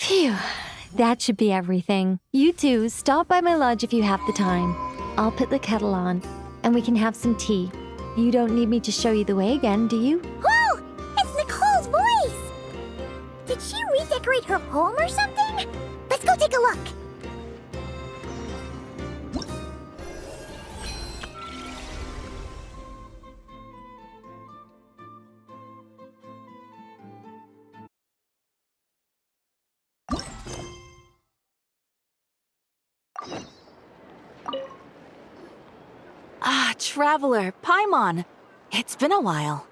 Phew, that should be everything. You two, stop by my lodge if you have the time. I'll put the kettle on, and we can have some tea. You don't need me to show you the way again, do you? Whoa! It's Nicole's voice! Did she redecorate her home or something? Let's go take a look. Ah, Traveler, Paimon. It's been a while.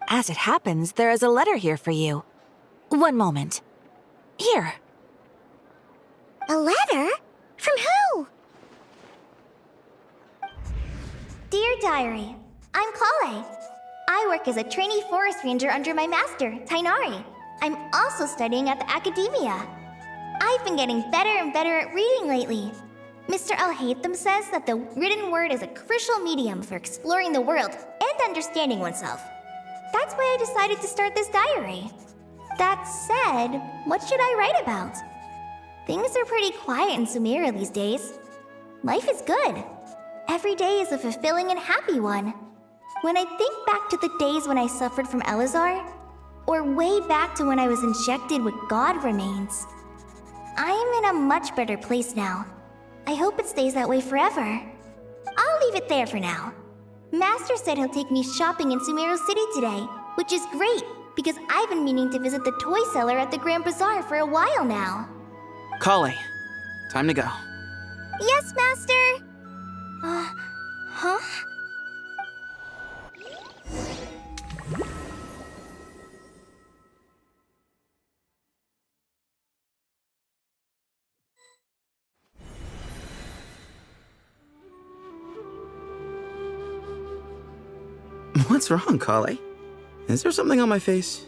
As it happens, there is a letter here for you. One moment. Here. A letter? From who? Dear Diary, I'm Kale. I work as a trainee forest ranger under my master, Tainari. I'm also studying at the academia. I've been getting better and better at reading lately. Mr. Al-Haytham says that the written word is a crucial medium for exploring the world and understanding oneself. That's why I decided to start this diary. That said, what should I write about? Things are pretty quiet in Sumeria these days. Life is good. Every day is a fulfilling and happy one. When I think back to the days when I suffered from Elazar, or way back to when I was injected with God remains, I am in a much better place now. I hope it stays that way forever. I'll leave it there for now. Master said he'll take me shopping in Sumeru City today, which is great because I've been meaning to visit the toy seller at the Grand Bazaar for a while now. Kale, time to go. Yes, Master! Huh? What's wrong, Kale? Is there something on my face?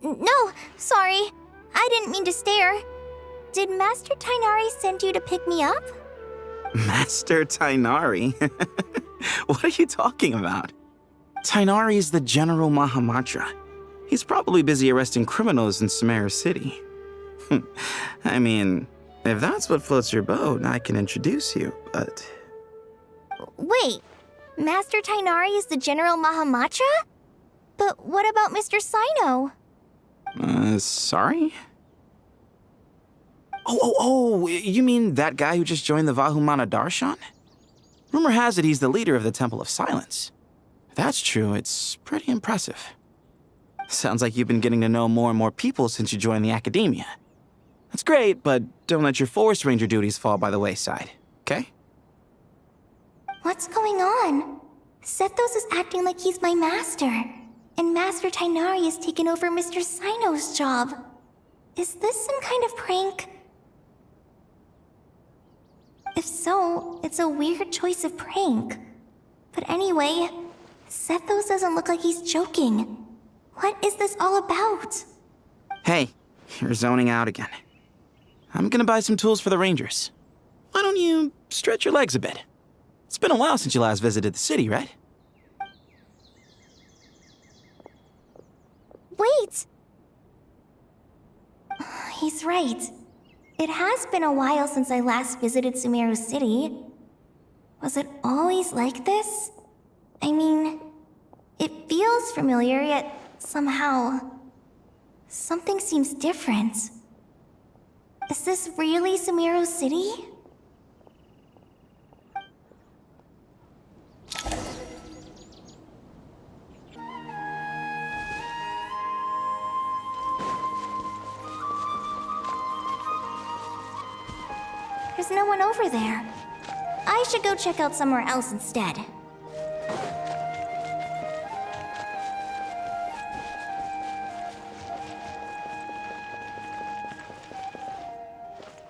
No, sorry. I didn't mean to stare. Did Master Tainari send you to pick me up? Master Tainari? What are you talking about? Tainari is the General Mahamatra. He's probably busy arresting criminals in Sumeru City. I mean, if that's what floats your boat, I can introduce you, but... Wait, Master Tainari is the General Mahamatra? But what about Mr. Sino? Sorry? Oh, you mean that guy who just joined the Vahumana Darshan? Rumor has it he's the leader of the Temple of Silence. If that's true, it's pretty impressive. Sounds like you've been getting to know more and more people since you joined the academia. That's great, but don't let your forest ranger duties fall by the wayside, okay? What's going on? Sethos is acting like he's my master, and Master Tainari has taken over Mr. Sino's job. Is this some kind of prank? If so, it's a weird choice of prank. But anyway, Sethos doesn't look like he's joking. What is this all about? Hey, you're zoning out again. I'm gonna buy some tools for the rangers. Why don't you stretch your legs a bit? It's been a while since you last visited the city, right? Wait! He's right. It has been a while since I last visited Sumeru City. Was it always like this? I mean, it feels familiar, yet somehow... something seems different. Is this really Sumeru City? There's no one over there. I should go check out somewhere else instead.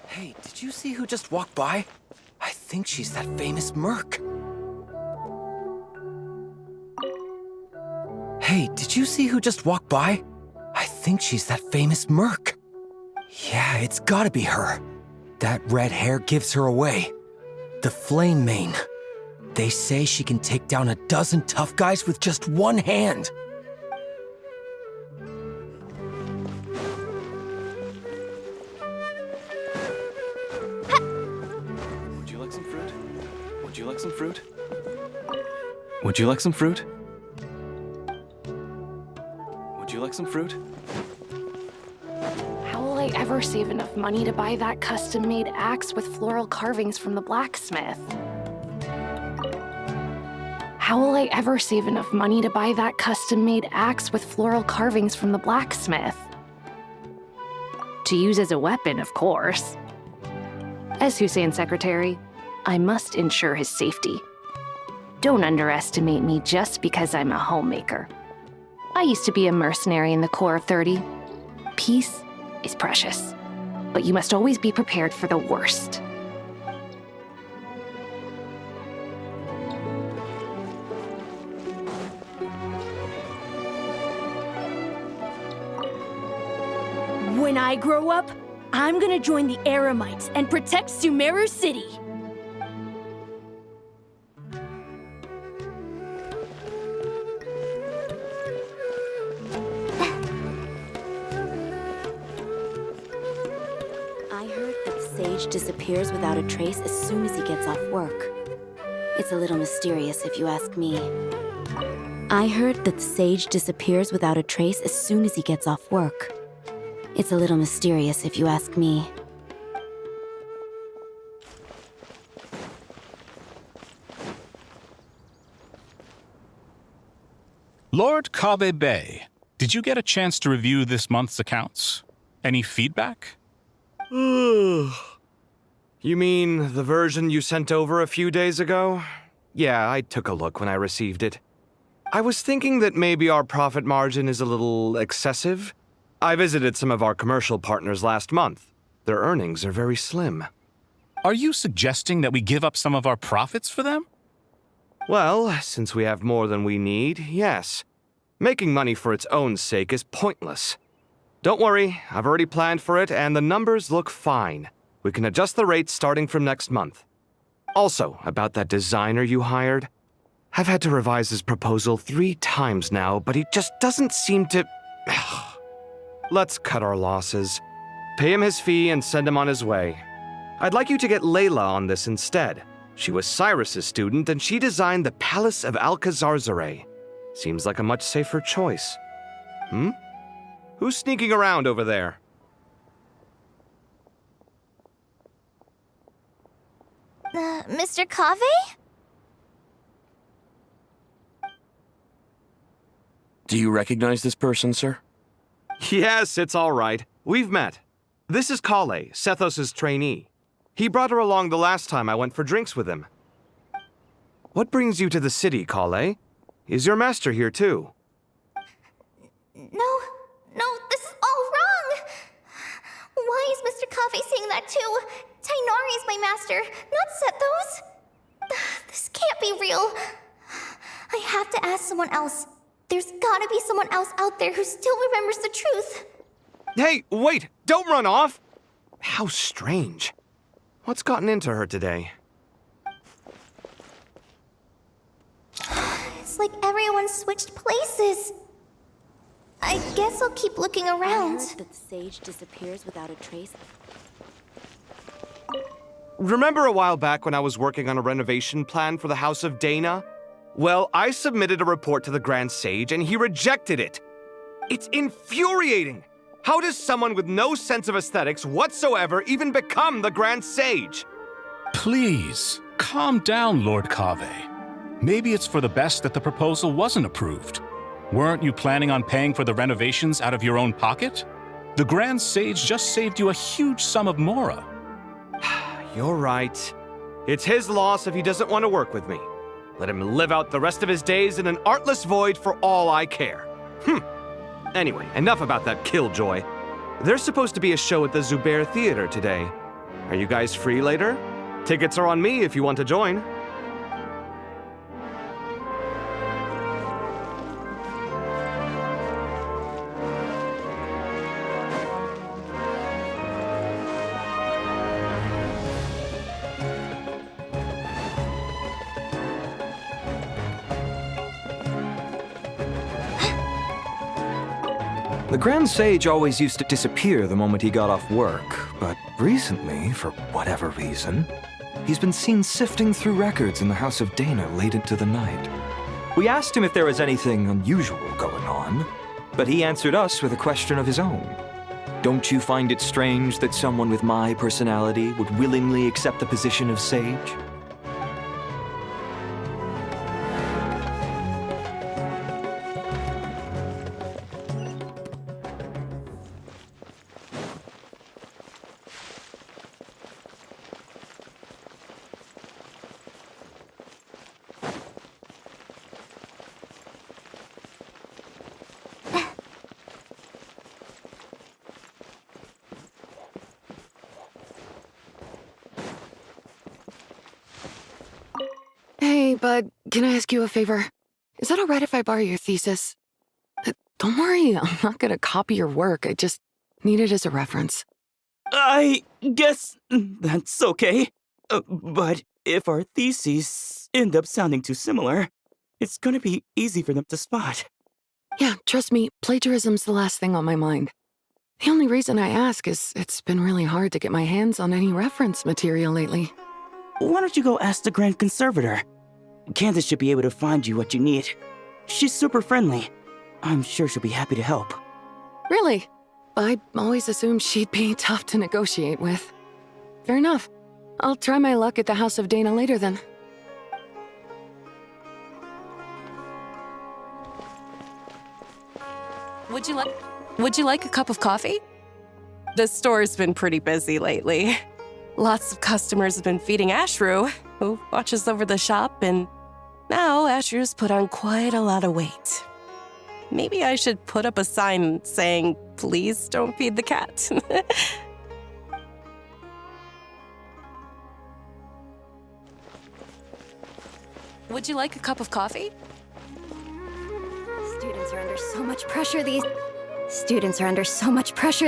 Hey, did you see who just walked by? I think she's that famous merc. Hey, did you see who just walked by? I think she's that famous merc. Yeah, it's gotta be her. That red hair gives her away. The Flame Mane. They say she can take down a dozen tough guys with just one hand. Would you like some fruit? Would you like some fruit? How will I ever save enough money to buy that custom-made axe with floral carvings from the blacksmith? How will I ever save enough money to buy that custom-made axe with floral carvings from the blacksmith? To use as a weapon, of course. As Hussein's secretary, I must ensure his safety. Don't underestimate me just because I'm a homemaker. I used to be a mercenary in the Corps of 30. Peace is precious, but you must always be prepared for the worst. When I grow up, I'm gonna join the Eremites and protect Sumeru City. I heard that Sage disappears without a trace as soon as he gets off work. It's a little mysterious if you ask me. I heard that Sage disappears without a trace as soon as he gets off work. It's a little mysterious if you ask me. Lord Kaveh Bey, did you get a chance to review this month's accounts? Any feedback? You mean the version you sent over a few days ago? Yeah, I took a look when I received it. I was thinking that maybe our profit margin is a little excessive. I visited some of our commercial partners last month. Their earnings are very slim. Are you suggesting that we give up some of our profits for them? Well, since we have more than we need, yes. Making money for its own sake is pointless. Don't worry, I've already planned for it, and the numbers look fine. We can adjust the rates starting from next month. Also, about that designer you hired, I've had to revise his proposal 3 times now, but he just doesn't seem to... Let's cut our losses. Pay him his fee and send him on his way. I'd like you to get Layla on this instead. She was Cyrus's student, and she designed the Palace of Alcazarzaray. Seems like a much safer choice. Who's sneaking around over there? Mr. Kaveh? Do you recognize this person, sir? Yes, it's all right. We've met. This is Kale, Sethos' trainee. He brought her along the last time I went for drinks with him. What brings you to the city, Kale? Is your master here too? No, this is all wrong! Why is Mr. Kaveh saying that too? Tainari is my master, not Sethos. This can't be real. I have to ask someone else. There's gotta be someone else out there who still remembers the truth. Hey, wait! Don't run off! How strange. What's gotten into her today? It's like everyone switched places. I guess I'll keep looking I around. heard that Sage disappears without a trace. Remember a while back when I was working on a renovation plan for the House of Dana? Well, I submitted a report to the Grand Sage and he rejected it. It's infuriating! How does someone with no sense of aesthetics whatsoever even become the Grand Sage? Please, calm down, Lord Kaveh. Maybe it's for the best that the proposal wasn't approved. Weren't you planning on paying for the renovations out of your own pocket? The Grand Sage just saved you a huge sum of mora. You're right. It's his loss if he doesn't want to work with me. Let him live out the rest of his days in an artless void for all I care. Anyway, enough about that killjoy. There's supposed to be a show at the Zubair Theater today. Are you guys free later? Tickets are on me if you want to join. The Grand Sage always used to disappear the moment he got off work, but recently, for whatever reason, he's been seen sifting through records in the House of Dana late into the night. We asked him if there was anything unusual going on, but he answered us with a question of his own. Don't you find it strange that someone with my personality would willingly accept the position of sage? Hey, bud, can I ask you a favor? Is that alright if I borrow your thesis? Don't worry, I'm not gonna copy your work. I just need it as a reference. I guess that's okay. But if our theses end up sounding too similar, it's gonna be easy for them to spot. Yeah, trust me, plagiarism's the last thing on my mind. The only reason I ask is it's been really hard to get my hands on any reference material lately. Why don't you go ask the Grand Conservator? Candace should be able to find you what you need. She's super friendly. I'm sure she'll be happy to help. Really? I always assumed she'd be tough to negotiate with. Fair enough. I'll try my luck at the House of Dana later then. Would you like a cup of coffee? The store's been pretty busy lately. Lots of customers have been feeding Ashru, who watches over the shop, and now Ashru's put on quite a lot of weight. Maybe I should put up a sign saying, "Please don't feed the cat." Would you like a cup of coffee? Students are under so much pressure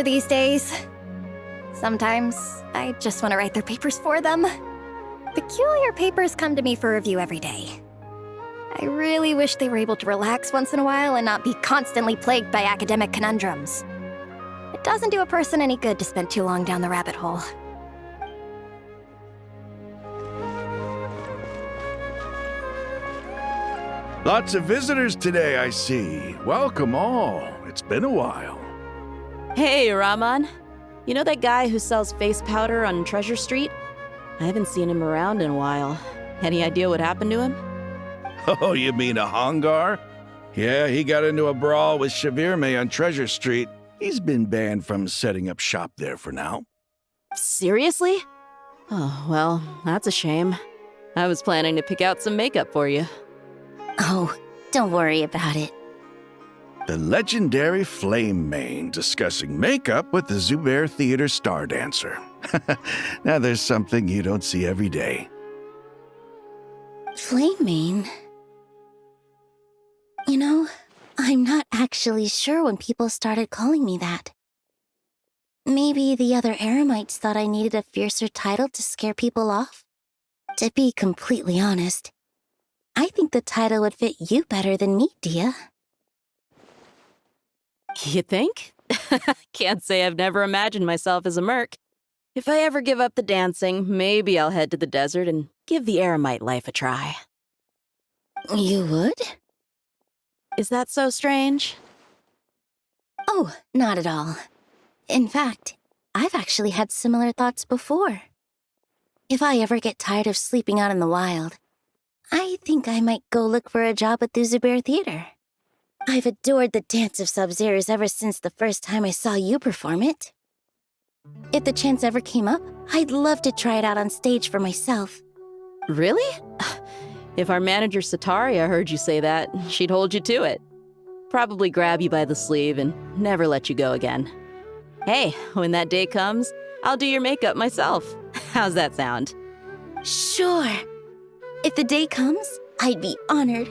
these days. Sometimes I just want to write their papers for them. Peculiar papers come to me for review every day. I really wish they were able to relax once in a while and not be constantly plagued by academic conundrums. It doesn't do a person any good to spend too long down the rabbit hole. Lots of visitors today, I see. Welcome all. It's been a while. Hey, Rahman. You know that guy who sells face powder on Treasure Street? I haven't seen him around in a while. Any idea what happened to him? Oh, you mean a Hongar? Yeah, he got into a brawl with Shavirme on Treasure Street. He's been banned from setting up shop there for now. Seriously? Oh, well, that's a shame. I was planning to pick out some makeup for you. Oh, don't worry about it. The legendary Flame Mane discussing makeup with the Zubair Theater star dancer. Now there's something you don't see every day. Flame Mane? You know, I'm not actually sure when people started calling me that. Maybe the other Eremites thought I needed a fiercer title to scare people off? To be completely honest, I think the title would fit you better than me, Dia. You think? Can't say I've never imagined myself as a merc. If I ever give up the dancing, maybe I'll head to the desert and give the Eremite life a try. You would? Is that so strange? Oh, not at all. In fact, I've actually had similar thoughts before. If I ever get tired of sleeping out in the wild, I think I might go look for a job at the Zubair Theater. I've adored the Dance of Sub-Zeros ever since the first time I saw you perform it. If the chance ever came up, I'd love to try it out on stage for myself. Really? If our manager Sataria heard you say that, she'd hold you to it. Probably grab you by the sleeve and never let you go again. Hey, when that day comes, I'll do your makeup myself. How's that sound? Sure. If the day comes, I'd be honored.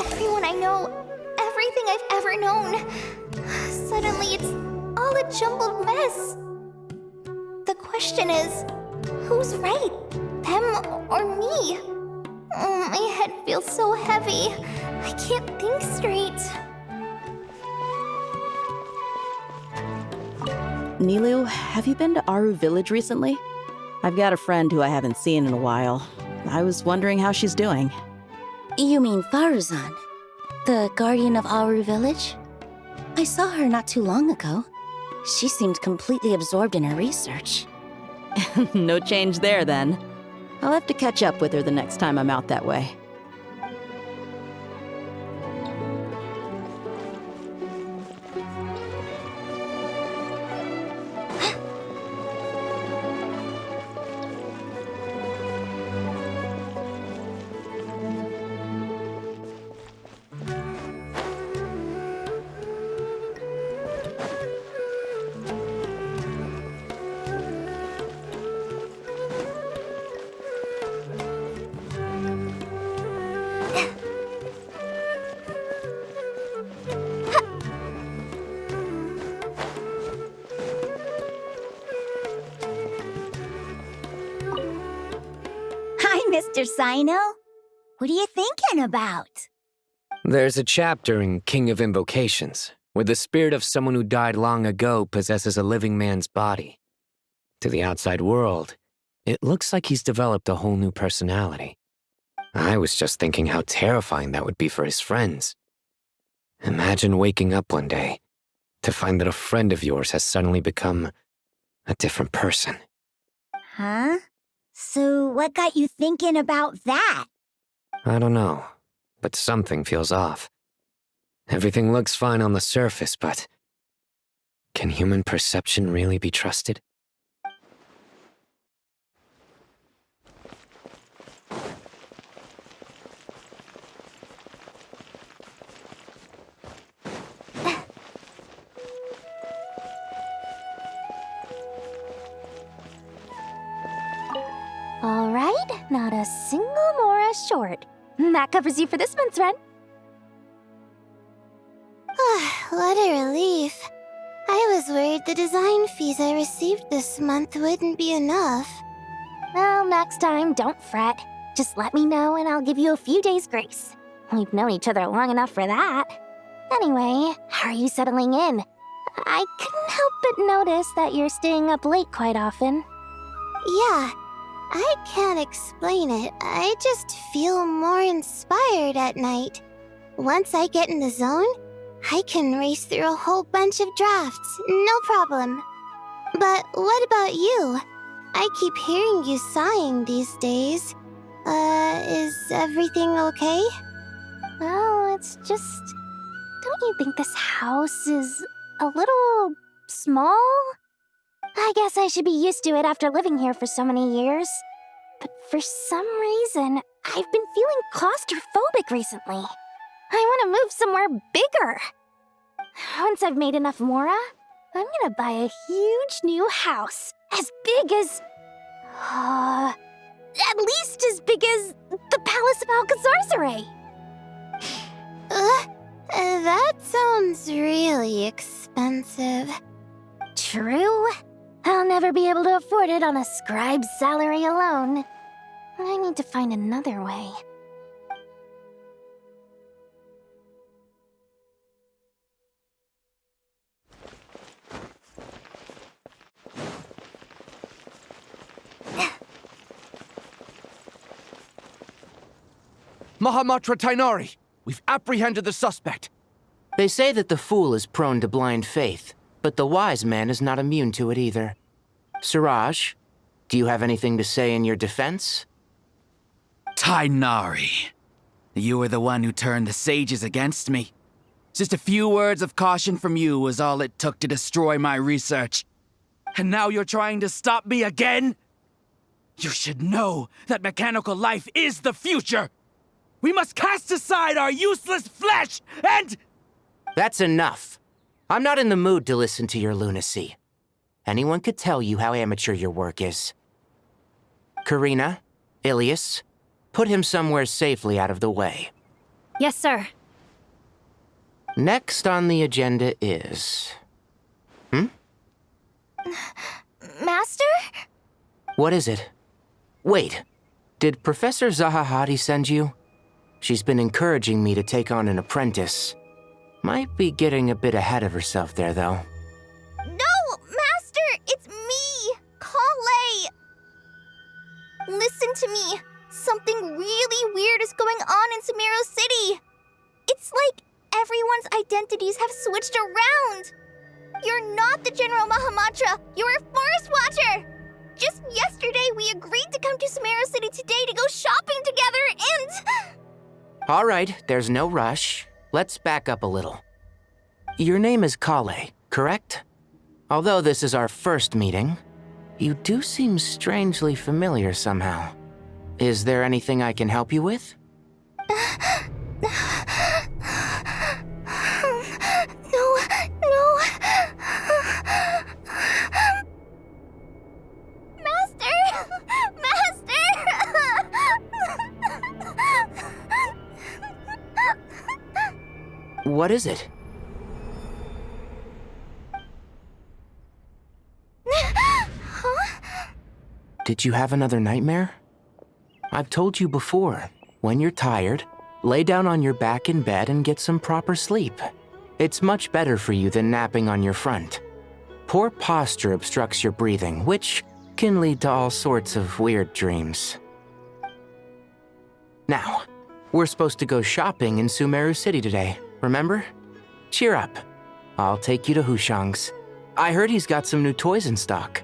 Everyone I know, everything I've ever known. Suddenly it's all a jumbled mess. The question is, who's right? Them or me? My head feels so heavy. I can't think straight. Nilu, have you been to Aru Village recently? I've got a friend who I haven't seen in a while. I was wondering how she's doing. You mean Faruzan, the guardian of Aru Village? I saw her not too long ago. She seemed completely absorbed in her research. No change there, then. I'll have to catch up with her the next time I'm out that way. Mr. Sino. What are you thinking about? There's a chapter in King of Invocations where the spirit of someone who died long ago possesses a living man's body. To the outside world, it looks like he's developed a whole new personality. I was just thinking how terrifying that would be for his friends. Imagine waking up one day to find that a friend of yours has suddenly become a different person. Huh? So what got you thinking about that? I don't know, but something feels off. Everything looks fine on the surface, but can human perception really be trusted? All right, not a single Mora short. That covers you for this month's rent. What a relief. I was worried the design fees I received this month wouldn't be enough. Well, next time, don't fret. Just let me know and I'll give you a few days' grace. We've known each other long enough for that. Anyway, how are you settling in? I couldn't help but notice that you're staying up late quite often. Yeah, I can't explain it. I just feel more inspired at night. Once I get in the zone, I can race through a whole bunch of drafts, no problem. But what about you? I keep hearing you sighing these days. Is everything okay? Well, it's just... Don't you think this house is a little small? I guess I should be used to it after living here for so many years. But for some reason, I've been feeling claustrophobic recently. I want to move somewhere bigger. Once I've made enough Mora, I'm gonna buy a huge new house. As big as... at least as big as the Palace of Alcazarzaray. That sounds really expensive. True. I'll never be able to afford it on a scribe's salary alone. I need to find another way. Mahamatra Tainari, we've apprehended the suspect. They say that the fool is prone to blind faith, but the wise man is not immune to it either. Suraj, do you have anything to say in your defense? Tainari, you were the one who turned the sages against me. Just a few words of caution from you was all it took to destroy my research. And now you're trying to stop me again? You should know that mechanical life is the future! We must cast aside our useless flesh and... That's enough. I'm not in the mood to listen to your lunacy. Anyone could tell you how amateur your work is. Karina, Ilias, put him somewhere safely out of the way. Yes, sir. Next on the agenda is... Master? What is it? Wait, did Professor Zahahati send you? She's been encouraging me to take on an apprentice. Might be getting a bit ahead of herself there, though. No, Master! Listen to me. Something really weird is going on in Sumeru City. It's like everyone's identities have switched around. You're not the General Mahamatra. You're a Forest Watcher. Just yesterday, we agreed to come to Sumeru City today to go shopping together and... All right, there's no rush. Let's back up a little. Your name is Kale, correct? Although this is our first meeting, you do seem strangely familiar somehow. Is there anything I can help you with? No. What is it? Did you have another nightmare? I've told you before, when you're tired, lay down on your back in bed and get some proper sleep. It's much better for you than napping on your front. Poor posture obstructs your breathing, which can lead to all sorts of weird dreams. Now, we're supposed to go shopping in Sumeru City today, remember? Cheer up. I'll take you to Hushang's. I heard he's got some new toys in stock.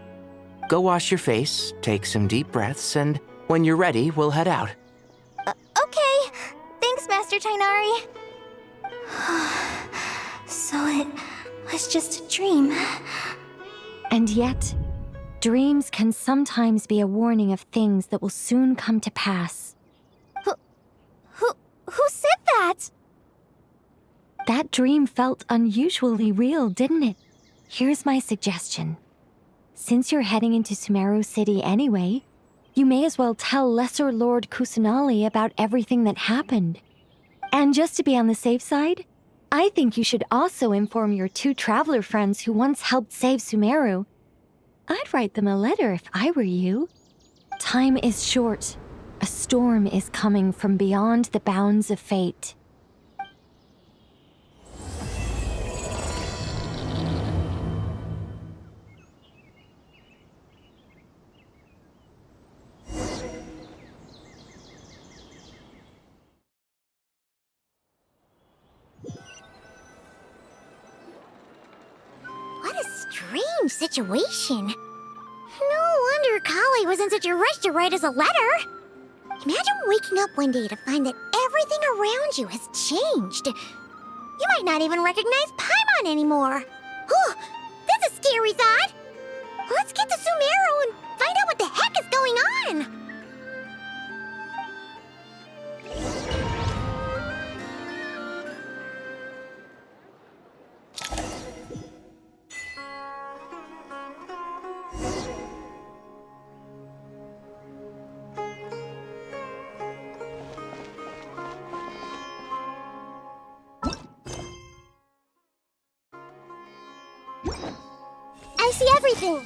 Go wash your face, take some deep breaths, and when you're ready, we'll head out. Okay. Thanks, Master Tainari. So it was just a dream. And yet, dreams can sometimes be a warning of things that will soon come to pass. Who said that? That dream felt unusually real, didn't it? Here's my suggestion. Since you're heading into Sumeru City anyway, you may as well tell Lesser Lord Kusanali about everything that happened. And just to be on the safe side, I think you should also inform your 2 traveler friends who once helped save Sumeru. I'd write them a letter if I were you. Time is short. A storm is coming from beyond the bounds of fate. What a strange situation. No wonder Kale was in such a rush to write us a letter. Imagine waking up one day to find that everything around you has changed. You might not even recognize Paimon anymore. Oh, that's a scary thought. Let's get to Sumeru and find out what the heck is going on. I see everything.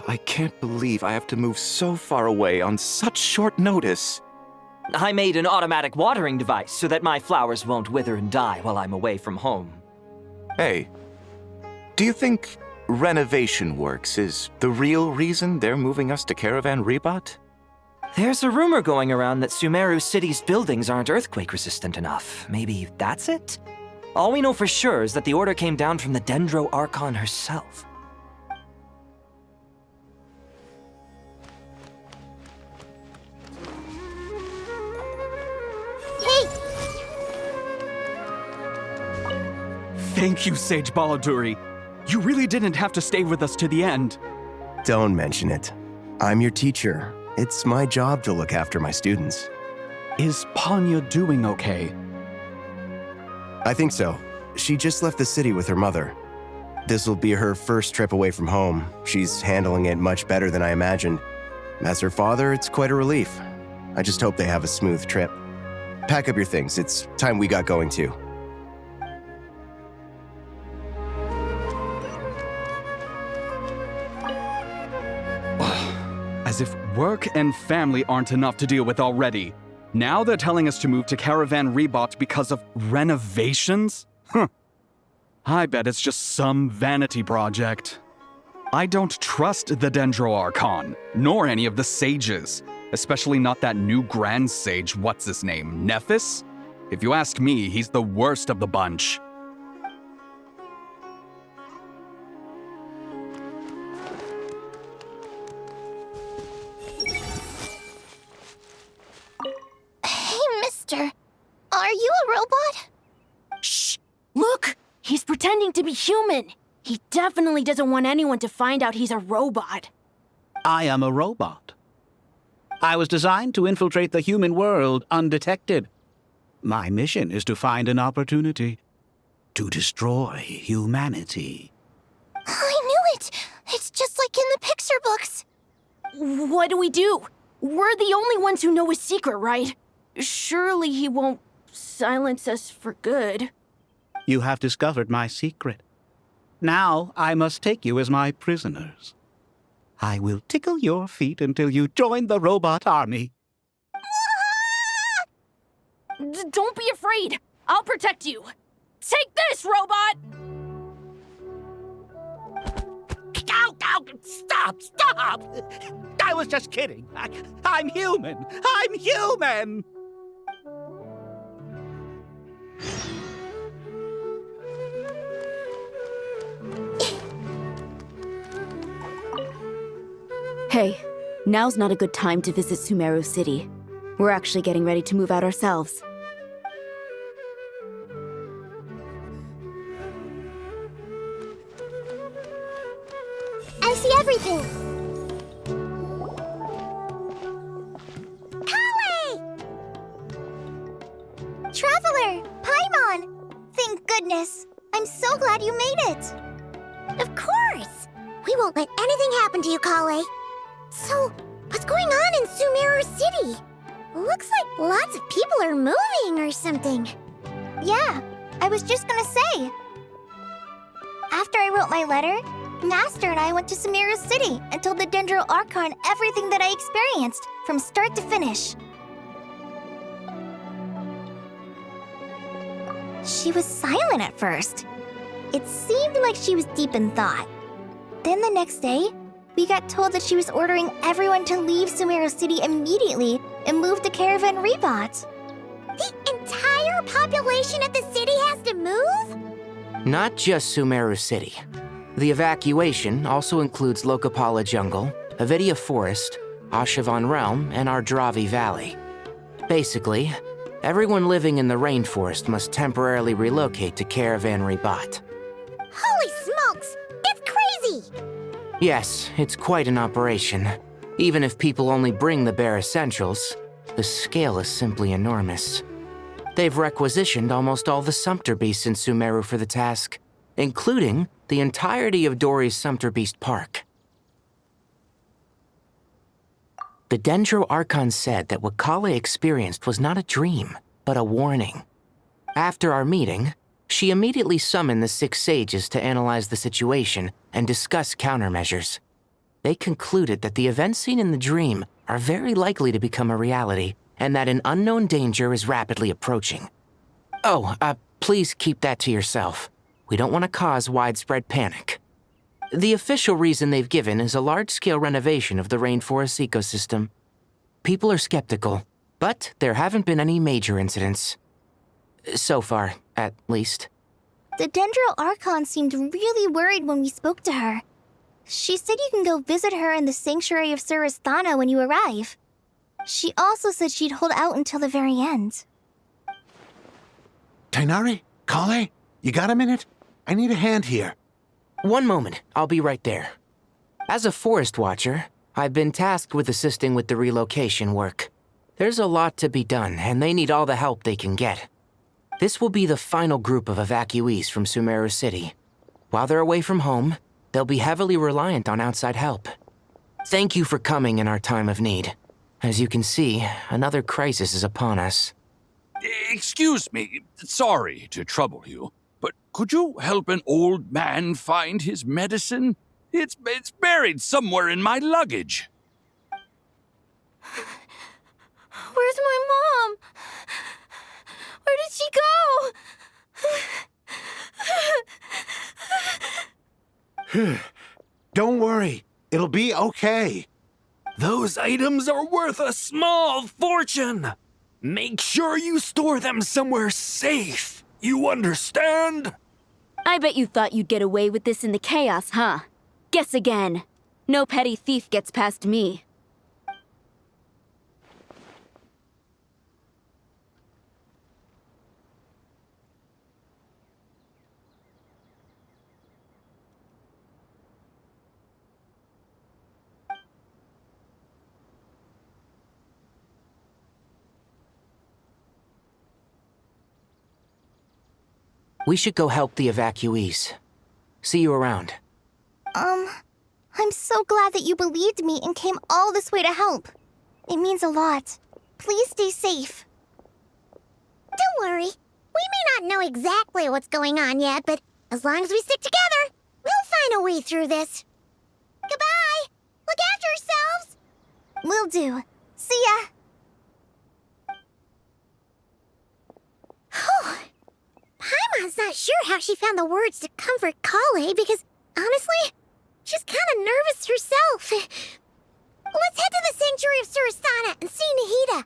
I can't believe I have to move so far away on such short notice. I made an automatic watering device so that my flowers won't wither and die while I'm away from home. Hey, do you think renovation works is the real reason they're moving us to Caravan Rebot? There's a rumor going around that Sumeru City's buildings aren't earthquake-resistant enough. Maybe that's it? All we know for sure is that the order came down from the Dendro Archon herself. Hey! Thank you, Sage Baladuri. You really didn't have to stay with us to the end. Don't mention it. I'm your teacher. It's my job to look after my students. Is Panya doing okay? I think so. She just left the city with her mother. This will be her first trip away from home. She's handling it much better than I imagined. As her father, it's quite a relief. I just hope they have a smooth trip. Pack up your things. It's time we got going too. As if work and family aren't enough to deal with already. Now they're telling us to move to Caravan Rebot because of renovations? Huh. I bet it's just some vanity project. I don't trust the Dendro Archon, nor any of the sages. Especially not that new Grand Sage, what's his name, Nephis? If you ask me, he's the worst of the bunch. Hey, mister. Are you a robot? Shh! Look! He's pretending to be human. He definitely doesn't want anyone to find out he's a robot. I am a robot. I was designed to infiltrate the human world undetected. My mission is to find an opportunity to destroy humanity. I knew it! It's just like in the picture books. What do we do? We're the only ones who know his secret, right? Surely he won't silence us for good. You have discovered my secret. Now I must take you as my prisoners. I will tickle your feet until you join the robot army. Don't be afraid. I'll protect you. Take this, robot! Ow! Stop! I was just kidding. I'm human. I'm human! Hey, now's not a good time to visit Sumeru City. We're actually getting ready to move out ourselves. I see everything. Kale! Traveler! Paimon! Thank goodness. I'm so glad you made it. Of course! We won't let anything happen to you, Kale. So, what's going on in Sumeru City? Looks like lots of people are moving or something. Yeah, I was just gonna say. After I wrote my letter, Master and I went to Sumeru City and told the Dendro Archon everything that I experienced, from start to finish. She was silent at first. It seemed like she was deep in thought. Then the next day, we got told that she was ordering everyone to leave Sumeru City immediately and move to Caravan Rebot. The entire population of the city has to move? Not just Sumeru City. The evacuation also includes Lokapala Jungle, Avidia Forest, Ashavan Realm, and Ardravi Valley. Basically, everyone living in the rainforest must temporarily relocate to Caravan Rebot. Holy smokes! It's crazy! Yes, it's quite an operation. Even if people only bring the bare essentials, the scale is simply enormous. They've requisitioned almost all the Sumpter Beasts in Sumeru for the task, including the entirety of Dori's Sumpter Beast Park. The Dendro Archon said that what Kale experienced was not a dream, but a warning. After our meeting, she immediately summoned the 6 sages to analyze the situation and discuss countermeasures. They concluded that the events seen in the dream are very likely to become a reality, and that an unknown danger is rapidly approaching. Oh, please keep that to yourself. We don't want to cause widespread panic. The official reason they've given is a large-scale renovation of the rainforest ecosystem. People are skeptical, but there haven't been any major incidents. So far, at least. The Dendro Archon seemed really worried when we spoke to her. She said you can go visit her in the Sanctuary of Surasthana when you arrive. She also said she'd hold out until the very end. Tighnari? Kale? You got a minute? I need a hand here. One moment, I'll be right there. As a forest watcher, I've been tasked with assisting with the relocation work. There's a lot to be done, and they need all the help they can get. This will be the final group of evacuees from Sumeru City. While they're away from home, they'll be heavily reliant on outside help. Thank you for coming in our time of need. As you can see, another crisis is upon us. Excuse me, sorry to trouble you, but could you help an old man find his medicine? It's buried somewhere in my luggage. Where's my mom? Where did she go? Don't worry, it'll be okay. Those items are worth a small fortune. Make sure you store them somewhere safe. You understand? I bet you thought you'd get away with this in the chaos, huh? Guess again. No petty thief gets past me. We should go help the evacuees. See you around. I'm so glad that you believed me and came all this way to help. It means a lot. Please stay safe. Don't worry. We may not know exactly what's going on yet, but as long as we stick together, we'll find a way through this. Goodbye! Look after yourselves! Will do. See ya! Paimon's not sure how she found the words to comfort Kale because, honestly, she's kind of nervous herself. Let's head to the Sanctuary of Surasana and see Nahida.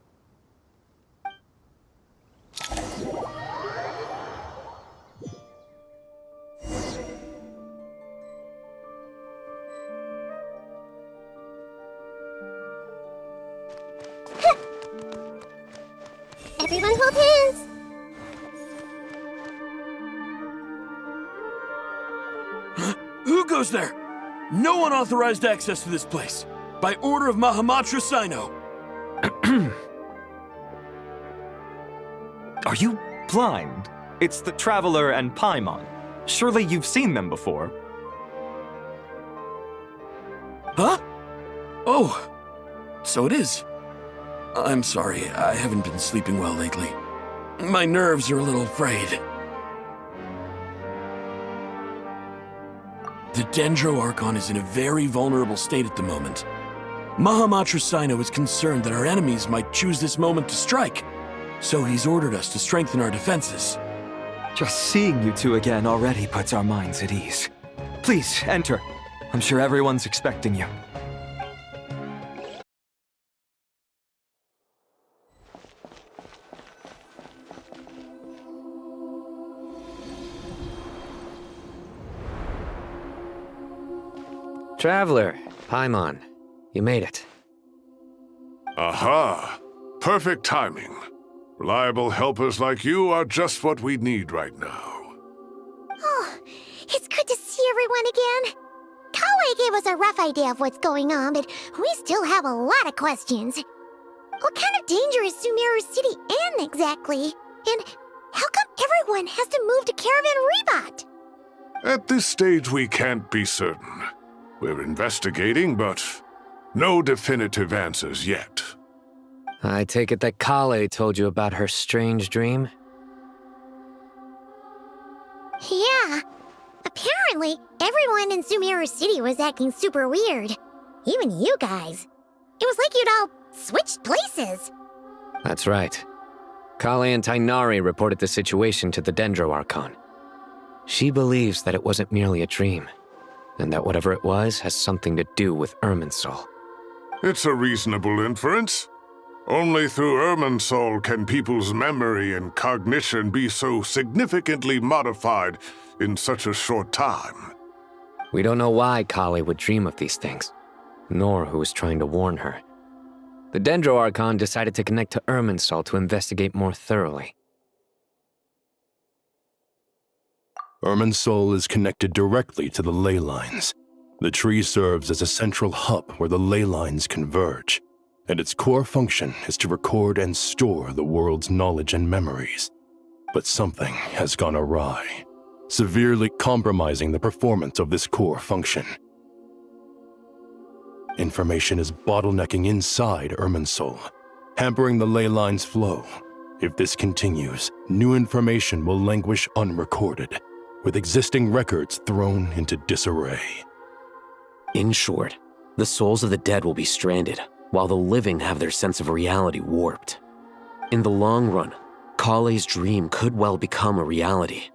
Everyone hold hands. Who goes there? No unauthorized access to this place. By order of Mahamatra Sino. Are you blind? It's the Traveler and Paimon. Surely you've seen them before. Huh? Oh, so it is. I'm sorry, I haven't been sleeping well lately. My nerves are a little frayed. The Dendro Archon is in a very vulnerable state at the moment. Mahamatra Sino is concerned that our enemies might choose this moment to strike, so he's ordered us to strengthen our defenses. Just seeing you two again already puts our minds at ease. Please, enter. I'm sure everyone's expecting you. Traveler, Paimon, you made it. Aha! Perfect timing. Reliable helpers like you are just what we need right now. Oh, it's good to see everyone again. Kale gave us a rough idea of what's going on, but we still have a lot of questions. What kind of danger is Sumeru City in exactly? And how come everyone has to move to Caravan Rebot? At this stage, we can't be certain. We're investigating, but no definitive answers yet. I take it that Kale told you about her strange dream? Yeah. Apparently, everyone in Sumeru City was acting super weird. Even you guys. It was like you'd all switched places. That's right. Kale and Tainari reported the situation to the Dendro Archon. She believes that it wasn't merely a dream, and that whatever it was has something to do with Irminsul. It's a reasonable inference. Only through Irminsul can people's memory and cognition be so significantly modified in such a short time. We don't know why Kale would dream of these things, nor who was trying to warn her. The Dendro Archon decided to connect to Irminsul to investigate more thoroughly. Irminsul is connected directly to the ley lines. The tree serves as a central hub where the ley lines converge, and its core function is to record and store the world's knowledge and memories. But something has gone awry, severely compromising the performance of this core function. Information is bottlenecking inside Irminsul, hampering the ley lines' flow. If this continues, new information will languish unrecorded, with existing records thrown into disarray. In short, the souls of the dead will be stranded, while the living have their sense of reality warped. In the long run, Kale's dream could well become a reality.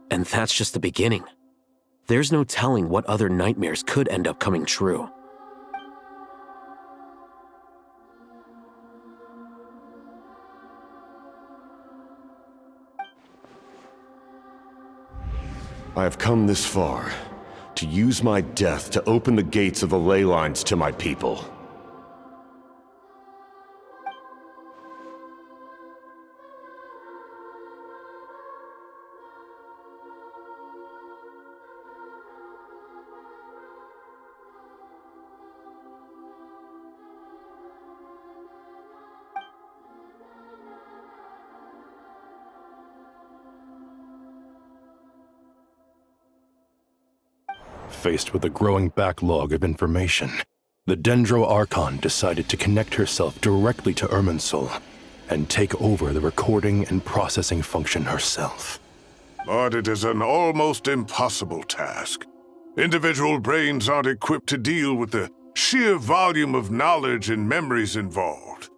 And that's just the beginning. There's no telling what other nightmares could end up coming true. I have come this far to use my death to open the gates of the ley lines to my people. Faced with a growing backlog of information, the Dendro Archon decided to connect herself directly to Irminsul and take over the recording and processing function herself. But it is an almost impossible task. Individual brains aren't equipped to deal with the sheer volume of knowledge and memories involved.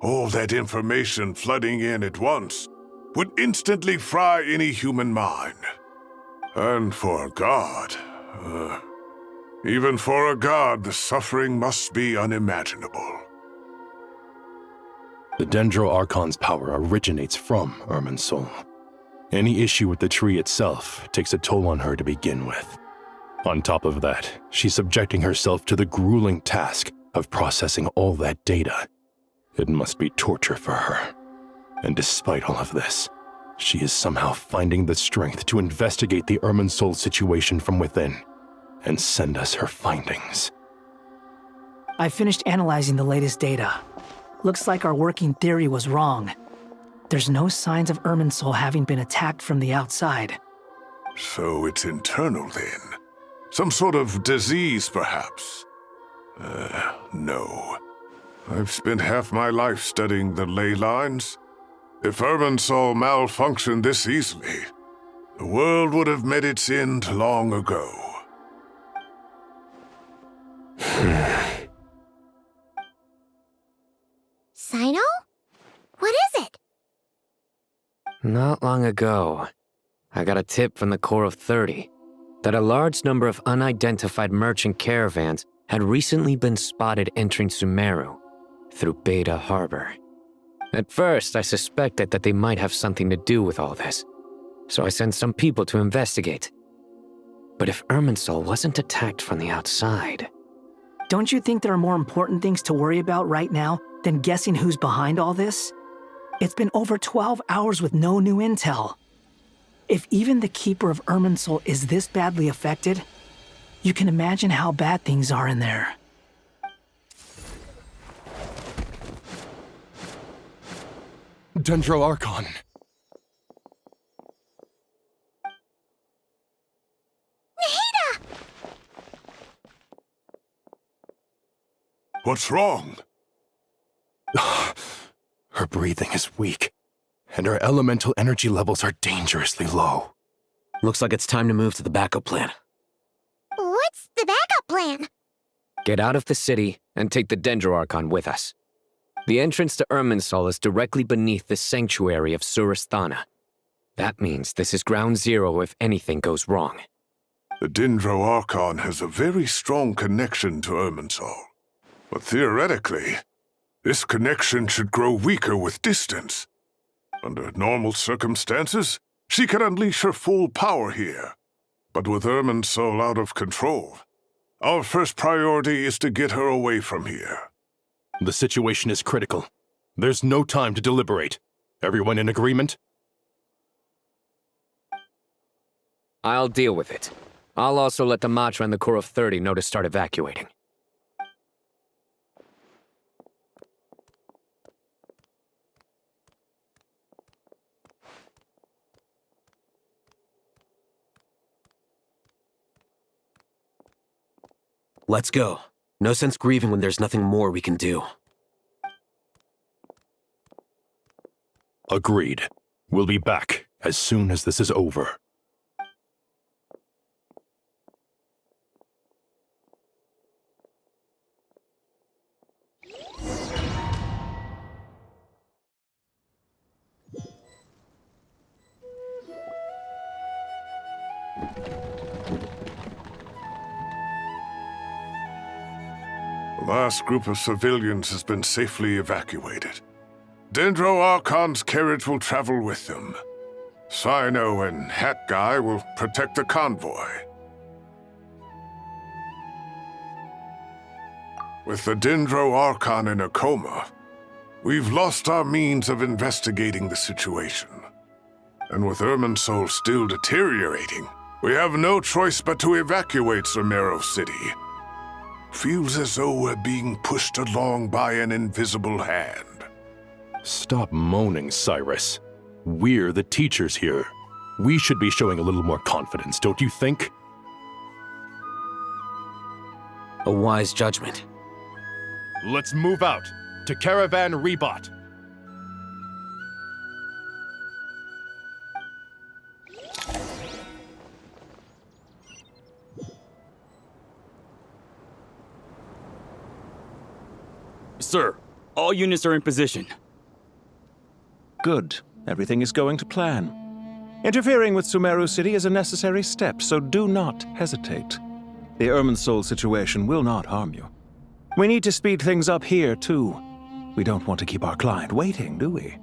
All that information flooding in at once would instantly fry any human mind. And for a god, even for a god, the suffering must be unimaginable. The Dendro Archon's power originates from Irminsul. Any issue with the tree itself takes a toll on her to begin with. On top of that, she's subjecting herself to the grueling task of processing all that data. It must be torture for her. And despite all of this, she is somehow finding the strength to investigate the Irminsul situation from within and send us her findings. I finished analyzing the latest data. Looks like our working theory was wrong. There's no signs of Irminsul having been attacked from the outside. So it's internal then? Some sort of disease, perhaps? No. I've spent half my life studying the ley lines. If Irminsul malfunctioned this easily, the world would have met its end long ago. Sino? What is it? Not long ago, I got a tip from the Core of 30 that a large number of unidentified merchant caravans had recently been spotted entering Sumeru through Beta Harbor. At first, I suspected that they might have something to do with all this, so I sent some people to investigate. But if Irminsul wasn't attacked from the outside... Don't you think there are more important things to worry about right now than guessing who's behind all this? It's been over 12 hours with no new intel. If even the Keeper of Irminsul is this badly affected, you can imagine how bad things are in there. Dendro Archon. Nahida! What's wrong? Her breathing is weak, and her elemental energy levels are dangerously low. Looks like it's time to move to the backup plan. What's the backup plan? Get out of the city and take the Dendro Archon with us. The entrance to Irminsul is directly beneath the sanctuary of Surasthana. That means this is ground zero if anything goes wrong. The Dendro Archon has a very strong connection to Irminsul. But theoretically, this connection should grow weaker with distance. Under normal circumstances, she can unleash her full power here. But with Irminsul out of control, our first priority is to get her away from here. The situation is critical. There's no time to deliberate. Everyone in agreement? I'll deal with it. I'll also let the Matra and the Core of 30 know to start evacuating. Let's go. No sense grieving when there's nothing more we can do. Agreed. We'll be back as soon as this is over. The last group of civilians has been safely evacuated. Dendro Archon's carriage will travel with them. Sino and Hat Guy will protect the convoy. With the Dendro Archon in a coma, we've lost our means of investigating the situation. And with Irminsul still deteriorating, we have no choice but to evacuate Sumeru City. Feels as though we're being pushed along by an invisible hand. Stop moaning, Cyrus. We're the teachers here. We should be showing a little more confidence, don't you think? A wise judgment. Let's move out to Caravan Rebot. Sir, all units are in position. Good. Everything is going to plan. Interfering with Sumeru City is a necessary step, so do not hesitate. The Irminsul situation will not harm you. We need to speed things up here, too. We don't want to keep our client waiting, do we?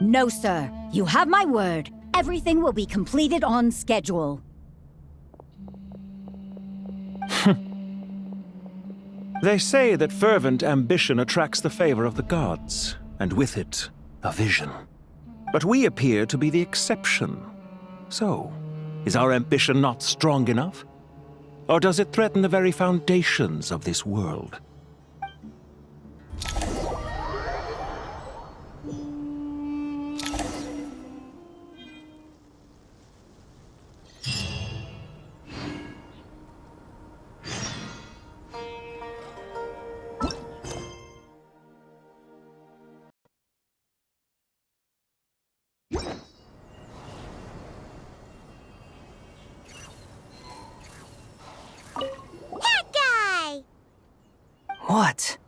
No, sir. You have my word. Everything will be completed on schedule. They say that fervent ambition attracts the favor of the gods, and with it, a vision. But we appear to be the exception. So, is our ambition not strong enough? Or does it threaten the very foundations of this world? What?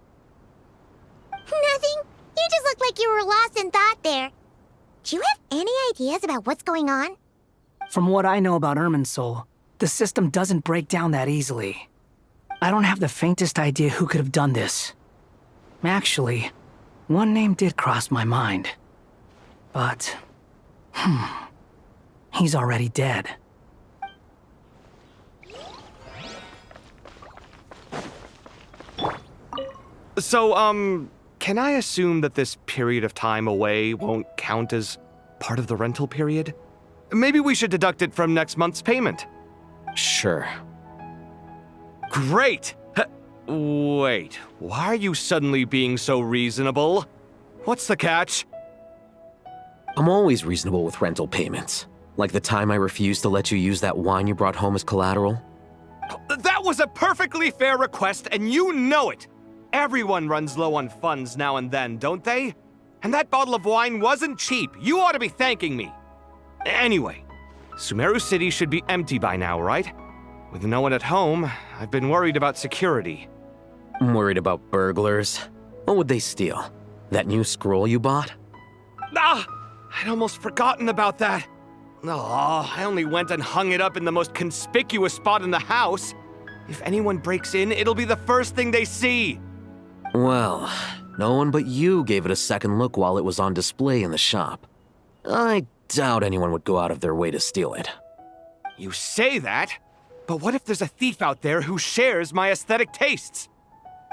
Nothing. You just looked like you were lost in thought there. Do you have any ideas about what's going on? From what I know about Irminsul, the system doesn't break down that easily. I don't have the faintest idea who could have done this. Actually, one name did cross my mind. But, he's already dead. So, can I assume that this period of time away won't count as part of the rental period? Maybe we should deduct it from next month's payment. Sure. Great! Wait, why are you suddenly being so reasonable? What's the catch? I'm always reasonable with rental payments. Like the time I refused to let you use that wine you brought home as collateral. That was a perfectly fair request, and you know it! Everyone runs low on funds now and then, don't they? And that bottle of wine wasn't cheap. You ought to be thanking me. Anyway, Sumeru City should be empty by now, right? With no one at home, I've been worried about security. I'm worried about burglars. What would they steal? That new scroll you bought? Ah! I'd almost forgotten about that. Oh, I only went and hung it up in the most conspicuous spot in the house. If anyone breaks in, it'll be the first thing they see. Well, no one but you gave it a second look while it was on display in the shop. I doubt anyone would go out of their way to steal it. You say that, but what if there's a thief out there who shares my aesthetic tastes?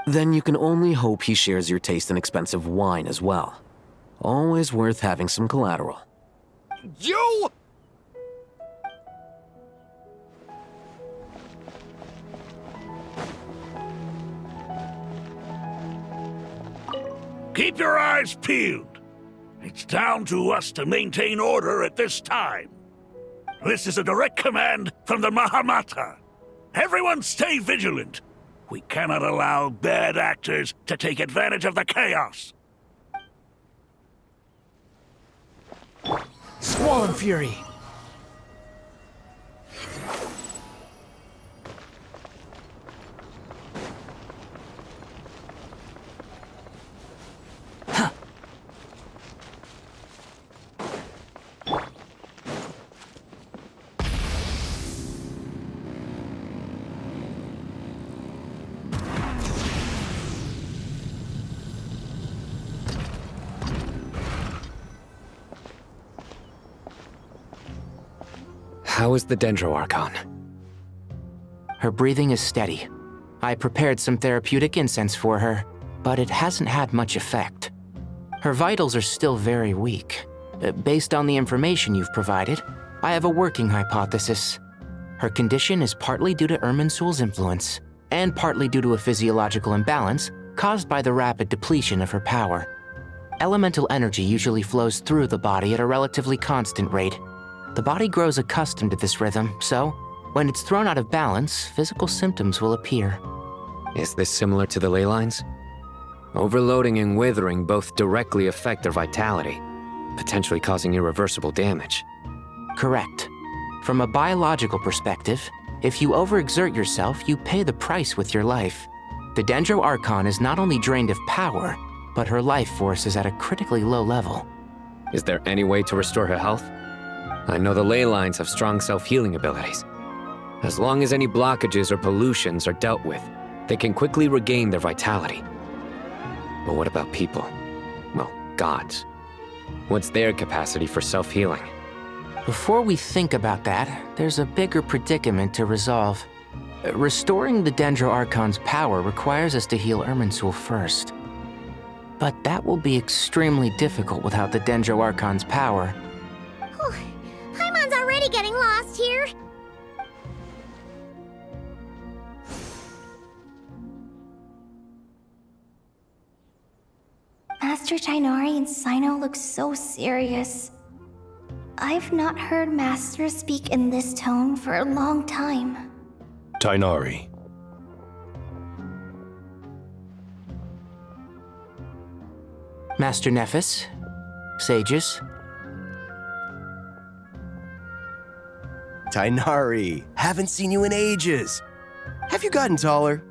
Then you can only hope he shares your taste in expensive wine as well. Always worth having some collateral. You! Keep your eyes peeled. It's down to us to maintain order at this time. This is a direct command from the Mahamata. Everyone stay vigilant. We cannot allow bad actors to take advantage of the chaos. Squall and Fury. How is the Dendro Archon? Her breathing is steady. I prepared some therapeutic incense for her, but it hasn't had much effect. Her vitals are still very weak. Based on the information you've provided, I have a working hypothesis. Her condition is partly due to Irminsul's influence, and partly due to a physiological imbalance caused by the rapid depletion of her power. Elemental energy usually flows through the body at a relatively constant rate. The body grows accustomed to this rhythm, so when it's thrown out of balance, physical symptoms will appear. Is this similar to the ley lines? Overloading and withering both directly affect their vitality, potentially causing irreversible damage. Correct. From a biological perspective, if you overexert yourself, you pay the price with your life. The Dendro Archon is not only drained of power, but her life force is at a critically low level. Is there any way to restore her health? I know the ley lines have strong self-healing abilities. As long as any blockages or pollutions are dealt with, they can quickly regain their vitality. But what about people? Well, gods. What's their capacity for self-healing? Before we think about that, there's a bigger predicament to resolve. Restoring the Dendro Archon's power requires us to heal Irminsul first. But that will be extremely difficult without the Dendro Archon's power. Paimon's already getting lost here. Master Tighnari and Cyno look so serious. I've not heard Master speak in this tone for a long time. Tighnari. Master Nephis, sages. Tighnari, haven't seen you in ages. Have you gotten taller?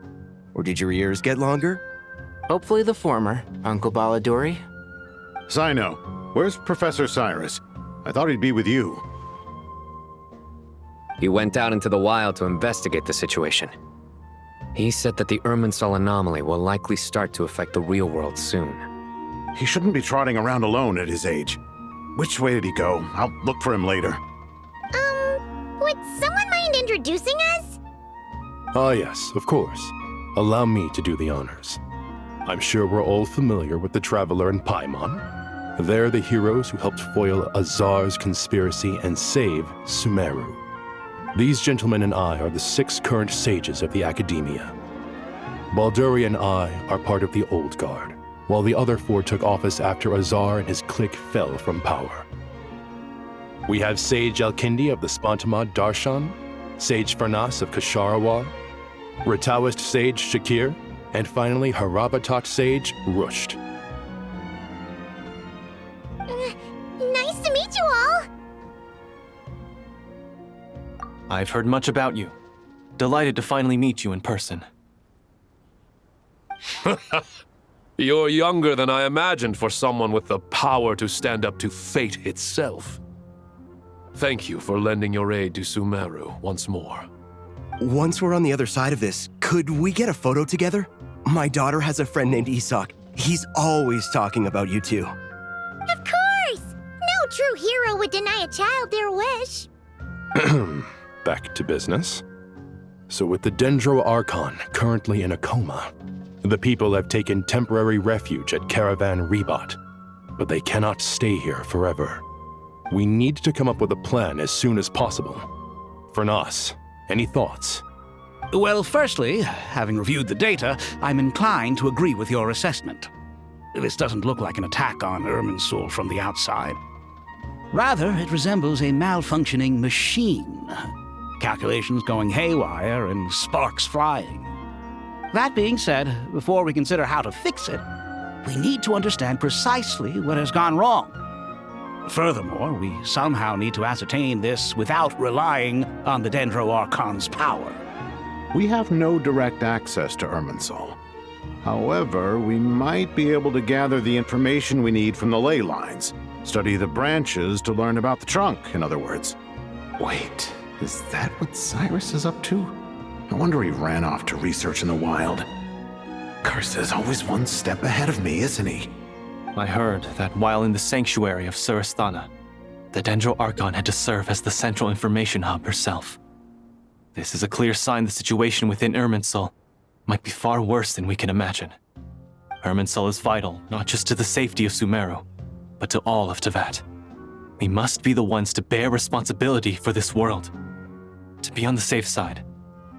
Or did your ears get longer? Hopefully the former, Uncle Baladuri. Cyno, where's Professor Cyrus? I thought he'd be with you. He went out into the wild to investigate the situation. He said that the Irminsul anomaly will likely start to affect the real world soon. He shouldn't be trotting around alone at his age. Which way did he go? I'll look for him later. Would someone mind introducing us? Ah yes, of course. Allow me to do the honors. I'm sure we're all familiar with the Traveler and Paimon. They're the heroes who helped foil Azar's conspiracy and save Sumeru. These gentlemen and I are the 6 current sages of the Academia. Balduri and I are part of the Old Guard, while the other 4 took office after Azar and his clique fell from power. We have Sage Elkindi of the Spontamad Darshan, Sage Farnas of Kasharawar, Rataoist Sage Shakir, and finally Harabatot Sage Rusht. Nice to meet you all! I've heard much about you. Delighted to finally meet you in person. You're younger than I imagined for someone with the power to stand up to fate itself. Thank you for lending your aid to Sumeru once more. Once we're on the other side of this, could we get a photo together? My daughter has a friend named Isak. He's always talking about you two. Of course! No true hero would deny a child their wish. Back to business. So with the Dendro Archon currently in a coma, the people have taken temporary refuge at Caravan Rebot, but they cannot stay here forever. We need to come up with a plan as soon as possible. Farnas, any thoughts? Well, firstly, having reviewed the data, I'm inclined to agree with your assessment. This doesn't look like an attack on Irminsul from the outside. Rather, it resembles a malfunctioning machine. Calculations going haywire and sparks flying. That being said, before we consider how to fix it, we need to understand precisely what has gone wrong. Furthermore, we somehow need to ascertain this without relying on the Dendro Archon's power. We have no direct access to Irminsul. However, we might be able to gather the information we need from the ley lines. Study the branches to learn about the trunk, in other words. Wait, is that what Cyrus is up to? No wonder he ran off to research in the wild. Karsa's always one step ahead of me, isn't he? I heard that while in the sanctuary of Surasthana, The Dendro Archon had to serve as the central information hub herself. This is a clear sign the situation within Irminsul might be far worse than we can imagine. Irminsul is vital not just to the safety of Sumeru, but to all of Teyvat. We must be the ones to bear responsibility for this world. To be on the safe side,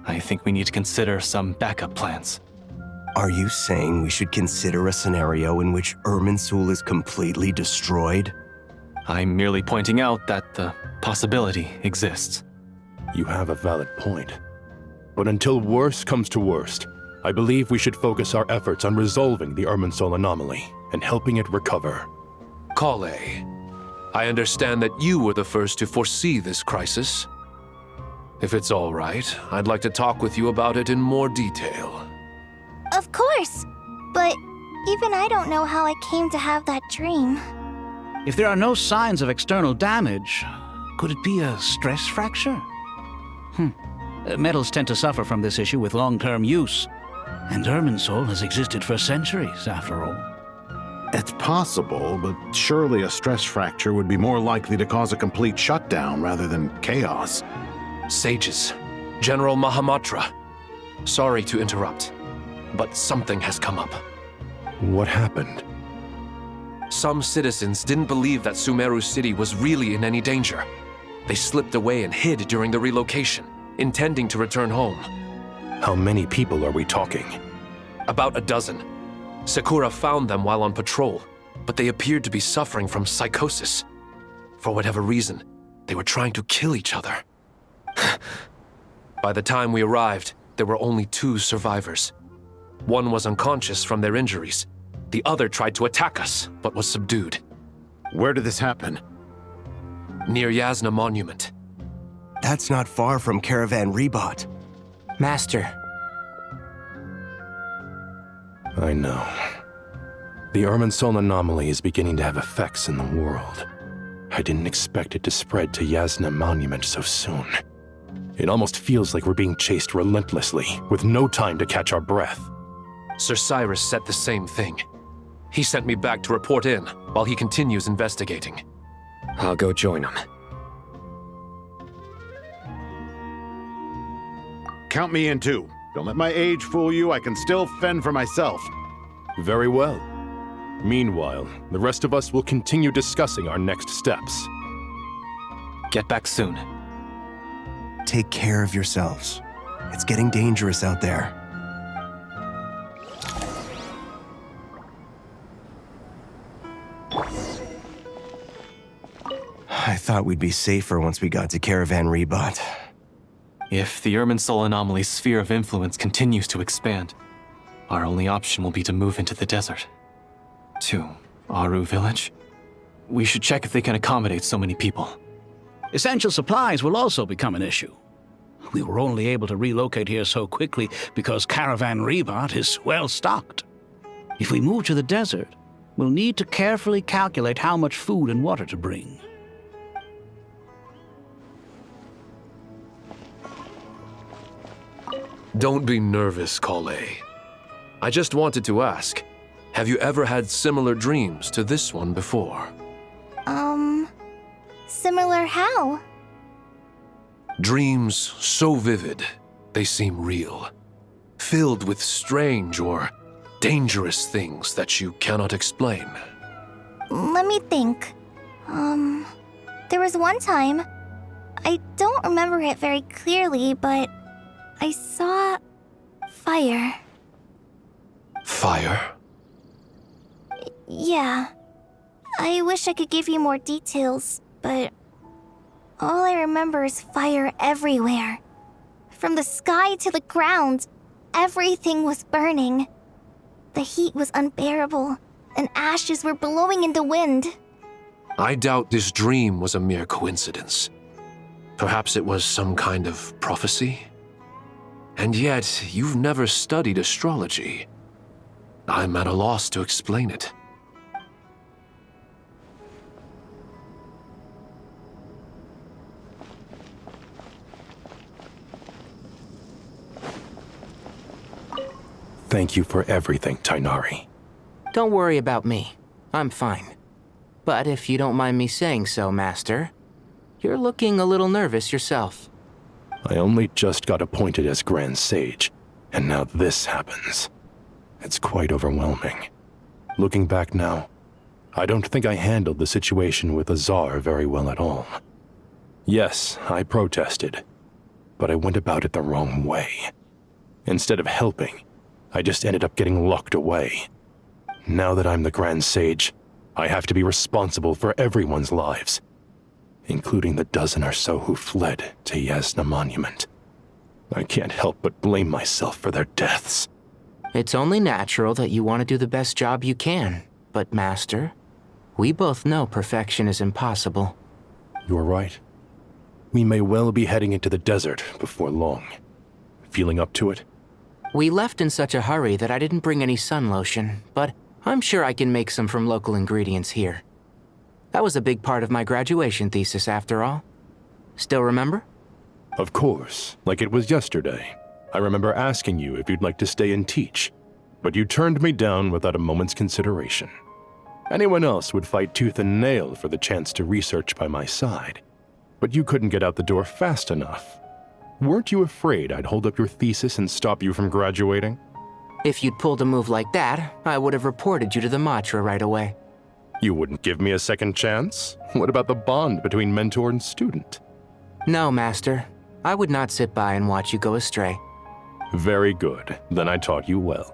I think we need to consider some backup plans. Are you saying we should consider a scenario in which Irminsul is completely destroyed? I'm merely pointing out that the possibility exists. You have a valid point. But until worst comes to worst, I believe we should focus our efforts on resolving the Irminsul anomaly and helping it recover. Kale, I understand that you were the first to foresee this crisis. If it's all right, I'd like to talk with you about it in more detail. Of course! But even I don't know how I came to have that dream. If there are no signs of external damage, could it be a stress fracture? Metals tend to suffer from this issue with long-term use. And Irminsul has existed for centuries, after all. It's possible, but surely a stress fracture would be more likely to cause a complete shutdown rather than chaos. Sages, General Mahamatra, sorry to interrupt, but something has come up. What happened? Some citizens didn't believe that Sumeru City was really in any danger. They slipped away and hid during the relocation, intending to return home. How many people are we talking? About a dozen. Sakura found them while on patrol, but they appeared to be suffering from psychosis. For whatever reason, they were trying to kill each other. By the time we arrived, there were only 2 survivors. One was unconscious from their injuries. The other tried to attack us, but was subdued. Where did this happen? Near Yasna Monument. That's not far from Caravan Rebot. Master. I know. The Irminsul anomaly is beginning to have effects in the world. I didn't expect it to spread to Yasna Monument so soon. It almost feels like we're being chased relentlessly, with no time to catch our breath. Sir Cyrus said the same thing. He sent me back to report in, while he continues investigating. I'll go join him. Count me in too. Don't let my age fool you, I can still fend for myself. Very well. Meanwhile, the rest of us will continue discussing our next steps. Get back soon. Take care of yourselves. It's getting dangerous out there. I thought we'd be safer once we got to Caravan Rebot. If the Irminsul anomaly's sphere of influence continues to expand, our only option will be to move into the desert. To Aru Village? We should check if they can accommodate so many people. Essential supplies will also become an issue. We were only able to relocate here so quickly because Caravan Rebot is well stocked. If we move to the desert, we'll need to carefully calculate how much food and water to bring. Don't be nervous, Kale. I just wanted to ask, have you ever had similar dreams to this one before? Similar how? Dreams so vivid, they seem real. Filled with strange or dangerous things that you cannot explain. Let me think. There was one time, I don't remember it very clearly, but I saw fire. Fire? Yeah. I wish I could give you more details, but all I remember is fire everywhere. From the sky to the ground, everything was burning. The heat was unbearable, and ashes were blowing in the wind. I doubt this dream was a mere coincidence. Perhaps it was some kind of prophecy? And yet, you've never studied astrology. I'm at a loss to explain it. Thank you for everything, Tainari. Don't worry about me. I'm fine. But if you don't mind me saying so, Master, you're looking a little nervous yourself. I only just got appointed as Grand Sage, and now this happens. It's quite overwhelming. Looking back now, I don't think I handled the situation with Azar very well at all. Yes, I protested, but I went about it the wrong way. Instead of helping, I just ended up getting locked away. Now that I'm the Grand Sage, I have to be responsible for everyone's lives, including the dozen or so who fled to Yasna Monument. I can't help but blame myself for their deaths. It's only natural that you want to do the best job you can, but Master, we both know perfection is impossible. You're right. We may well be heading into the desert before long. Feeling up to it? We left in such a hurry that I didn't bring any sun lotion, but I'm sure I can make some from local ingredients here. That was a big part of my graduation thesis, after all. Still remember? Of course, like it was yesterday. I remember asking you if you'd like to stay and teach, but you turned me down without a moment's consideration. Anyone else would fight tooth and nail for the chance to research by my side, but you couldn't get out the door fast enough. Weren't you afraid I'd hold up your thesis and stop you from graduating? If you'd pulled a move like that, I would have reported you to the Matra right away. You wouldn't give me a second chance? What about the bond between mentor and student? No, Master. I would not sit by and watch you go astray. Very good. Then I taught you well.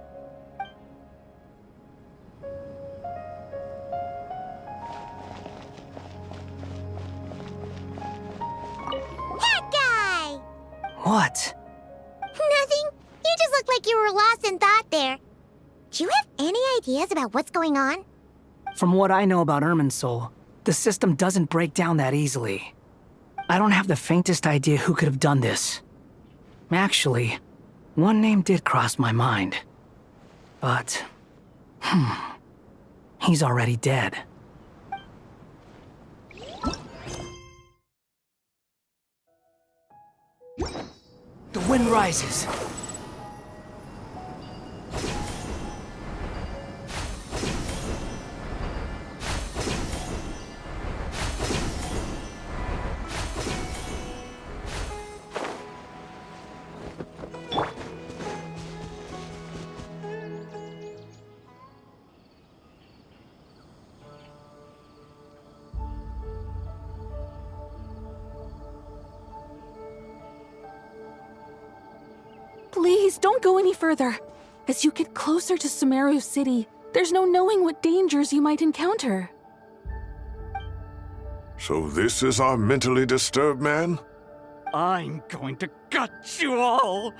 What? Nothing. You just look like you were lost in thought there. Do you have any ideas about what's going on? From what I know about Irminsul, the system doesn't break down that easily. I don't have the faintest idea who could have done this. Actually, one name did cross my mind. But, he's already dead. The wind rises. Please, don't go any further. As you get closer to Sumeru City, there's no knowing what dangers you might encounter. So this is our mentally disturbed man? I'm going to gut you all!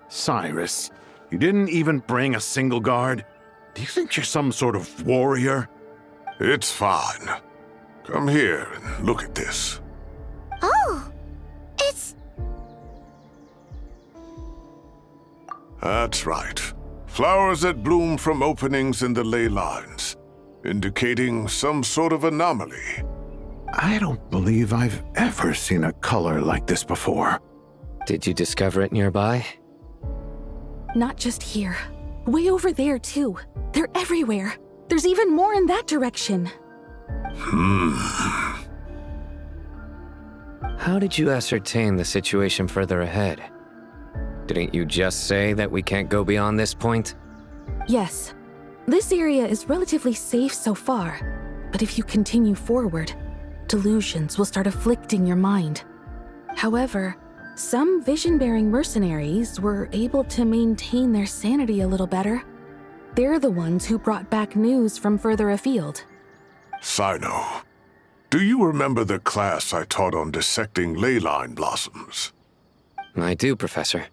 Cyrus, you didn't even bring a single guard? Do you think you're some sort of warrior? It's fine. Come here and look at this. Oh, it's... That's right. Flowers that bloom from openings in the ley lines, indicating some sort of anomaly. I don't believe I've ever seen a color like this before. Did you discover it nearby? Not just here. Way over there, too. They're everywhere. There's even more in that direction. How did you ascertain the situation further ahead? Didn't you just say that we can't go beyond this point? Yes. This area is relatively safe so far, but if you continue forward, delusions will start afflicting your mind. However, some vision-bearing mercenaries were able to maintain their sanity a little better. They're the ones who brought back news from further afield. Sino, do you remember the class I taught on dissecting ley line blossoms? I do, Professor.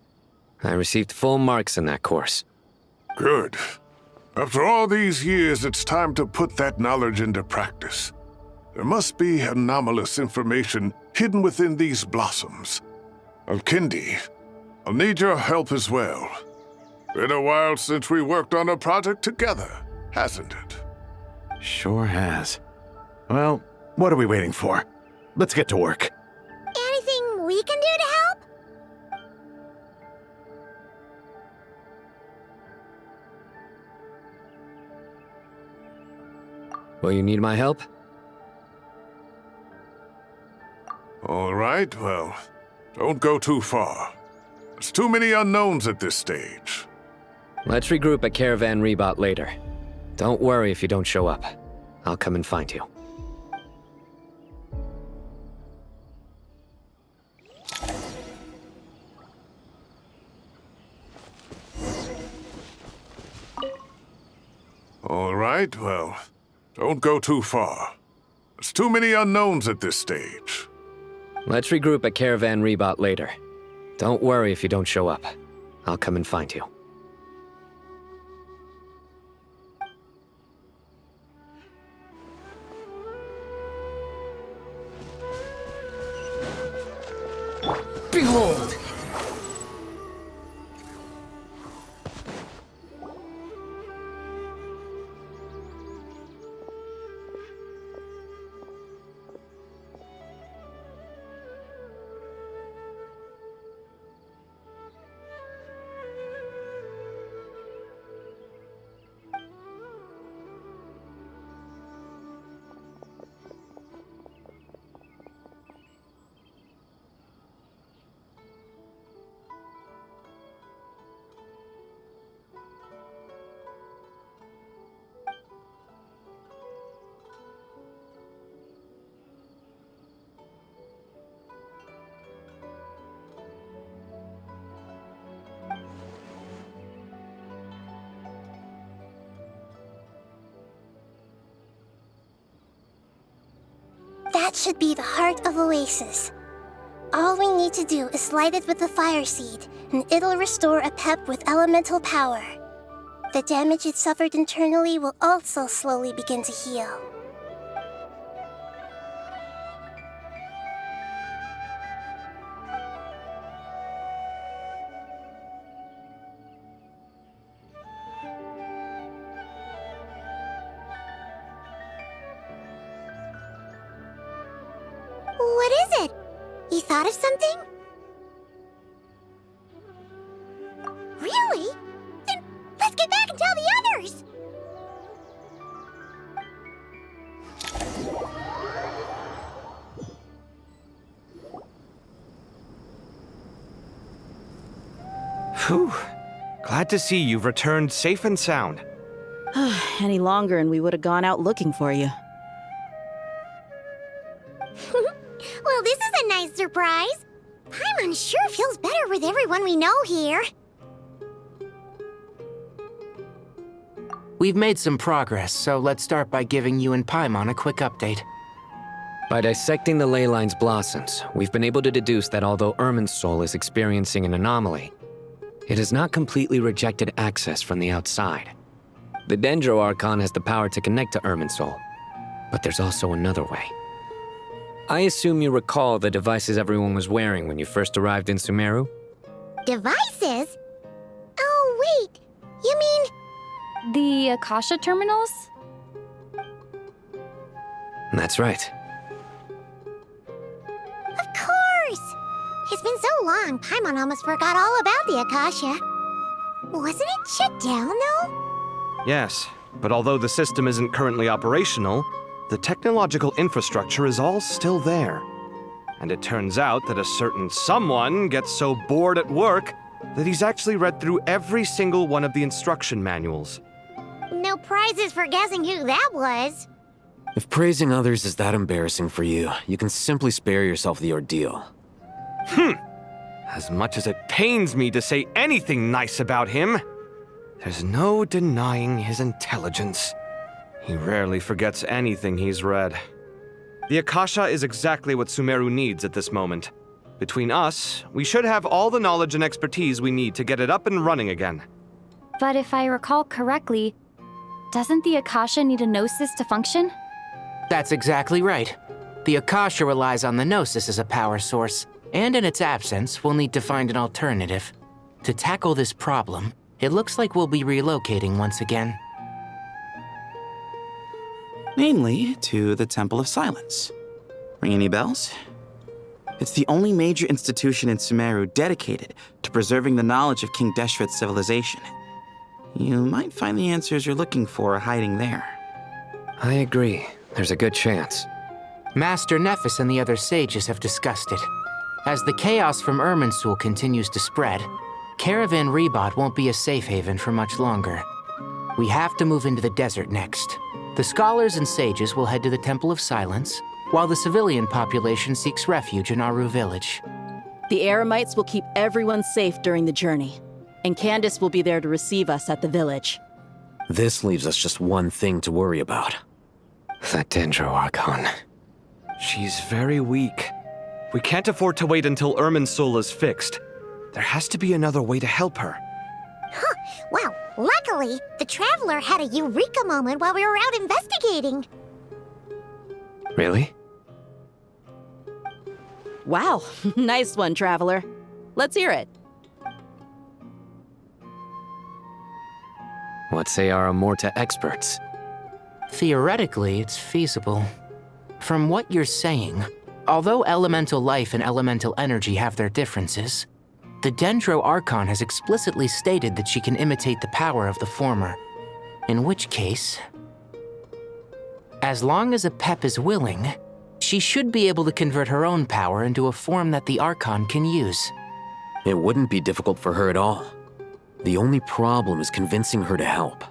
I received full marks in that course. Good. After all these years, it's time to put that knowledge into practice. There must be anomalous information hidden within these blossoms. Alkindi, I'll need your help as well. Been a while since we worked on a project together, hasn't it? Sure has. Well, what are we waiting for? Let's get to work. Will you need my help? All right, well, don't go too far. There's too many unknowns at this stage. Let's regroup at Caravan Rebot later. Don't worry if you don't show up. I'll come and find you. All right, well, don't go too far. There's too many unknowns at this stage. Let's regroup at Caravan Rebot later. Don't worry if you don't show up. I'll come and find you. Behold! That should be the heart of Oasis. All we need to do is light it with the fire seed, and it'll restore a pep with elemental power. The damage it suffered internally will also slowly begin to heal. What is it? You thought of something? Really? Then let's get back and tell the others! Whew. Glad to see you've returned safe and sound. Any longer and we would have gone out looking for you. Well, this is a nice surprise. Paimon sure feels better with everyone we know here. We've made some progress, so let's start by giving you and Paimon a quick update. By dissecting the ley line's blossoms, we've been able to deduce that although Irminsul is experiencing an anomaly, it has not completely rejected access from the outside. The Dendro Archon has the power to connect to Irminsul, but there's also another way. I assume you recall the devices everyone was wearing when you first arrived in Sumeru? Devices? Oh, wait. You mean... The Akasha terminals? That's right. Of course! It's been so long, Paimon almost forgot all about the Akasha. Wasn't it shut down, though? Yes, but although the system isn't currently operational, the technological infrastructure is all still there. And it turns out that a certain someone gets so bored at work that he's actually read through every single one of the instruction manuals. No prizes for guessing who that was. If praising others is that embarrassing for you, you can simply spare yourself the ordeal. As much as it pains me to say anything nice about him, there's no denying his intelligence. He rarely forgets anything he's read. The Akasha is exactly what Sumeru needs at this moment. Between us, we should have all the knowledge and expertise we need to get it up and running again. But if I recall correctly, doesn't the Akasha need a Gnosis to function? That's exactly right. The Akasha relies on the Gnosis as a power source, and in its absence, we'll need to find an alternative. To tackle this problem, it looks like we'll be relocating once again. Namely, to the Temple of Silence. Ring any bells? It's the only major institution in Sumeru dedicated to preserving the knowledge of King Deshret's civilization. You might find the answers you're looking for hiding there. I agree. There's a good chance. Master Nephis and the other sages have discussed it. As the chaos from Irminsul continues to spread, Caravan Rebot won't be a safe haven for much longer. We have to move into the desert next. The scholars and sages will head to the Temple of Silence, while the civilian population seeks refuge in Aru village. The Eremites will keep everyone safe during the journey, and Candace will be there to receive us at the village. This leaves us just one thing to worry about. That Dendro Archon. She's very weak. We can't afford to wait until Irminsul is fixed. There has to be another way to help her. Huh. Well, luckily, the Traveler had a eureka moment while we were out investigating. Really? Wow, nice one, Traveler. Let's hear it. What say our Amorta experts? Theoretically, it's feasible. From what you're saying, although elemental life and elemental energy have their differences, the Dendro Archon has explicitly stated that she can imitate the power of the former. In which case, as long as Apep is willing, she should be able to convert her own power into a form that the Archon can use. It wouldn't be difficult for her at all. The only problem is convincing her to help.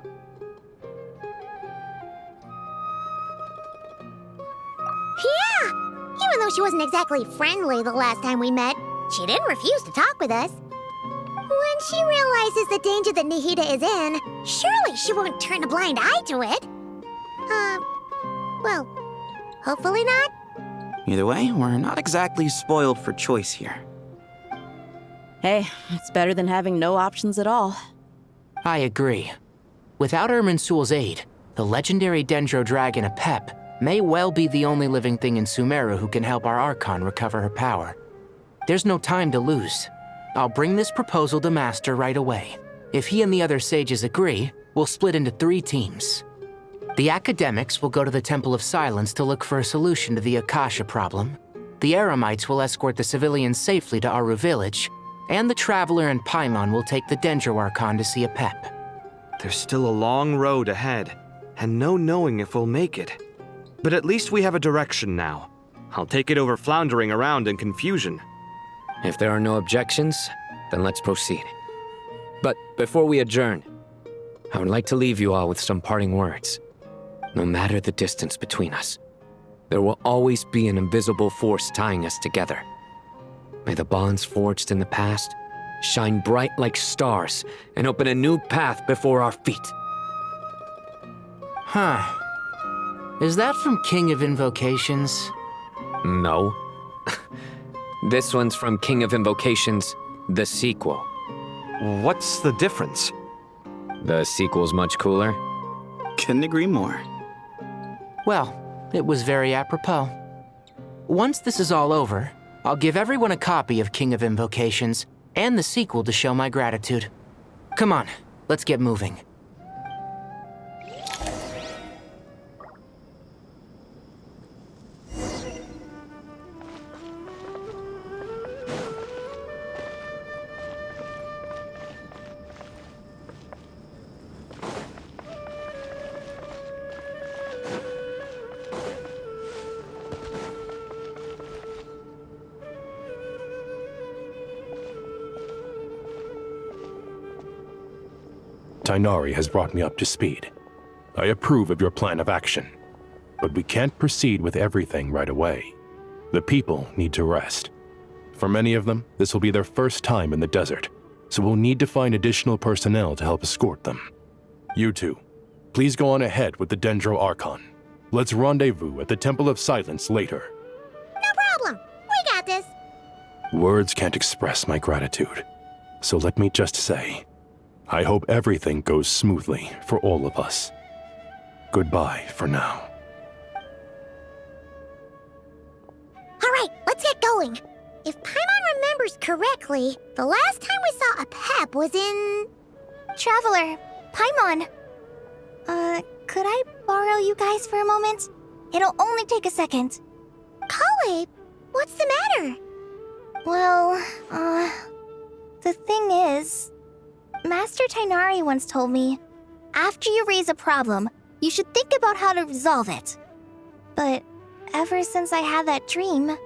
Yeah! Even though she wasn't exactly friendly the last time we met, she didn't refuse to talk with us. When she realizes the danger that Nahida is in, surely she won't turn a blind eye to it. Well, hopefully not. Either way, we're not exactly spoiled for choice here. Hey, it's better than having no options at all. I agree. Without Irminsul's aid, the legendary Dendro Dragon Apep may well be the only living thing in Sumeru who can help our Archon recover her power. There's no time to lose. I'll bring this proposal to Master right away. If he and the other sages agree, we'll split into 3 teams. The academics will go to the Temple of Silence to look for a solution to the Akasha problem. The Eremites will escort the civilians safely to Aru village, and the Traveler and Paimon will take the Dendro Archon to see Apep. There's still a long road ahead, and no knowing if we'll make it. But at least we have a direction now. I'll take it over floundering around in confusion. If there are no objections, then let's proceed. But before we adjourn, I would like to leave you all with some parting words. No matter the distance between us, there will always be an invisible force tying us together. May the bonds forged in the past shine bright like stars and open a new path before our feet. Huh. Is that from King of Invocations? No. This one's from King of Invocations, the sequel. What's the difference? The sequel's much cooler. Couldn't agree more. Well, it was very apropos. Once this is all over, I'll give everyone a copy of King of Invocations and the sequel to show my gratitude. Come on, let's get moving. Tainari has brought me up to speed. I approve of your plan of action, but we can't proceed with everything right away. The people need to rest. For many of them, this will be their first time in the desert, so we'll need to find additional personnel to help escort them. You two, please go on ahead with the Dendro Archon. Let's rendezvous at the Temple of Silence later. No problem. We got this. Words can't express my gratitude, so let me just say, I hope everything goes smoothly for all of us. Goodbye for now. All right, let's get going. If Paimon remembers correctly, the last time we saw Apep was in... Traveler, Paimon. Could I borrow you guys for a moment? It'll only take a second. Kale, what's the matter? Well, the thing is, Master Tainari once told me, after you raise a problem, You should think about how to resolve it. But ever since I had that dream,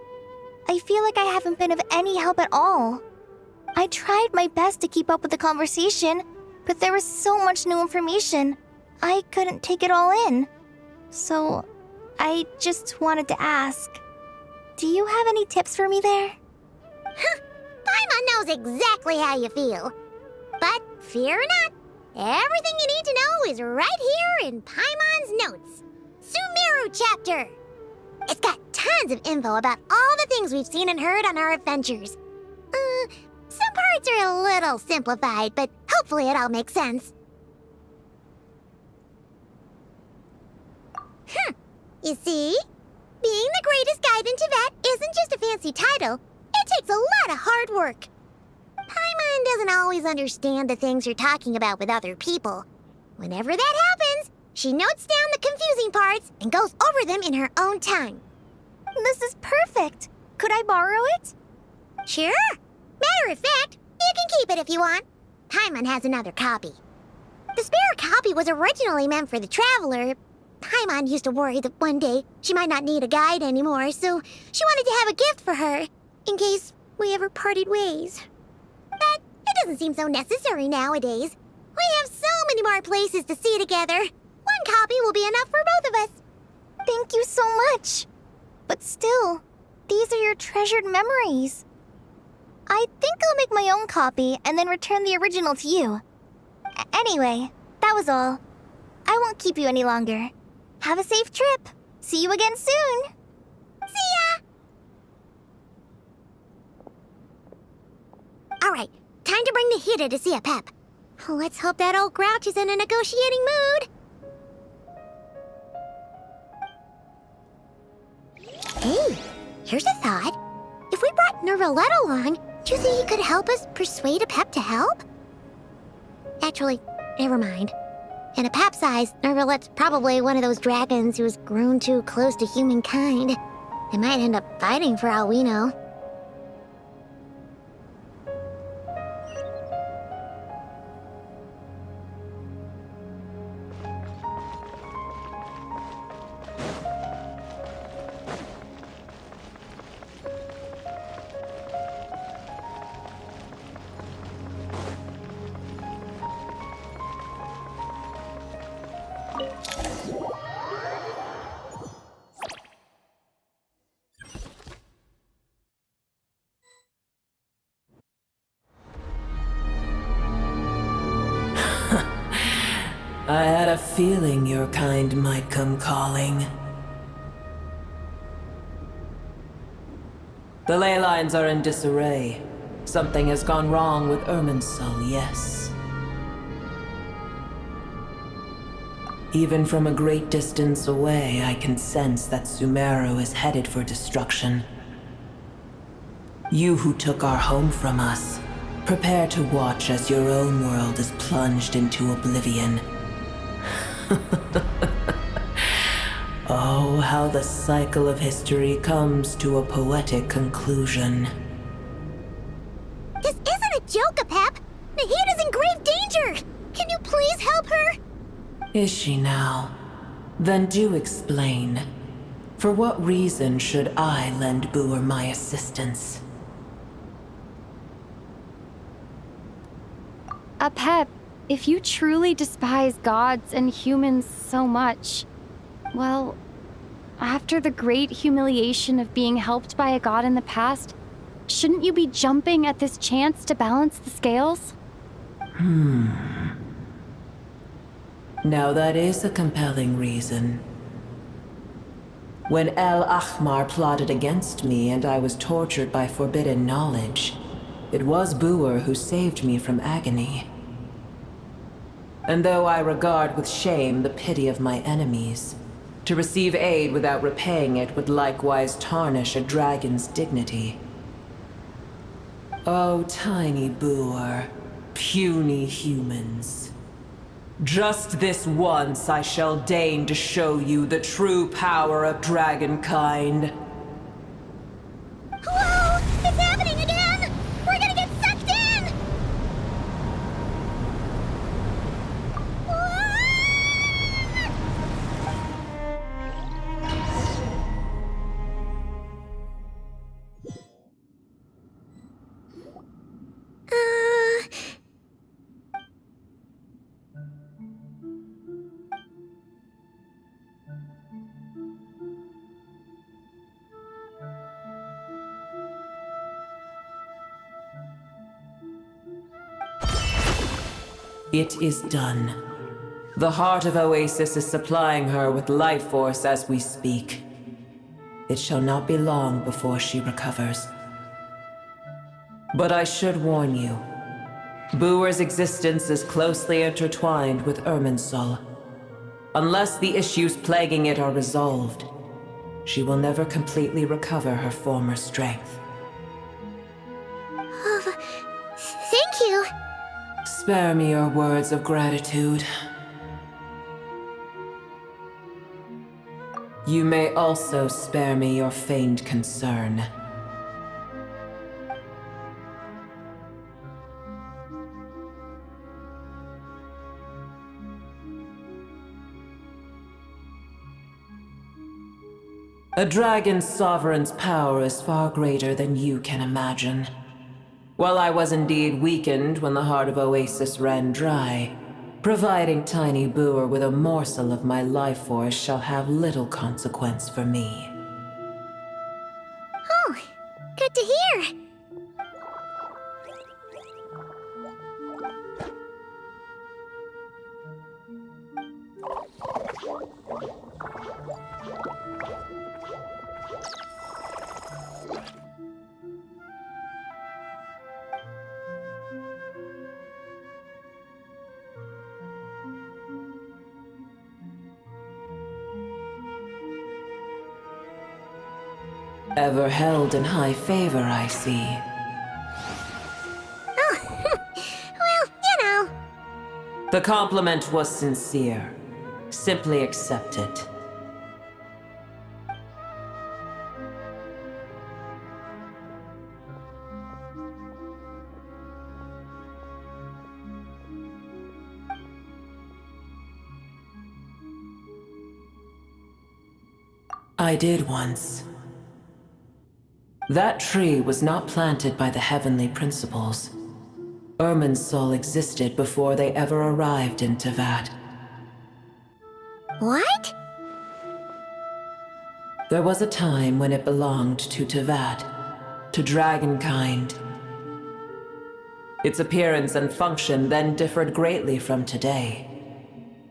I feel like I haven't been of any help at all. I tried my best to keep up with the conversation, but there was so much new information, I couldn't take it all in. So, I just wanted to ask, do you have any tips for me there? Paimon knows exactly how you feel. But fear not, everything you need to know is right here in Paimon's notes. Sumeru chapter. It's got tons of info about all the things we've seen and heard on our adventures. Some parts are a little simplified, but hopefully it all makes sense. You see? Being the greatest guide in Tibet isn't just a fancy title. It takes a lot of hard work. Paimon doesn't always understand the things you're talking about with other people. Whenever that happens, she notes down the confusing parts and goes over them in her own time. This is perfect. Could I borrow it? Sure. Matter of fact, you can keep it if you want. Paimon has another copy. The spare copy was originally meant for the traveler. Paimon used to worry that one day she might not need a guide anymore, so she wanted to have a gift for her, in case we ever parted ways. But it doesn't seem so necessary nowadays. We have so many more places to see together. One copy will be enough for both of us. Thank you so much. But still, these are your treasured memories. I think I'll make my own copy and then return the original to you. Anyway, that was all. I won't keep you any longer. Have a safe trip. See you again soon. See ya! Alright, time to bring the heater to see a Pep. Let's hope that old grouch is in a negotiating mood. Hey, here's a thought. If we brought Nervalet along, do you think he could help us persuade a Pep to help? Actually, never mind. In a Pep's eyes, Nervalet's probably one of those dragons who's grown too close to humankind. They might end up fighting for all we know. I had a feeling your kind might come calling. The ley lines are in disarray. Something has gone wrong with Irminsul, yes. Even from a great distance away, I can sense that Sumeru is headed for destruction. You who took our home from us, prepare to watch as your own world is plunged into oblivion. Oh, how the cycle of history comes to a poetic conclusion. This isn't a joke, Pep. Nahida's in grave danger. Can you please help her? Is she now? Then do explain. For what reason should I lend Boer my assistance? Pep, if you truly despise gods and humans so much, well, after the great humiliation of being helped by a god in the past, shouldn't you be jumping at this chance to balance the scales? Now that is a compelling reason. When El Ahmar plotted against me and I was tortured by forbidden knowledge, it was Boer who saved me from agony. And though I regard with shame the pity of my enemies, to receive aid without repaying it would likewise tarnish a dragon's dignity. Oh, tiny Boer, puny humans. Just this once I shall deign to show you the true power of dragonkind. Whoa! It's happening again! We're gonna get sucked in! It is done. The heart of Oasis is supplying her with life force as we speak. It shall not be long before she recovers. But I should warn you, Booer's existence is closely intertwined with Irminsul. Unless the issues plaguing it are resolved, she will never completely recover her former strength. Thank you. Spare me your words of gratitude. You may also spare me your feigned concern. A dragon's sovereign's power is far greater than you can imagine. While I was indeed weakened when the heart of Oasis ran dry, providing Tiny Booer with a morsel of my life force shall have little consequence for me. Oh, good to hear. Ever held in high favor, I see. Oh, well, you know. The compliment was sincere. Simply accept it. I did once. That tree was not planted by the heavenly principles. Irminsul existed before they ever arrived in Tevat. What? There was a time when it belonged to Tevat, to dragonkind. Its appearance and function then differed greatly from today.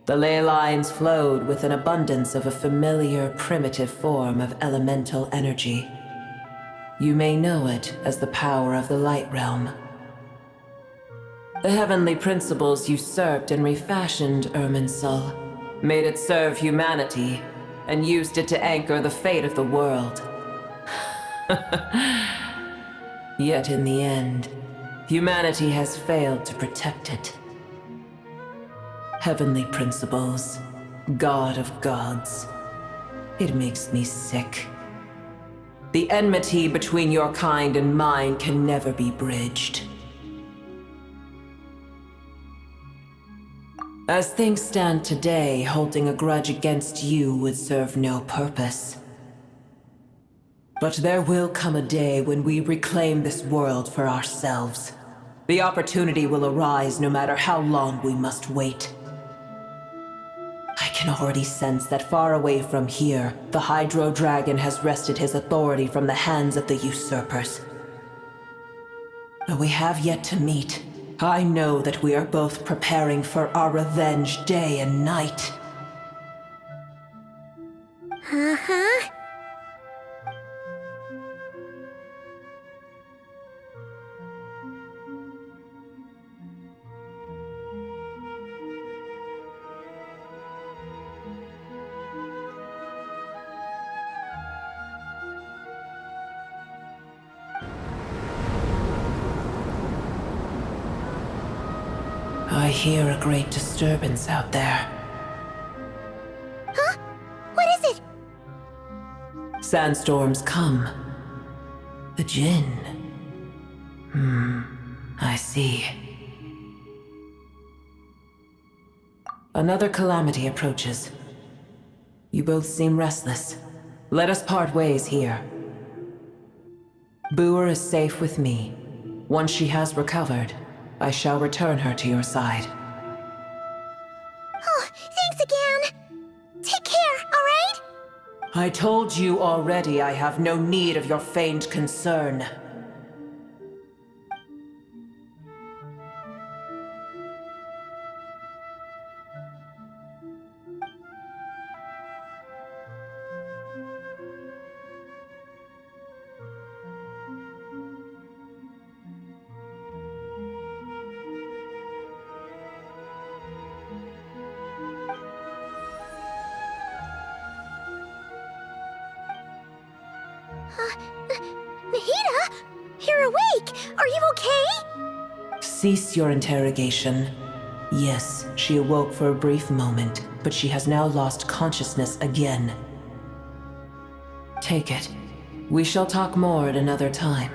The ley lines flowed with an abundance of a familiar, primitive form of elemental energy. You may know it as the power of the Light Realm. The heavenly principles usurped and refashioned Irminsul, made it serve humanity, and used it to anchor the fate of the world. Yet in the end, humanity has failed to protect it. Heavenly principles, God of gods. It makes me sick. The enmity between your kind and mine can never be bridged. As things stand today, holding a grudge against you would serve no purpose. But there will come a day when we reclaim this world for ourselves. The opportunity will arise no matter how long we must wait. I can already sense that far away from here, the Hydro Dragon has wrested his authority from the hands of the usurpers. Though we have yet to meet, I know that we are both preparing for our revenge day and night. Uh-huh. I hear a great disturbance out there. Huh? What is it? Sandstorms come. The Jinn. I see. Another calamity approaches. You both seem restless. Let us part ways here. Booer is safe with me. Once she has recovered, I shall return her to your side. Oh, thanks again. Take care, alright? I told you already I have no need of your feigned concern. Nahida! You're awake! Are you okay? Cease your interrogation. Yes, she awoke for a brief moment, but she has now lost consciousness again. Take it. We shall talk more at another time.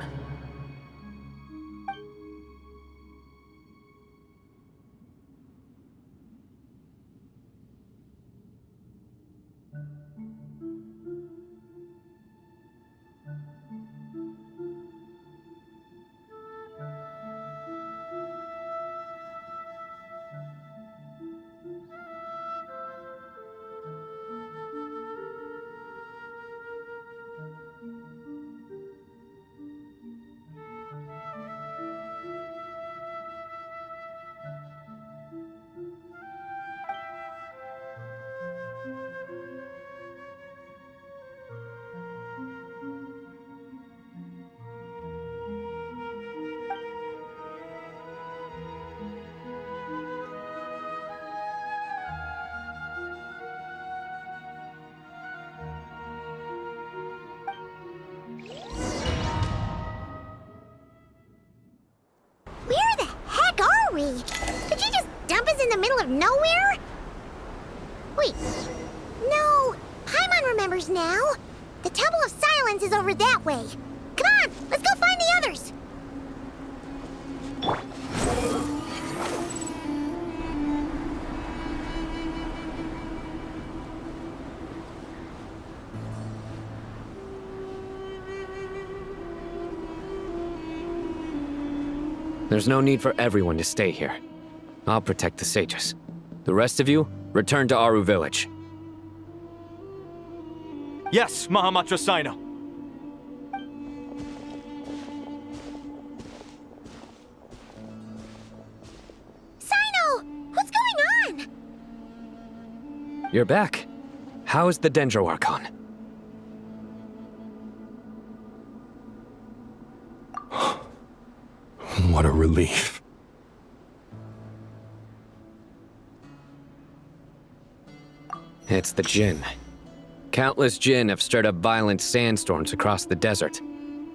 Where the heck are we? Did you just dump us in the middle of nowhere? Wait. No. Paimon remembers now. The Temple of Silence is over that way. Come on, let's go find the others. There's no need for everyone to stay here. I'll protect the sages. The rest of you, return to Aru Village. Yes, Mahamatra Sino. Sino! What's going on? You're back. How's the Dendro Archon? What a relief. It's the Jinn. Countless Jinn have stirred up violent sandstorms across the desert,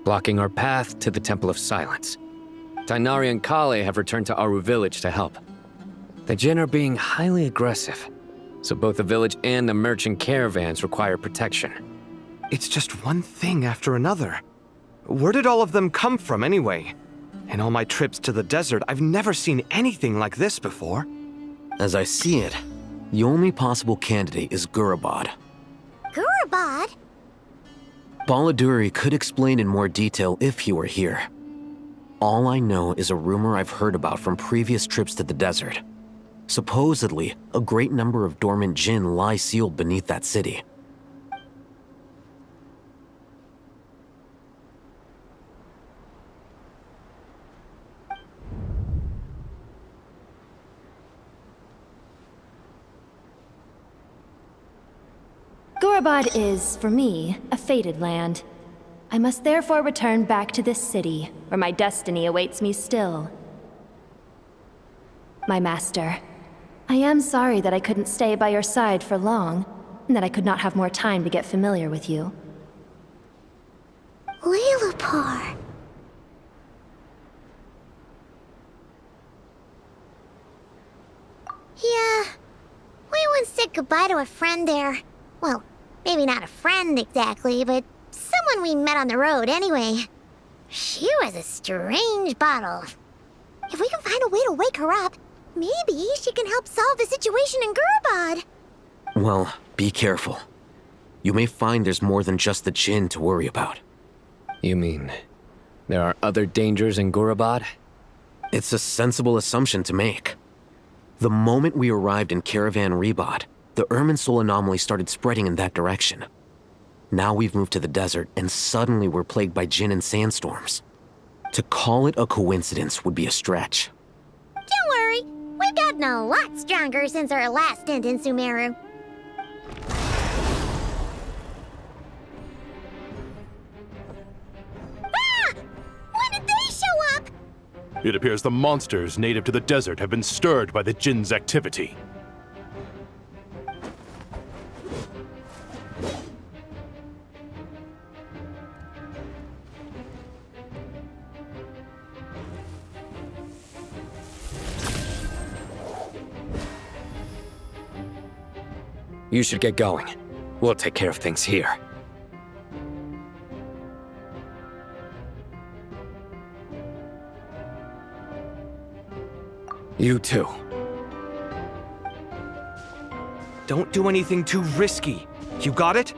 blocking our path to the Temple of Silence. Tainari and Kale have returned to Aru Village to help. The Jinn are being highly aggressive, so both the village and the merchant caravans require protection. It's just one thing after another. Where did all of them come from anyway? In all my trips to the desert, I've never seen anything like this before. As I see it, the only possible candidate is Gurabad. Gurabad? Baladuri could explain in more detail if he were here. All I know is a rumor I've heard about from previous trips to the desert. Supposedly, a great number of dormant Jinn lie sealed beneath that city. Gurabad is, for me, a fated land. I must therefore return back to this city, where my destiny awaits me still. My master, I am sorry that I couldn't stay by your side for long, and that I could not have more time to get familiar with you. Lailupar. Yeah, we once said goodbye to a friend there. Well, maybe not a friend exactly, but someone we met on the road anyway. She was a strange bottle. If we can find a way to wake her up, maybe she can help solve the situation in Gurabad. Well, be careful. You may find there's more than just the Jinn to worry about. You mean, there are other dangers in Gurabad? It's a sensible assumption to make. The moment we arrived in Caravan Rebad, the Irminsul anomaly started spreading in that direction. Now we've moved to the desert, and suddenly we're plagued by Jinn and sandstorms. To call it a coincidence would be a stretch. Don't worry, we've gotten a lot stronger since our last stint in Sumeru. Ah! When did they show up? It appears the monsters native to the desert have been stirred by the Jinn's activity. You should get going. We'll take care of things here. You too. Don't do anything too risky. You got it?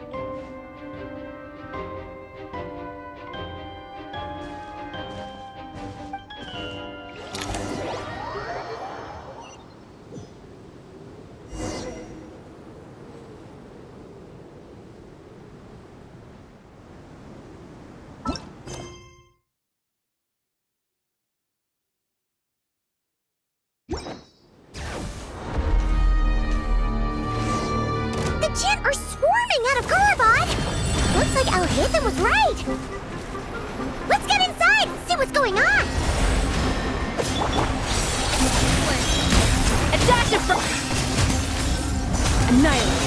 The Jinn are swarming out of Gorobod! Looks like Alhazen was right! Let's get inside and see what's going on! A dash of annihilate.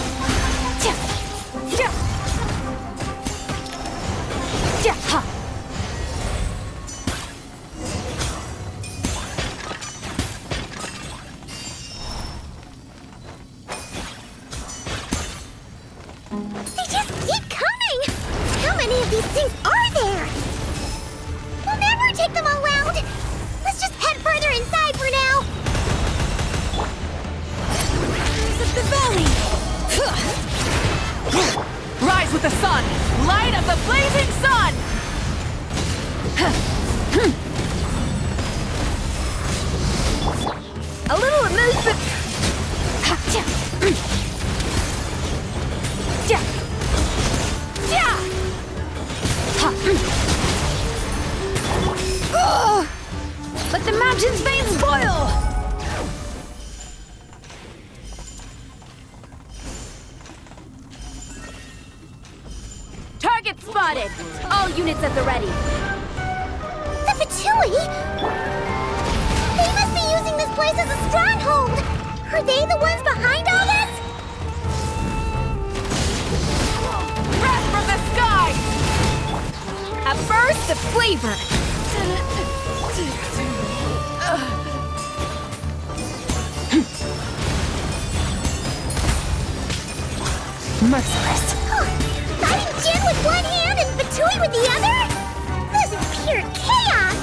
They just keep coming! How many of these things are there? We'll never take them all out! Let's just head further inside for now! Of the valley! Rise with the sun! Light of the blazing sun! A little amusement! Let the mountain's veins boil! Target spotted! All units at the ready. The Fatui? They must be using this place as a stronghold! Are they the ones behind all this? Breath from the sky! A burst of flavor! Merciless! Fighting Jinn with one hand and Fatui with the other? This is pure chaos!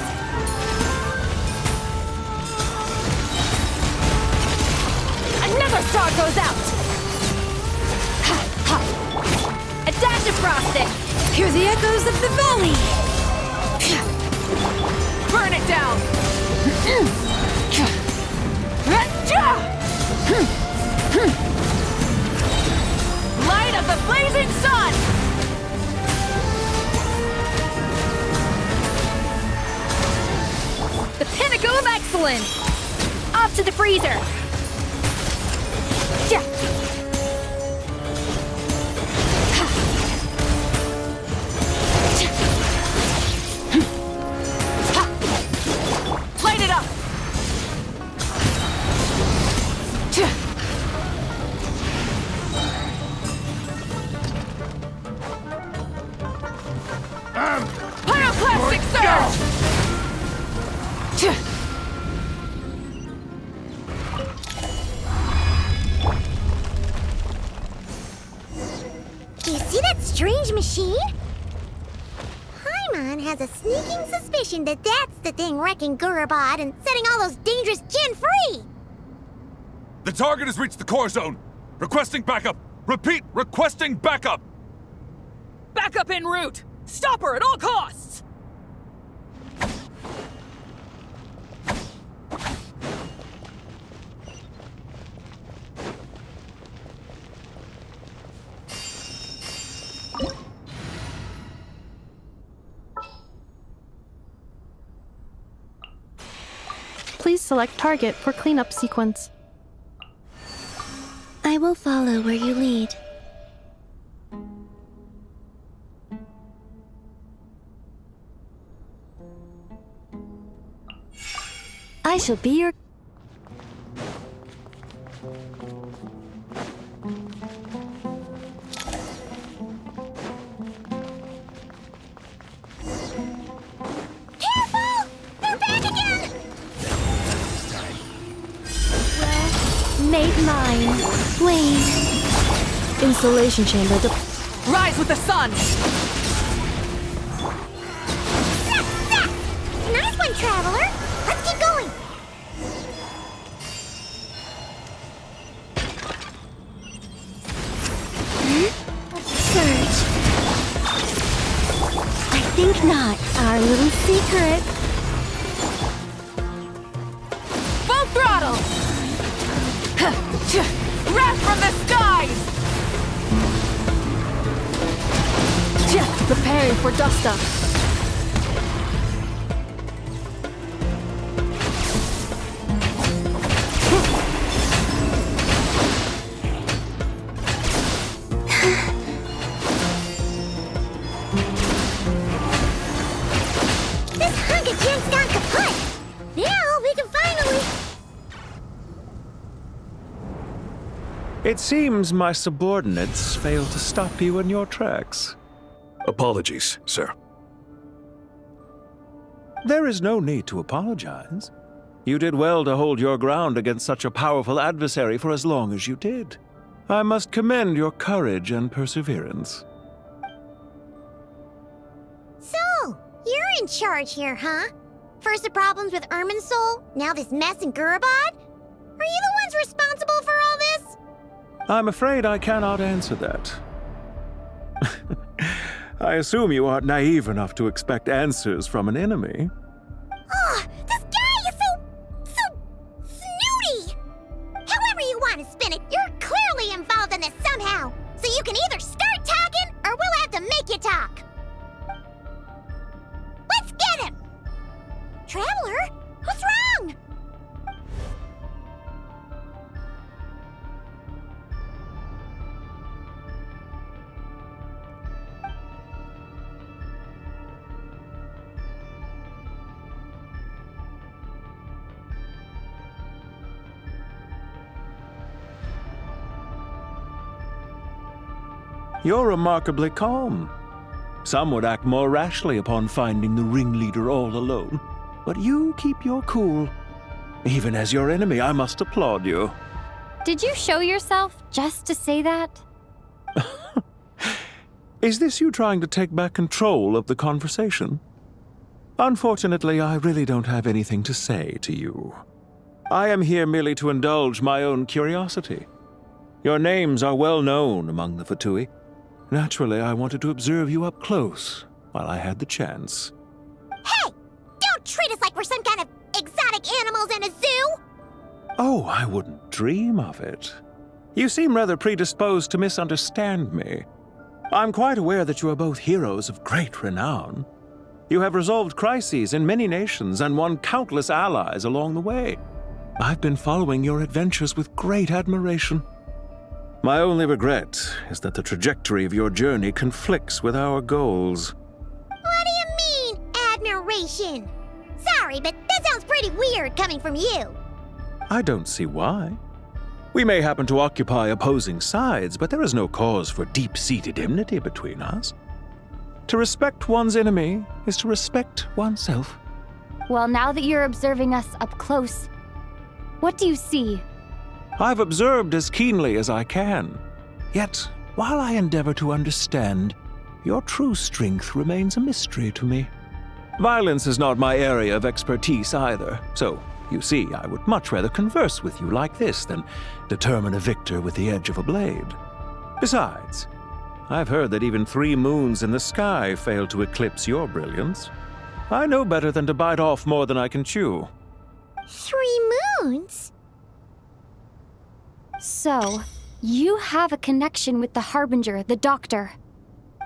Another star goes out! A dash of frosting! Hear the echoes of the valley! Burn it down! Light of the blazing sun! The pinnacle of excellence! Off to the freezer! Light it up! Pyroclastic surge! Do you see that strange machine? Paimon has a sneaking suspicion that that's the thing wrecking Gorobod and setting all those dangerous Jinn free! The target has reached the core zone! Requesting backup! Repeat, requesting backup! Backup en route! Stop her at all costs! Please select target for cleanup sequence. I will follow where you lead. I shall be your... Careful! They're back again! Mate mine. Wait. Installation chamber. Rise with the sun! Nice one, Traveler! Let's keep going! Surge. I think not. Our little secret. Full throttle! Wrath from the skies! Preparing for dust up. This hunk of gent's gone kaput! Now we can finally... It seems my subordinates failed to stop you in your tracks. Apologies, sir. There is no need to apologize. You did well to hold your ground against such a powerful adversary for as long as you did. I must commend your courage and perseverance. So, you're in charge here, huh? First the problems with Irminsul, now this mess in Gurabad? Are you the ones responsible for all this? I'm afraid I cannot answer that. I assume you aren't naive enough to expect answers from an enemy. Oh, this guy is so snooty! However you want to spin it, you're clearly involved in this somehow. So you can either start talking, or we'll have to make you talk. Let's get him! Traveler, what's wrong? You're remarkably calm. Some would act more rashly upon finding the ringleader all alone. But you keep your cool. Even as your enemy, I must applaud you. Did you show yourself just to say that? Is this you trying to take back control of the conversation? Unfortunately, I really don't have anything to say to you. I am here merely to indulge my own curiosity. Your names are well known among the Fatui. Naturally, I wanted to observe you up close while I had the chance. Hey! Don't treat us like we're some kind of exotic animals in a zoo! Oh, I wouldn't dream of it. You seem rather predisposed to misunderstand me. I'm quite aware that you are both heroes of great renown. You have resolved crises in many nations and won countless allies along the way. I've been following your adventures with great admiration. My only regret is that the trajectory of your journey conflicts with our goals. What do you mean, admiration? Sorry, but that sounds pretty weird coming from you. I don't see why. We may happen to occupy opposing sides, but there is no cause for deep-seated enmity between us. To respect one's enemy is to respect oneself. Well, now that you're observing us up close, what do you see? I've observed as keenly as I can. Yet, while I endeavor to understand, your true strength remains a mystery to me. Violence is not my area of expertise either, so, you see, I would much rather converse with you like this than determine a victor with the edge of a blade. Besides, I've heard that even 3 moons in the sky fail to eclipse your brilliance. I know better than to bite off more than I can chew. 3 moons? So, you have a connection with the Harbinger, the Doctor.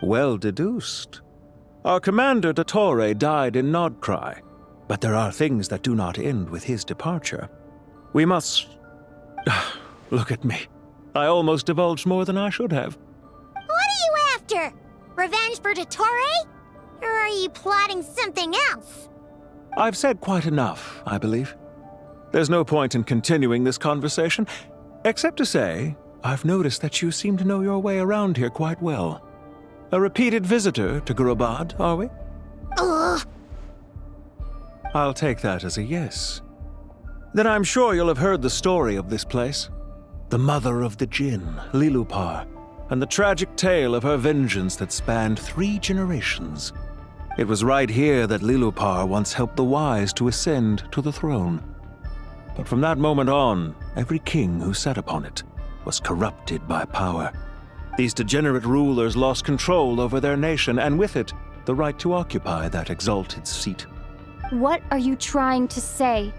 Well deduced. Our commander, Dottore, died in Nodcry. But there are things that do not end with his departure. We must... Look at me. I almost divulged more than I should have. What are you after? Revenge for Dottore? Or are you plotting something else? I've said quite enough, I believe. There's no point in continuing this conversation, except to say, I've noticed that you seem to know your way around here quite well. A repeated visitor to Gurabad, are we? Ugh. I'll take that as a yes. Then I'm sure you'll have heard the story of this place. The mother of the Jinn, Lilupar, and the tragic tale of her vengeance that spanned 3 generations. It was right here that Lilupar once helped the wise to ascend to the throne. But from that moment on, every king who sat upon it was corrupted by power. These degenerate rulers lost control over their nation, and with it, the right to occupy that exalted seat. What are you trying to say?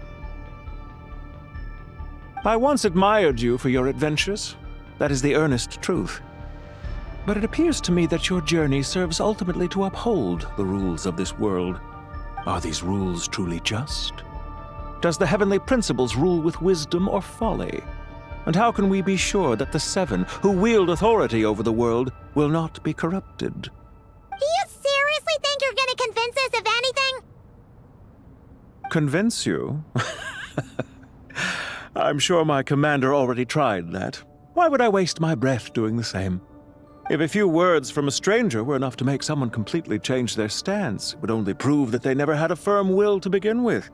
I once admired you for your adventures. That is the earnest truth. But it appears to me that your journey serves ultimately to uphold the rules of this world. Are these rules truly just? Does the heavenly principles rule with wisdom or folly? And how can we be sure that the 7 who wield authority over the world will not be corrupted? Do you seriously think you're gonna convince us of anything? Convince you? I'm sure my commander already tried that. Why would I waste my breath doing the same? If a few words from a stranger were enough to make someone completely change their stance, it would only prove that they never had a firm will to begin with.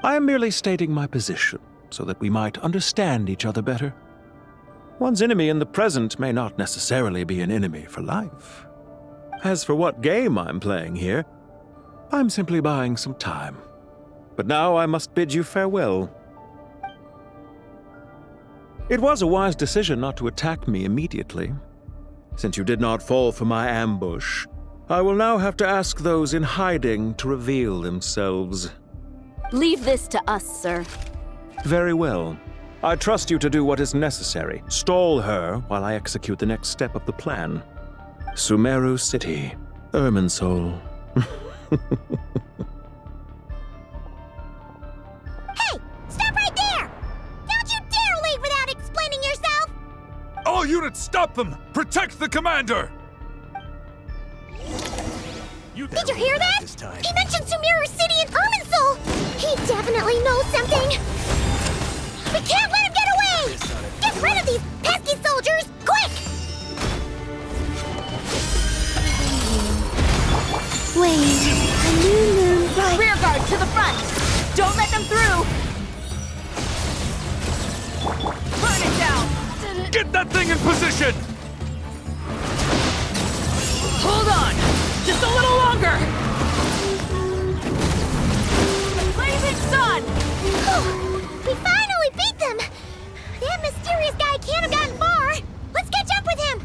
I am merely stating my position, so that we might understand each other better. One's enemy in the present may not necessarily be an enemy for life. As for what game I'm playing here, I'm simply buying some time. But now I must bid you farewell. It was a wise decision not to attack me immediately. Since you did not fall for my ambush, I will now have to ask those in hiding to reveal themselves. Leave this to us, sir. Very well. I trust you to do what is necessary. Stall her while I execute the next step of the plan. Sumeru City, Irminsul. Hey! Stop right there! Don't you dare leave without explaining yourself! All units, stop them! Protect the commander! Did you hear that? He mentioned Sumeru City and Irminsul! He definitely knows something! We can't let him get away! Get rid of these pesky soldiers, quick! Wait, a new moon bright. Rear guard to the front! Don't let them through! Burn it down! Get that thing in position! Hold on! Just a little longer! Blazing sun! We finally beat them! That mysterious guy can't have gotten far! Let's catch up with him!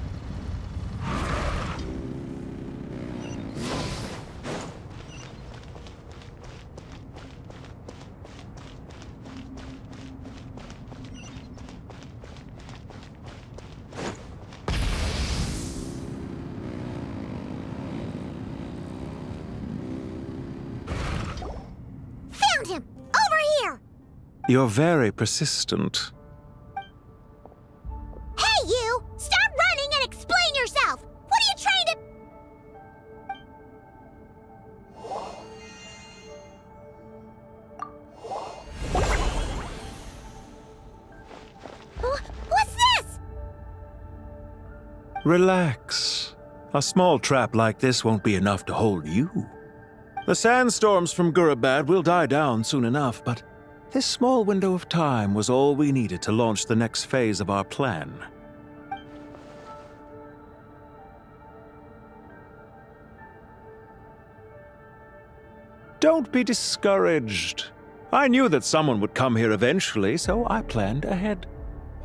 Found him! Over here! You're very persistent. Hey, you! Stop running and explain yourself! What are you trying to... What's this? Relax. A small trap like this won't be enough to hold you. The sandstorms from Gurabad will die down soon enough, but this small window of time was all we needed to launch the next phase of our plan. Don't be discouraged. I knew that someone would come here eventually, so I planned ahead.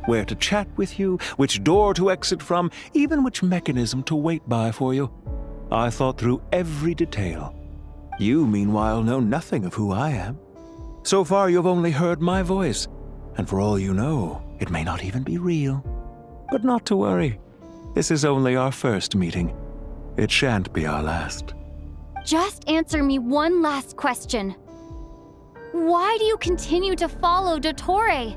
Where to chat with you, which door to exit from, even which mechanism to wait by for you. I thought through every detail. You, meanwhile, know nothing of who I am. So far, you've only heard my voice, and for all you know, it may not even be real. But not to worry. This is only our first meeting. It shan't be our last. Just answer me one last question. Why do you continue to follow Dottore?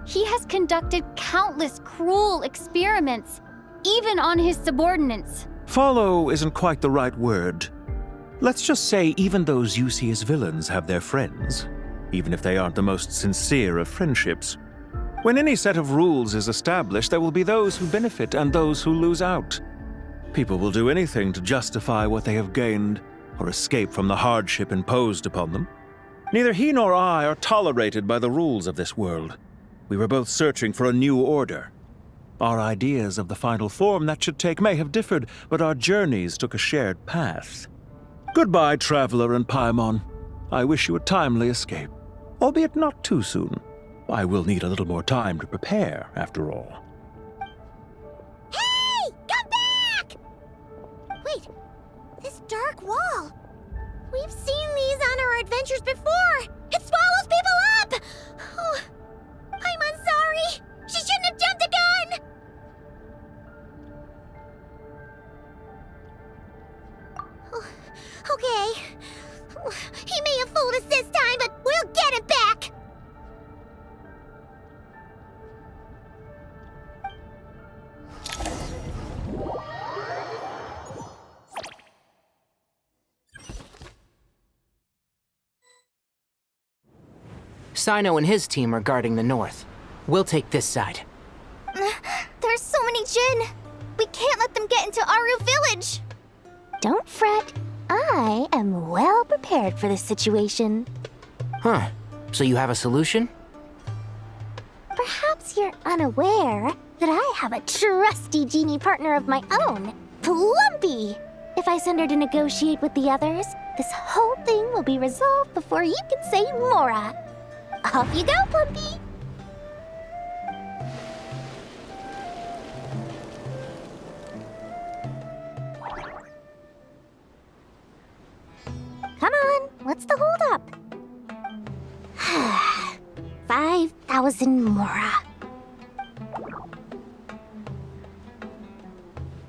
He has conducted countless cruel experiments, even on his subordinates. Follow isn't quite the right word. Let's just say even those you see as villains have their friends, even if they aren't the most sincere of friendships. When any set of rules is established, there will be those who benefit and those who lose out. People will do anything to justify what they have gained or escape from the hardship imposed upon them. Neither he nor I are tolerated by the rules of this world. We were both searching for a new order. Our ideas of the final form that should take may have differed, but our journeys took a shared path. Goodbye, Traveler and Paimon. I wish you a timely escape, albeit not too soon. I will need a little more time to prepare, after all. Hey! Come back! Wait, this dark wall. We've seen these on our adventures before. It swallows people up! Oh, I'm sorry. She shouldn't have jumped a gun! Oh, okay. He may have fooled us this time, but we'll get it back! Sino and his team are guarding the north. We'll take this side. There's so many Jin. We can't let them get into Aru Village. Don't fret. I am well prepared for this situation. Huh. So you have a solution? Perhaps you're unaware that I have a trusty genie partner of my own, Plumpy. If I send her to negotiate with the others, this whole thing will be resolved before you can say Mora. Off you go, Plumpy! Come on, what's the holdup? 5,000 Mora.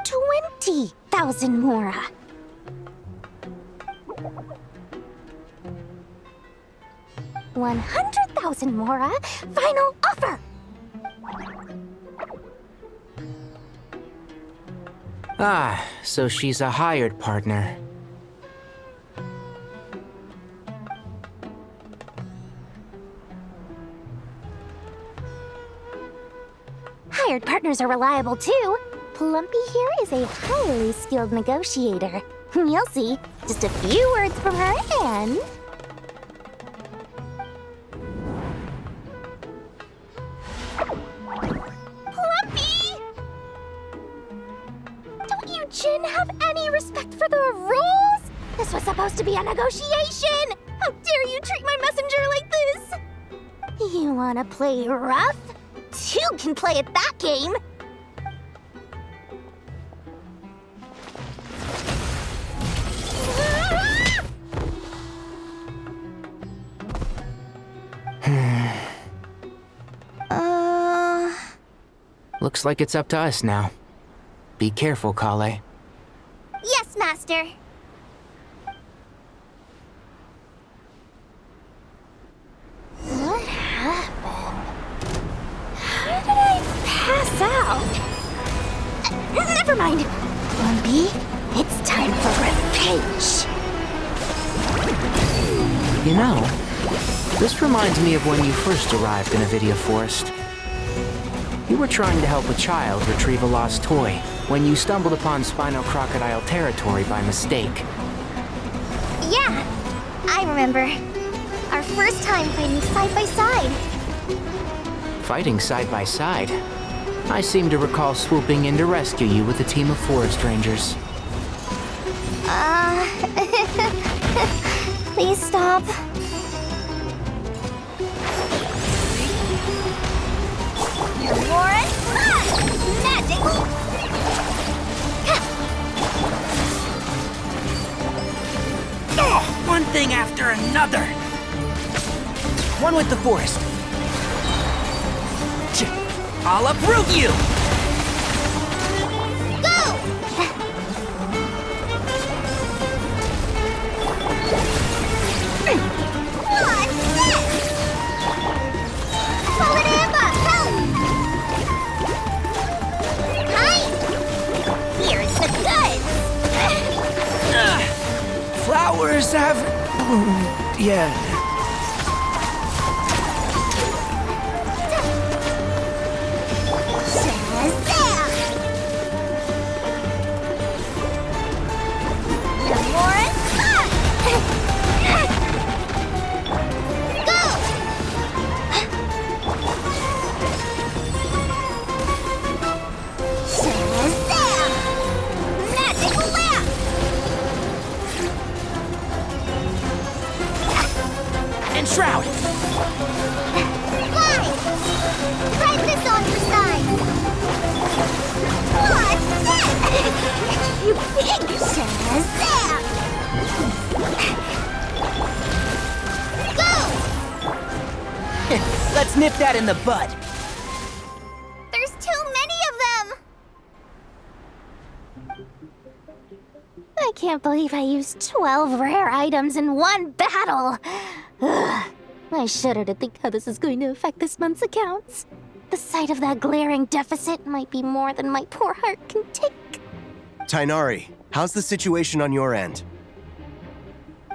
20,000 Mora. 100,000 Mora. Final offer. Ah, so she's a hired partner. Hired partners are reliable too. Plumpy here is a highly skilled negotiator. You'll see. Just a few words from her and... Plumpy! Don't you Jin have any respect for the rules? This was supposed to be a negotiation! How dare you treat my messenger like this? You wanna play rough? Two can play at that game! Looks like it's up to us now. Be careful, Kale. Yes, Master. What happened? How did I pass out? Never mind. Plumpy, it's time for revenge. You know, this reminds me of when you first arrived in Avidia Forest. You were trying to help a child retrieve a lost toy when you stumbled upon Spino Crocodile territory by mistake. Yeah, I remember. Our first time fighting side by side. Fighting side by side? I seem to recall swooping in to rescue you with a team of forest rangers. Please stop. Warren, magic! Oh, one thing after another! One with the forest. I'll uproot you! Go! What? powers have bloomed yet. Shroud! Fly! Try this on your side! What's that? You big Shazam! Go! Let's nip that in the bud. There's too many of them! I can't believe I used 12 rare items in one battle! Ugh. I shudder to think how this is going to affect this month's accounts. The sight of that glaring deficit might be more than my poor heart can take. Tighnari, how's the situation on your end?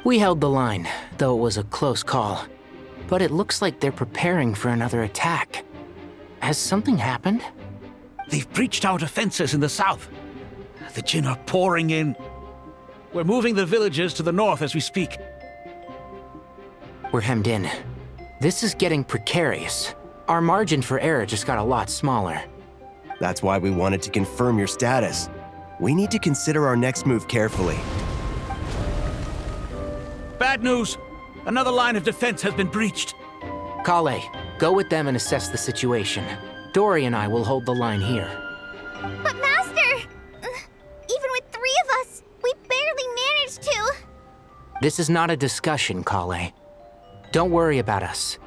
We held the line, though it was a close call. But it looks like they're preparing for another attack. Has something happened? They've breached our defenses in the south. The Jinn are pouring in. We're moving the villagers to the north as we speak. We're hemmed in. This is getting precarious. Our margin for error just got a lot smaller. That's why we wanted to confirm your status. We need to consider our next move carefully. Bad news! Another line of defense has been breached. Kale, go with them and assess the situation. Dory and I will hold the line here. But Master! Even with 3 of us, we barely managed to. This is not a discussion, Kale. Don't worry about us.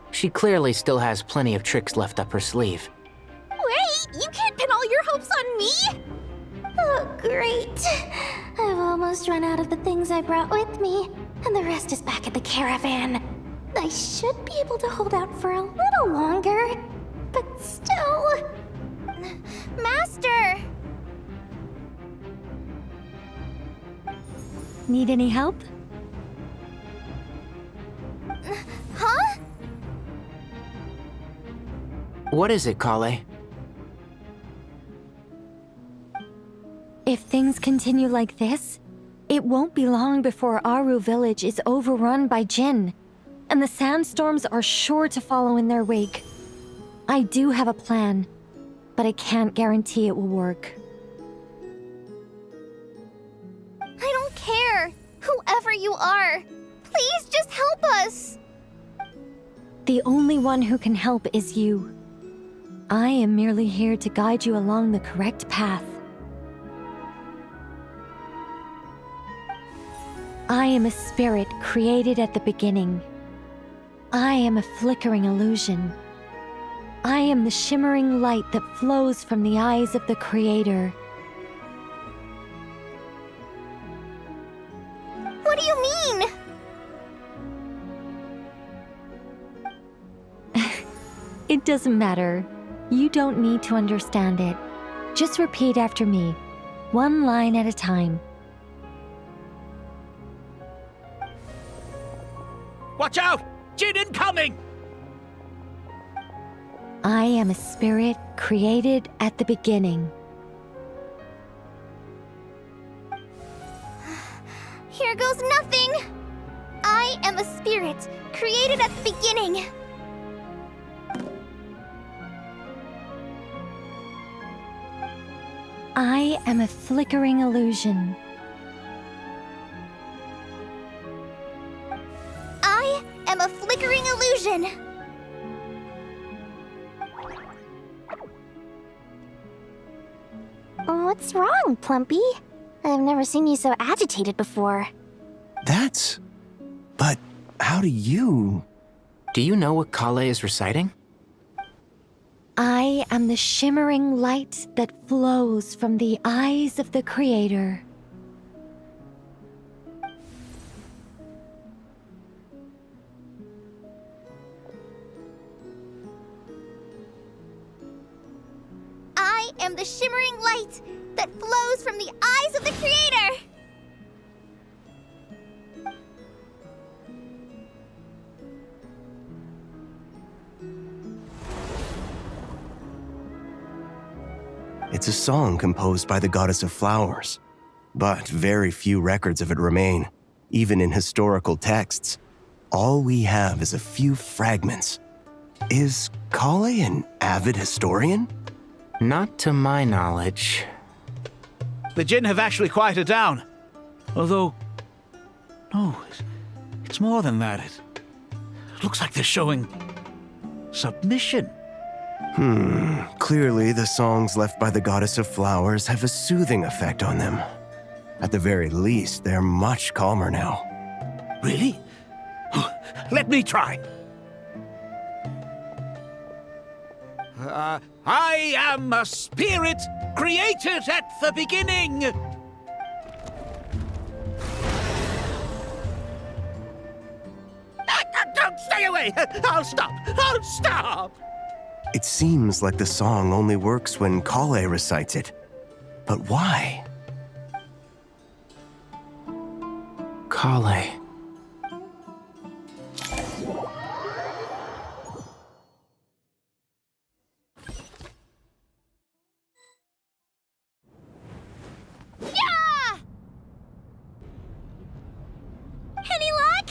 She clearly still has plenty of tricks left up her sleeve. Wait, you can't pin all your hopes on me? Oh, great. I've almost run out of the things I brought with me, and the rest is back at the caravan. I should be able to hold out for a little longer, but still... Master! Need any help? Huh? What is it, Kale? If things continue like this, it won't be long before Aru village is overrun by Jinn, and the sandstorms are sure to follow in their wake. I do have a plan, but I can't guarantee it will work. I don't care, whoever you are. Please just help us. The only one who can help is you. I am merely here to guide you along the correct path. I am a spirit created at the beginning. I am a flickering illusion. I am the shimmering light that flows from the eyes of the Creator. What do you mean? It doesn't matter. You don't need to understand it. Just repeat after me, one line at a time. Watch out! Jinn incoming! I am a spirit created at the beginning. Here goes nothing. I am a spirit created at the beginning. I am a flickering illusion. I am a flickering illusion. What's wrong, Plumpy? I've never seen you so agitated before. But how do you... Do you know what Kale is reciting? I am the shimmering light that flows from the eyes of the Creator. I am the shimmering light that flows from the eyes of the Creator. a song composed by the goddess of flowers, but very few records of it remain, even in historical texts. All we have is a few fragments. Is Kale an avid historian? Not to my knowledge. The Jinn have actually quieted down. Although, no, it's more than that. It looks like they're showing submission. Clearly the songs left by the goddess of flowers have a soothing effect on them. At the very least, they're much calmer now. Really? Let me try. I am a spirit created at the beginning. Don't stay away. I'll stop. I'll stop. It seems like the song only works when Kale recites it. But why? Kale. Yeah! Any luck?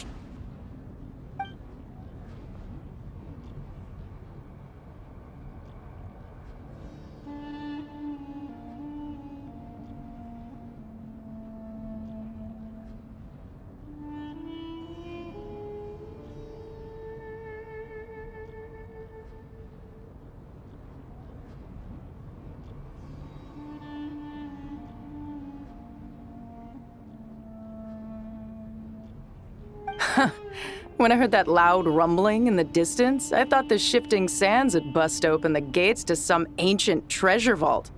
When I heard that loud rumbling in the distance, I thought the shifting sands had bust open the gates to some ancient treasure vault.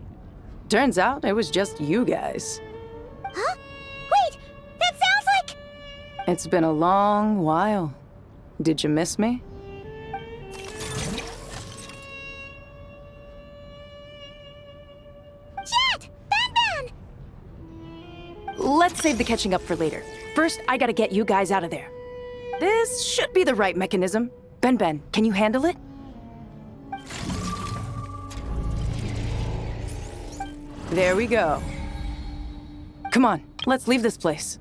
Turns out it was just you guys. Huh? Wait, that sounds like... It's been a long while. Did you miss me? Jet! Ben! Let's save the catching up for later. First, I gotta get you guys out of there. This should be the right mechanism. Ben, can you handle it? There we go. Come on, let's leave this place.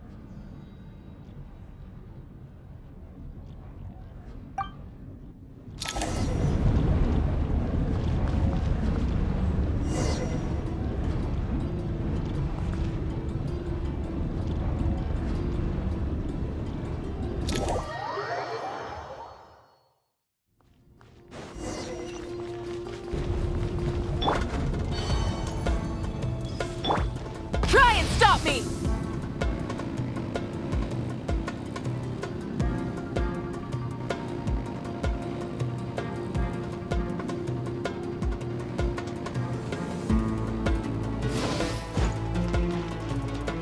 Try and stop me!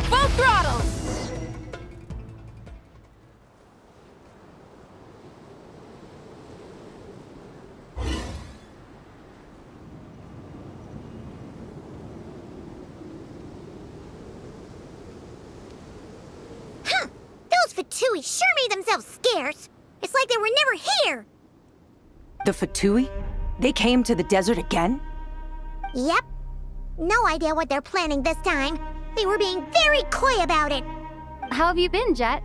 Full throttle! Those Fatui sure made themselves scarce. It's like they were never here. The Fatui? They came to the desert again? Yep. No idea what they're planning this time. They were being very coy about it. How have you been, Jet?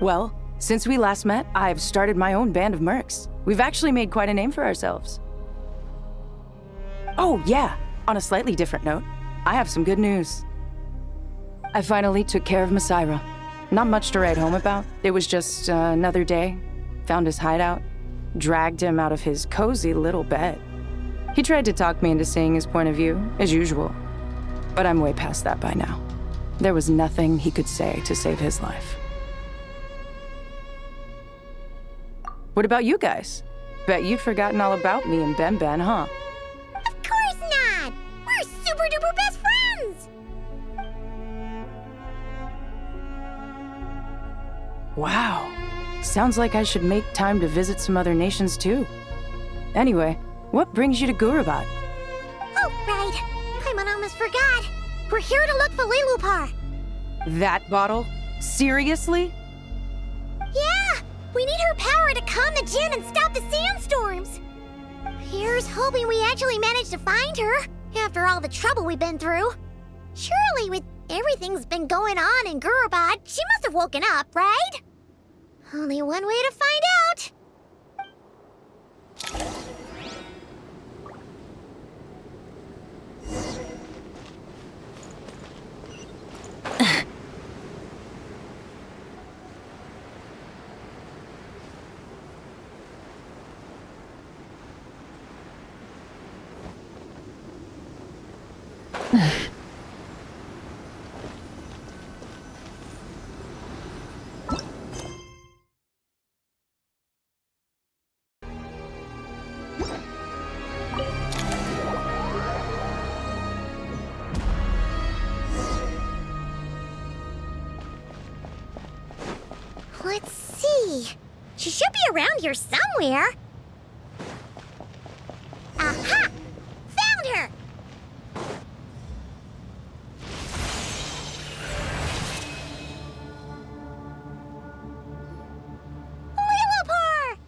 Well, since we last met, I've started my own band of mercs. We've actually made quite a name for ourselves. Oh, yeah. On a slightly different note, I have some good news. I finally took care of Masaira. Not much to write home about. It was just another day. Found his hideout. Dragged him out of his cozy little bed. He tried to talk me into seeing his point of view, as usual. But I'm way past that by now. There was nothing he could say to save his life. What about you guys? Bet you'd forgotten all about me and Ben, huh? Of course not! We're super duper best friends! Wow. Sounds like I should make time to visit some other nations too. Anyway, what brings you to Gurabat? Oh, right. I almost forgot. We're here to look for Lilupar. That bottle? Seriously? Yeah! We need her power to calm the Jinn and stop the sandstorms. Here's hoping we actually manage to find her. After all the trouble we've been through. Surely with everything's been going on in Gurubad, she must have woken up, right? Only one way to find out. Let's see. She should be around here somewhere. Aha! Found her! Lillipar!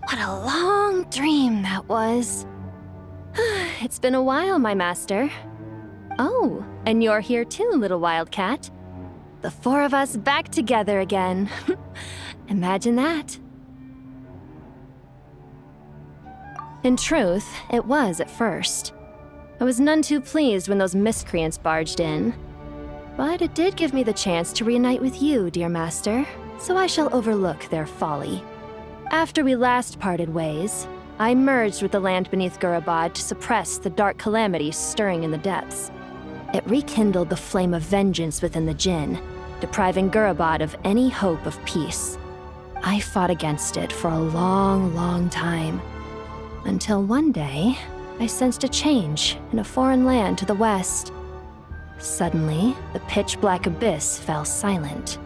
What a long dream that was. It's been a while, my master. Oh, and you're here too, little wildcat. The four of us back together again. Imagine that. In truth, it was at first. I was none too pleased when those miscreants barged in. But it did give me the chance to reunite with you, dear master, so I shall overlook their folly. After we last parted ways, I merged with the land beneath Gurubad to suppress the dark calamities stirring in the depths. It rekindled the flame of vengeance within the Jinn, depriving Gurubad of any hope of peace. I fought against it for a long, long time, until one day, I sensed a change in a foreign land to the west. Suddenly, the pitch-black abyss fell silent.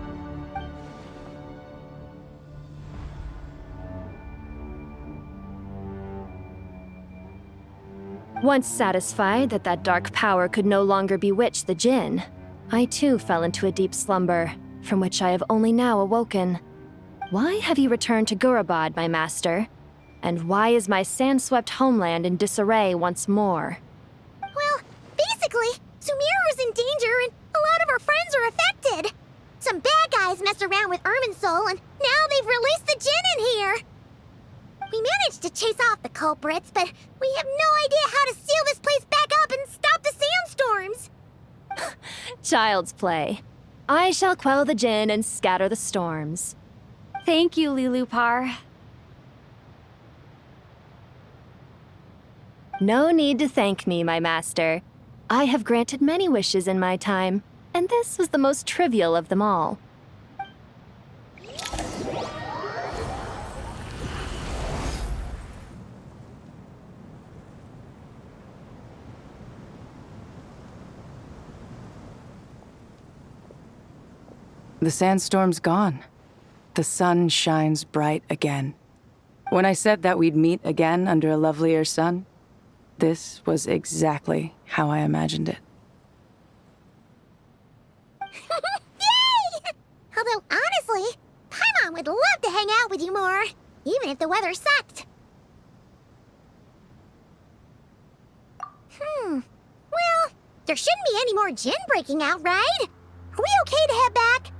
Once satisfied that that dark power could no longer bewitch the Jinn, I too fell into a deep slumber, from which I have only now awoken. Why have you returned to Gurubad, my master? And why is my sand-swept homeland in disarray once more? Well, basically, Sumeru's in danger and a lot of our friends are affected. Some bad guys messed around with Irminsul and now they've released the Jinn in here. We managed to chase off the culprits, but we have no idea how to seal this place back up and stop the sandstorms. Child's play. I shall quell the Jinn and scatter the storms. Thank you, Lillipar. No need to thank me, my master. I have granted many wishes in my time, and this was the most trivial of them all. The sandstorm's gone. The sun shines bright again. When I said that we'd meet again under a lovelier sun, this was exactly how I imagined it. Yay! Although, honestly, Paimon would love to hang out with you more, even if the weather sucked. Well, there shouldn't be any more Jinn breaking out, right? Are we okay to head back?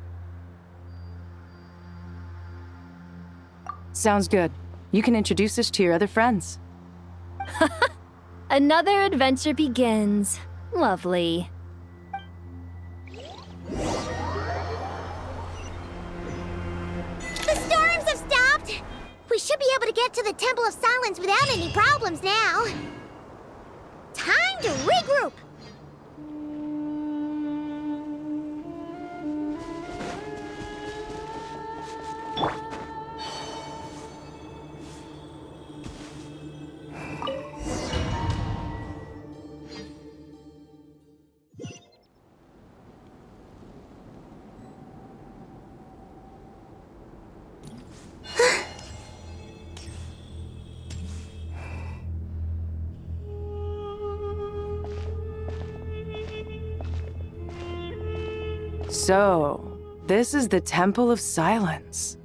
Sounds good. You can introduce us to your other friends. Another adventure begins. Lovely. The storms have stopped! We should be able to get to the Temple of Silence without any problems now. Time to regroup! So, this is the Temple of Silence.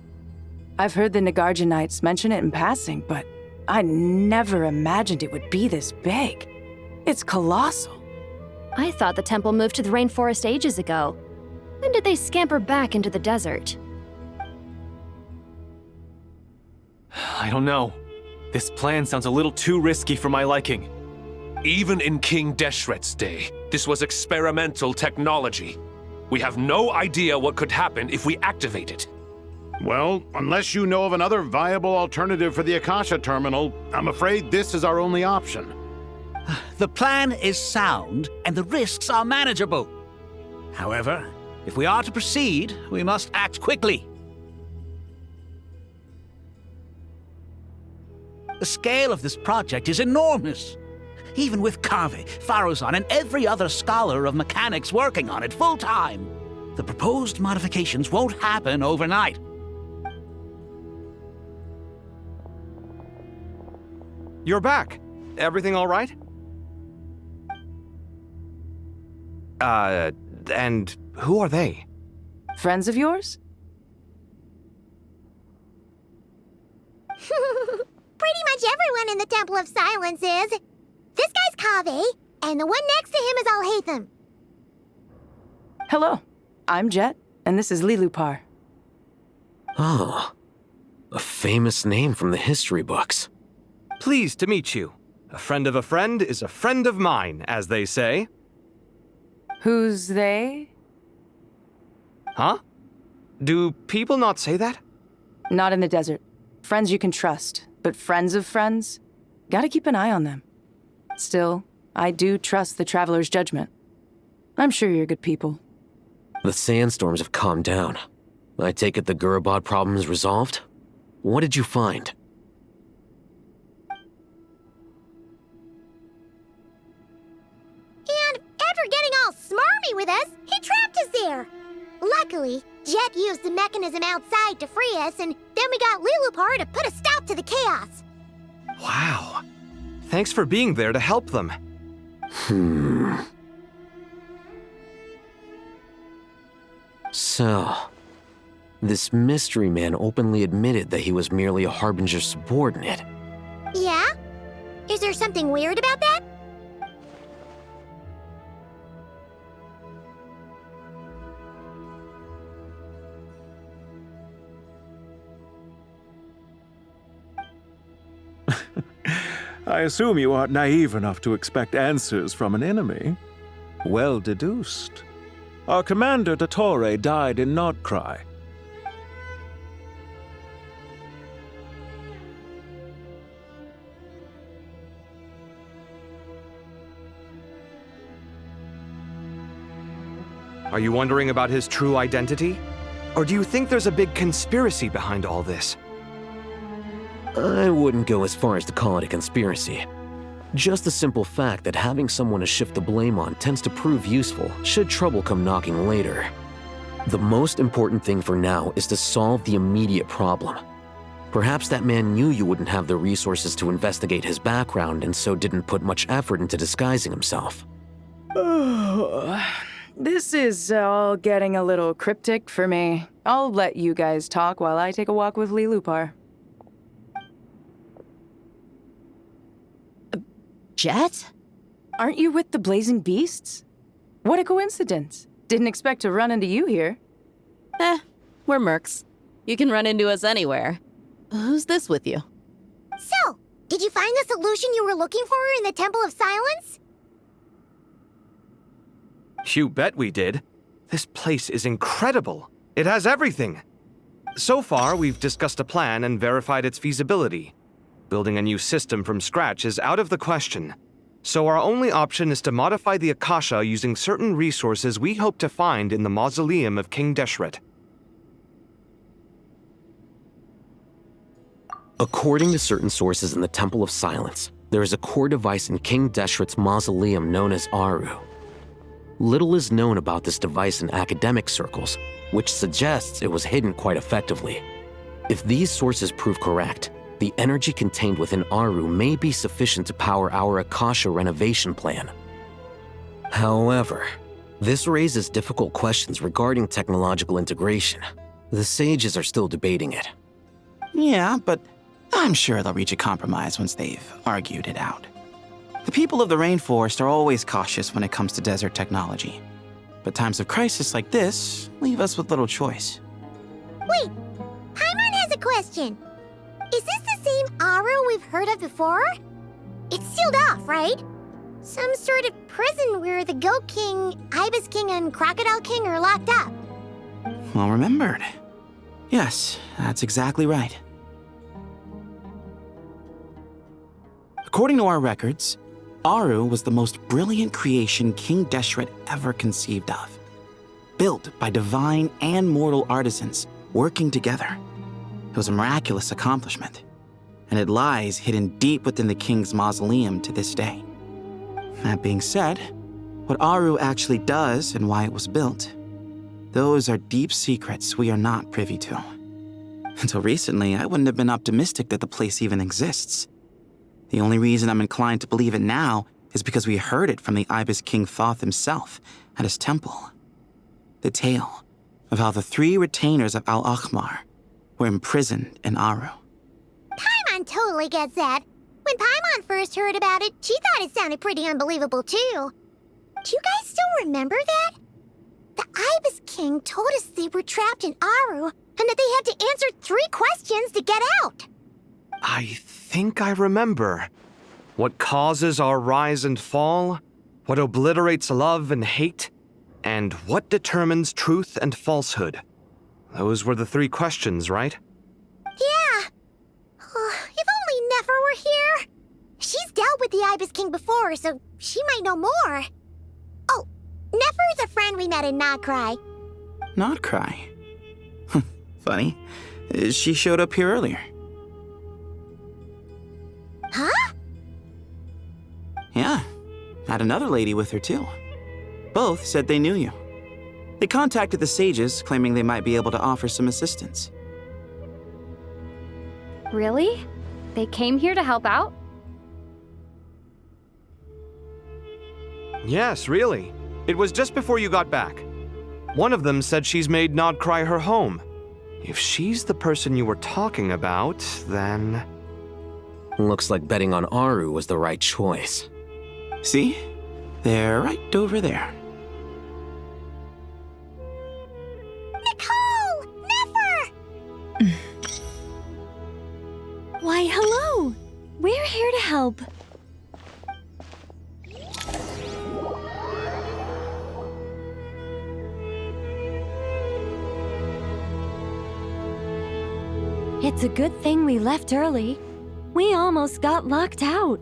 I've heard the Nagarjanites mention it in passing, but I never imagined it would be this big. It's colossal. I thought the temple moved to the rainforest ages ago. When did they scamper back into the desert? I don't know. This plan sounds a little too risky for my liking. Even in King Deshret's day, this was experimental technology. We have no idea what could happen if we activate it. Well, unless you know of another viable alternative for the Akasha terminal, I'm afraid this is our only option. The plan is sound, and the risks are manageable. However, if we are to proceed, we must act quickly. The scale of this project is enormous. Even with Kaveh, Faruzan, and every other scholar of mechanics working on it full-time, the proposed modifications won't happen overnight. You're back. Everything all right? And who are they? Friends of yours? Pretty much everyone in the Temple of Silence is. This guy's Kaveh, and the one next to him is Alhaitham. Hello, I'm Jet, and this is Lilupar. Oh, a famous name from the history books. Pleased to meet you. A friend of a friend is a friend of mine, as they say. Who's they? Huh? Do people not say that? Not in the desert. Friends you can trust, but friends of friends? Gotta keep an eye on them. Still, I do trust the Traveler's judgment. I'm sure you're good people. The sandstorms have calmed down. I take it the Gurabad problem is resolved? What did you find? And after getting all smarmy with us, he trapped us there. Luckily, Jet used the mechanism outside to free us, and then we got Lilupar to put a stop to the chaos. Wow. Thanks for being there to help them. So, this mystery man openly admitted that he was merely a Harbinger subordinate. Yeah? Is there something weird about that? I assume you aren't naive enough to expect answers from an enemy. Well deduced. Our commander, Dottore, died in Nodcry. Are you wondering about his true identity? Or do you think there's a big conspiracy behind all this? I wouldn't go as far as to call it a conspiracy. Just the simple fact that having someone to shift the blame on tends to prove useful should trouble come knocking later. The most important thing for now is to solve the immediate problem. Perhaps that man knew you wouldn't have the resources to investigate his background and so didn't put much effort into disguising himself. This is all getting a little cryptic for me. I'll let you guys talk while I take a walk with Lilupar. Jet? Aren't you with the Blazing Beasts? What a coincidence. Didn't expect to run into you here. We're mercs. You can run into us anywhere. Who's this with you? So, did you find the solution you were looking for in the Temple of Silence? You bet we did. This place is incredible. It has everything. So far, we've discussed a plan and verified its feasibility. Building a new system from scratch is out of the question. So our only option is to modify the Akasha using certain resources we hope to find in the mausoleum of King Deshret. According to certain sources in the Temple of Silence, there is a core device in King Deshret's mausoleum known as Aru. Little is known about this device in academic circles, which suggests it was hidden quite effectively. If these sources prove correct, the energy contained within Aru may be sufficient to power our Akasha renovation plan. However, this raises difficult questions regarding technological integration. The sages are still debating it. Yeah, but I'm sure they'll reach a compromise once they've argued it out. The people of the rainforest are always cautious when it comes to desert technology. But times of crisis like this leave us with little choice. Wait, Paimon has a question. Is this the same Aru we've heard of before? It's sealed off, right? Some sort of prison where the Goat King, Ibis King, and Crocodile King are locked up. Well remembered. Yes, that's exactly right. According to our records, Aru was the most brilliant creation King Deshret ever conceived of. Built by divine and mortal artisans working together. It was a miraculous accomplishment, and it lies hidden deep within the king's mausoleum to this day. That being said, what Aru actually does and why it was built, those are deep secrets we are not privy to. Until recently, I wouldn't have been optimistic that the place even exists. The only reason I'm inclined to believe it now is because we heard it from the Ibis King Thoth himself at his temple. The tale of how the 3 retainers of Al-Akhmar were imprisoned in Aru. Paimon totally gets that. When Paimon first heard about it, she thought it sounded pretty unbelievable too. Do you guys still remember that? The Ibis King told us they were trapped in Aru and that they had to answer 3 questions to get out. I think I remember. What causes our rise and fall? What obliterates love and hate? And what determines truth and falsehood? Those were the 3 questions, right? Yeah. If only Nefer were here. She's dealt with the Ibis King before, so she might know more. Oh, Nefer is a friend we met in Notcry. Notcry? Funny. She showed up here earlier. Huh? Yeah. Had another lady with her too. Both said they knew you. They contacted the sages, claiming they might be able to offer some assistance. Really? They came here to help out? Yes, really. It was just before you got back. One of them said she's made Nodcry her home. If she's the person you were talking about, then... Looks like betting on Aru was the right choice. See? They're right over there. Nicole! Nefer! Why, hello! We're here to help. It's a good thing we left early. We almost got locked out.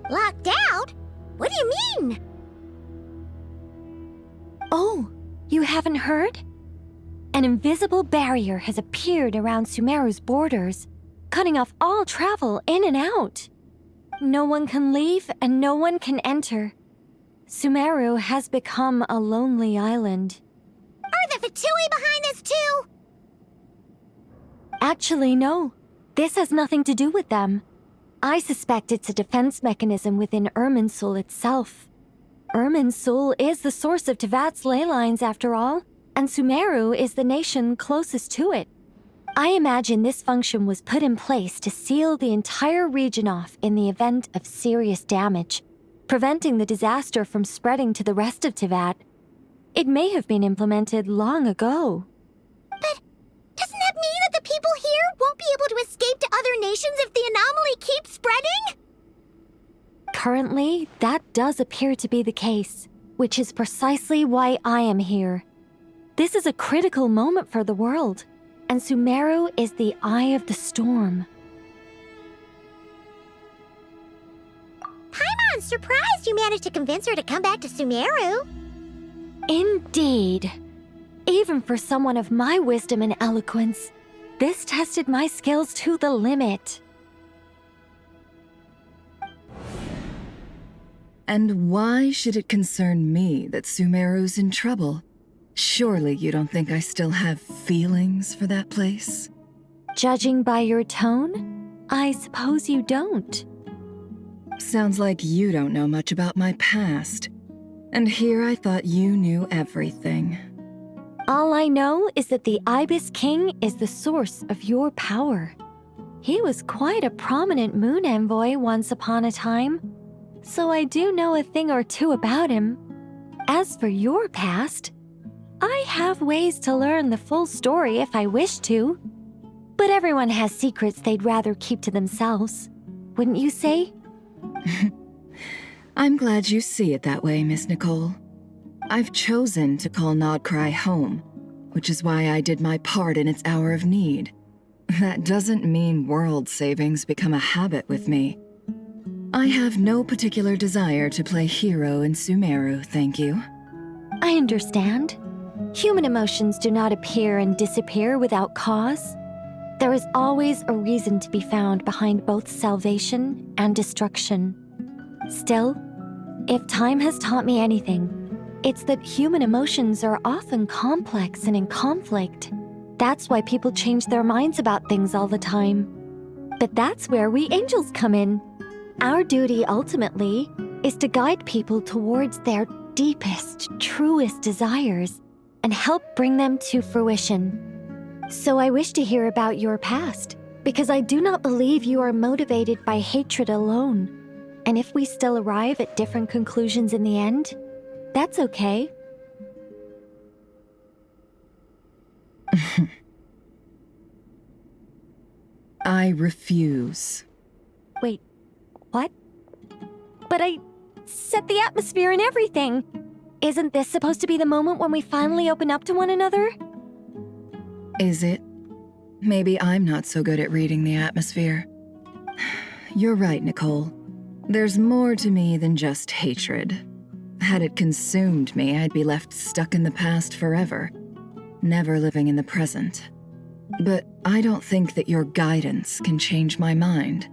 Locked out? What do you mean? Oh, you haven't heard? An invisible barrier has appeared around Sumeru's borders, cutting off all travel in and out. No one can leave and no one can enter. Sumeru has become a lonely island. Are the Fatui behind this too? Actually, no. This has nothing to do with them. I suspect it's a defense mechanism within Irminsul itself. Irminsul is the source of Tevat's ley lines, after all, and Sumeru is the nation closest to it. I imagine this function was put in place to seal the entire region off in the event of serious damage, preventing the disaster from spreading to the rest of Tevat. It may have been implemented long ago. But doesn't that mean that the people here won't be able to escape to other nations if the anomaly keeps spreading? Currently, that does appear to be the case, which is precisely why I am here. This is a critical moment for the world, and Sumeru is the eye of the storm. Paimon's surprised you managed to convince her to come back to Sumeru. Indeed. Even for someone of my wisdom and eloquence, this tested my skills to the limit. And why should it concern me that Sumeru's in trouble? Surely you don't think I still have feelings for that place? Judging by your tone, I suppose you don't. Sounds like you don't know much about my past. And here I thought you knew everything. All I know is that the Ibis King is the source of your power. He was quite a prominent moon envoy once upon a time. so I do know a thing or two about him. As for your past, I have ways to learn the full story if I wish to. But everyone has secrets they'd rather keep to themselves, wouldn't you say? I'm glad you see it that way, Miss Nicole. I've chosen to call Nodcry home, which is why I did my part in its hour of need. That doesn't mean world savings become a habit with me. I have no particular desire to play hero in Sumeru, thank you. I understand. Human emotions do not appear and disappear without cause. There is always a reason to be found behind both salvation and destruction. Still, if time has taught me anything, it's that human emotions are often complex and in conflict. That's why people change their minds about things all the time. But that's where we angels come in. Our duty, ultimately, is to guide people towards their deepest, truest desires and help bring them to fruition. So I wish to hear about your past, because I do not believe you are motivated by hatred alone. And if we still arrive at different conclusions in the end, that's okay. I refuse. Wait, what? But I set the atmosphere and everything. Isn't this supposed to be the moment when we finally open up to one another? Is it? Maybe I'm not so good at reading the atmosphere. You're right, Nicole. There's more to me than just hatred. Had it consumed me, I'd be left stuck in the past forever, never living in the present. But I don't think that your guidance can change my mind.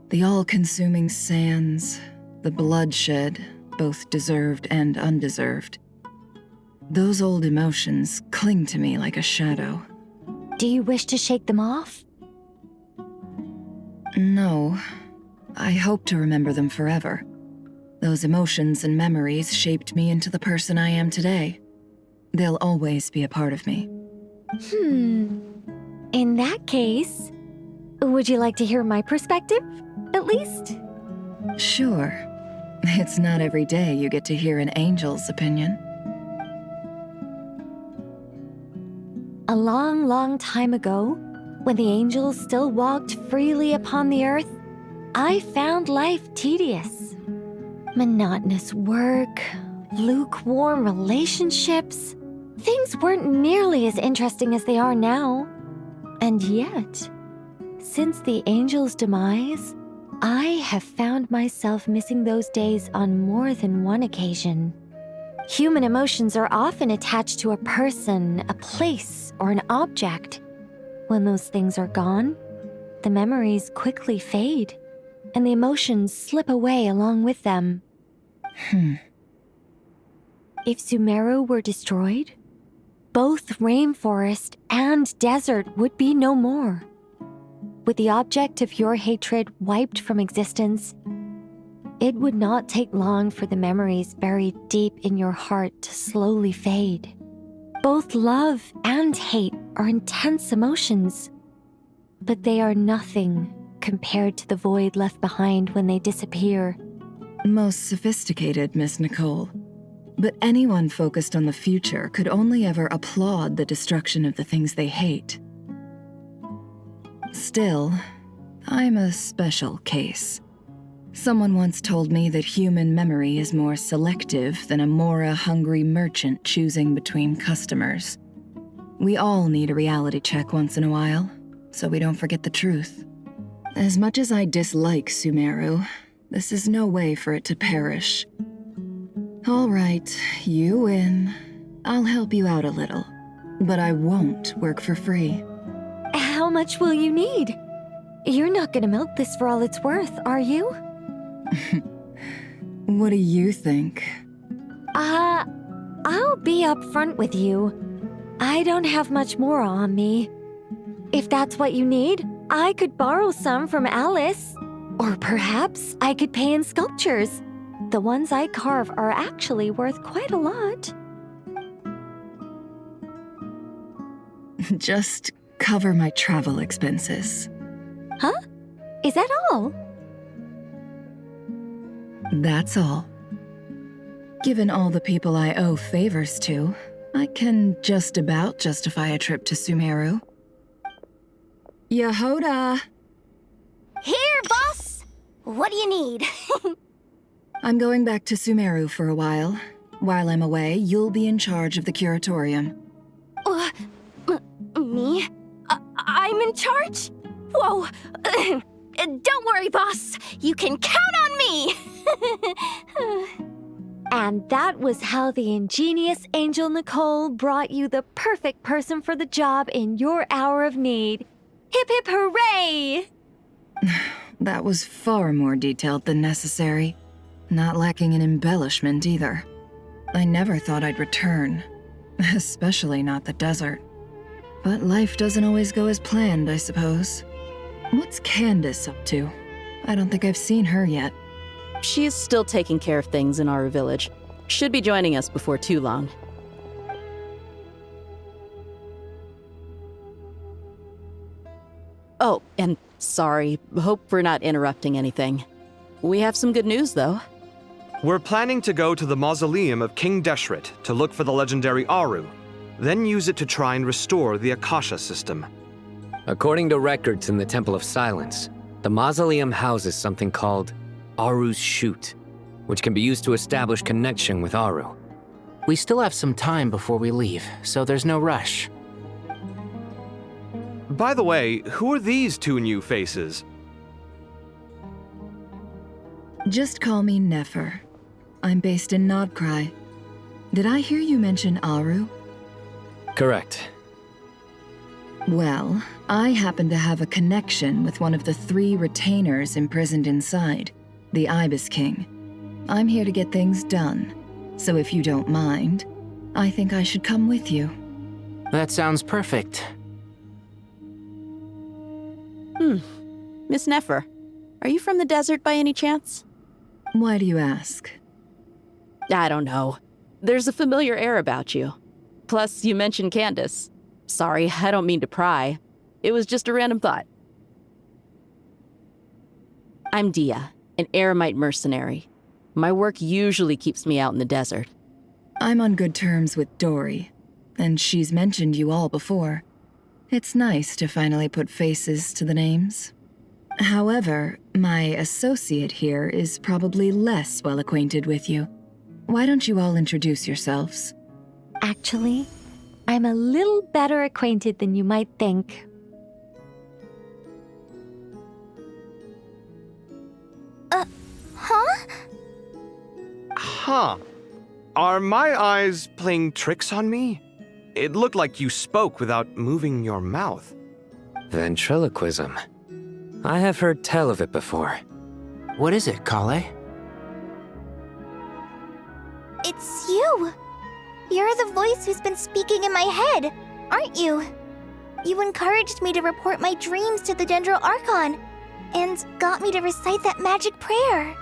The all-consuming sands, the bloodshed, both deserved and undeserved. Those old emotions cling to me like a shadow. Do you wish to shake them off? No. I hope to remember them forever. Those emotions and memories shaped me into the person I am today. They'll always be a part of me. In that case, would you like to hear my perspective, at least? Sure. It's not every day you get to hear an angel's opinion. A long, long time ago, when the angels still walked freely upon the earth, I found life tedious. Monotonous work, lukewarm relationships. Things weren't nearly as interesting as they are now. And yet, since the angels' demise, I have found myself missing those days on more than one occasion. Human emotions are often attached to a person, a place, or an object. When those things are gone, the memories quickly fade, and the emotions slip away along with them. If Sumeru were destroyed, both rainforest and desert would be no more. With the object of your hatred wiped from existence, it would not take long for the memories buried deep in your heart to slowly fade. Both love and hate are intense emotions, but they are nothing compared to the void left behind when they disappear. Most sophisticated, Miss Nicole. But anyone focused on the future could only ever applaud the destruction of the things they hate. Still, I'm a special case. Someone once told me that human memory is more selective than a Mora-hungry merchant choosing between customers. We all need a reality check once in a while, so we don't forget the truth. As much as I dislike Sumeru, this is no way for it to perish. All right, you win. I'll help you out a little, but I won't work for free. How much will you need? You're not gonna milk this for all it's worth, are you? What do you think? I'll be upfront with you. I don't have much more on me. If that's what you need, I could borrow some from Alice. Or perhaps I could pay in sculptures. The ones I carve are actually worth quite a lot. Just cover my travel expenses. Huh? Is that all? That's all. Given all the people I owe favors to, I can just about justify a trip to Sumeru. Yehoda! Here, boss! What do you need? I'm going back to Sumeru for a while. While I'm away, you'll be in charge of the curatorium. Me? I'm in charge? Whoa. Don't worry, boss. You can count on me! And that was how the ingenious Angel Nicole brought you the perfect person for the job in your hour of need. Hip hip hooray! That was far more detailed than necessary. Not lacking in embellishment either. I never thought I'd return. Especially not the desert. But life doesn't always go as planned, I suppose. What's Candace up to? I don't think I've seen her yet. She is still taking care of things in our village. Should be joining us before too long. Oh, and sorry. Hope we're not interrupting anything. We have some good news, though. We're planning to go to the mausoleum of King Deshret to look for the legendary Aru, then use it to try and restore the Akasha system. According to records in the Temple of Silence, the mausoleum houses something called Aru's Chute, which can be used to establish connection with Aru. We still have some time before we leave, so there's no rush. By the way, who are these two new faces? Just call me Nefer. I'm based in Nodcry. Did I hear you mention Aru? Correct. Well, I happen to have a connection with one of the 3 retainers imprisoned inside, the Ibis King. I'm here to get things done, so if you don't mind, I think I should come with you. That sounds perfect. Miss Nefer, are you from the desert by any chance? Why do you ask? I don't know. There's a familiar air about you. Plus, you mentioned Candace. Sorry, I don't mean to pry. It was just a random thought. I'm Dia, an eremite mercenary. My work usually keeps me out in the desert. I'm on good terms with Dory, and she's mentioned you all before. It's nice to finally put faces to the names. However, my associate here is probably less well acquainted with you. Why don't you all introduce yourselves? Actually, I'm a little better acquainted than you might think. Huh? Huh. Are my eyes playing tricks on me? It looked like you spoke without moving your mouth. Ventriloquism. I have heard tell of it before. What is it, Kale? It's you! You're the voice who's been speaking in my head, aren't you? You encouraged me to report my dreams to the Dendro Archon, and got me to recite that magic prayer.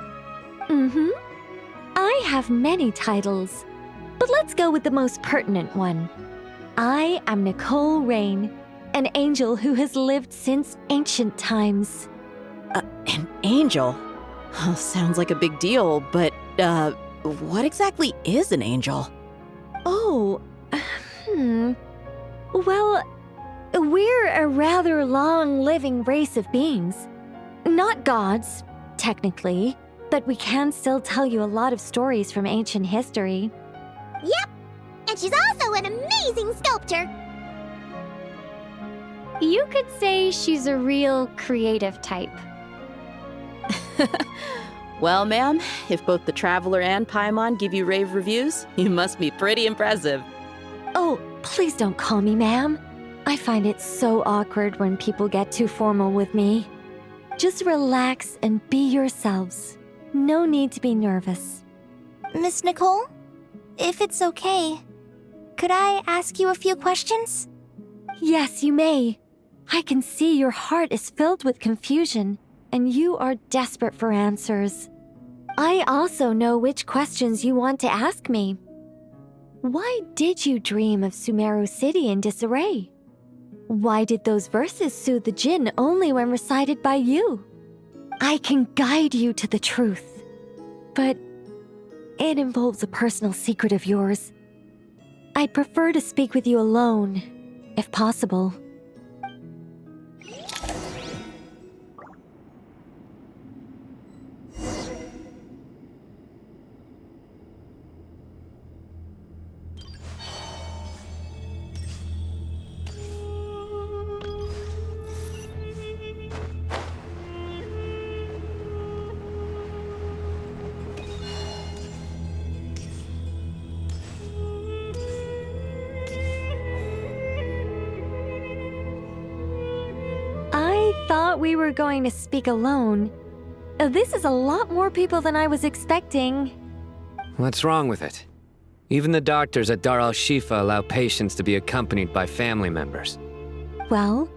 I have many titles, but let's go with the most pertinent one. I am Nicole Rain, an angel who has lived since ancient times. An angel? Sounds like a big deal, but, what exactly is an angel? Oh, Well, we're a rather long-living race of beings. Not gods, technically, but we can still tell you a lot of stories from ancient history. Yep, and she's also an amazing sculptor. You could say she's a real creative type. Well, ma'am, if both the Traveler and Paimon give you rave reviews, you must be pretty impressive. Oh, please don't call me ma'am. I find it so awkward when people get too formal with me. Just relax and be yourselves. No need to be nervous. Miss Nicole, if it's okay, could I ask you a few questions? Yes, you may. I can see your heart is filled with confusion, and you are desperate for answers. I also know which questions you want to ask me. Why did you dream of Sumeru City in disarray? Why did those verses soothe the Jinn only when recited by you? I can guide you to the truth. but it involves a personal secret of yours. I'd prefer to speak with you alone, if possible. Thought we were going to speak alone. This is a lot more people than I was expecting. What's wrong with it? Even the doctors at Dar al-Shifa allow patients to be accompanied by family members. Well,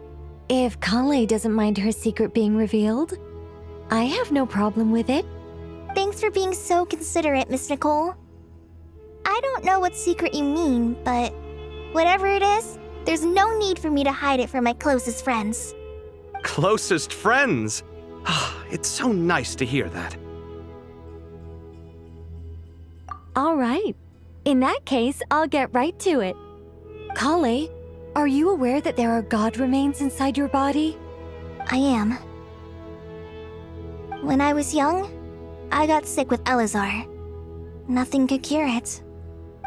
if Kale doesn't mind her secret being revealed, I have no problem with it. Thanks for being so considerate, Miss Nicole. I don't know what secret you mean, but whatever it is, there's no need for me to hide it from my closest friends. Closest friends? It's so nice to hear that. All right. In that case, I'll get right to it. Kale, are you aware that there are god remains inside your body? I am. When I was young, I got sick with Elazar. Nothing could cure it.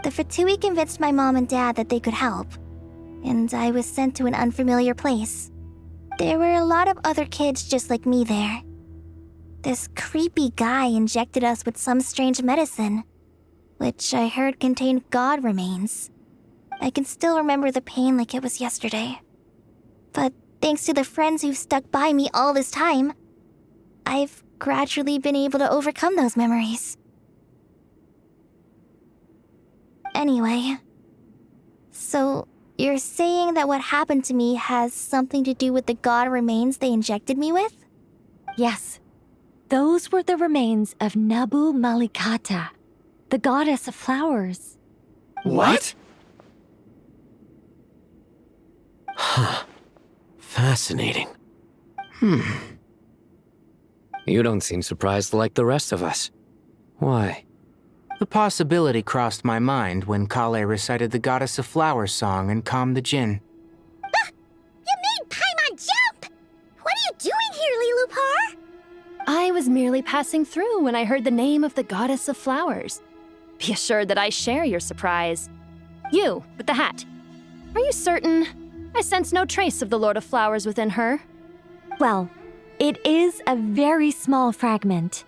The Fatui convinced my mom and dad that they could help, and I was sent to an unfamiliar place. There were a lot of other kids just like me there. This creepy guy injected us with some strange medicine, which I heard contained god remains. I can still remember the pain like it was yesterday. But thanks to the friends who've stuck by me all this time, I've gradually been able to overcome those memories. Anyway, so you're saying that what happened to me has something to do with the god remains they injected me with? Yes. Those were the remains of Nabu Malikata, the goddess of flowers. What? Huh. Fascinating. You don't seem surprised like the rest of us. Why? The possibility crossed my mind when Kale recited the Goddess of Flowers song and calmed the Jinn. You made Paimon jump! What are you doing here, Lilupar? I was merely passing through when I heard the name of the Goddess of Flowers. Be assured that I share your surprise. You, with the hat. Are you certain? I sense no trace of the Lord of Flowers within her. Well, it is a very small fragment.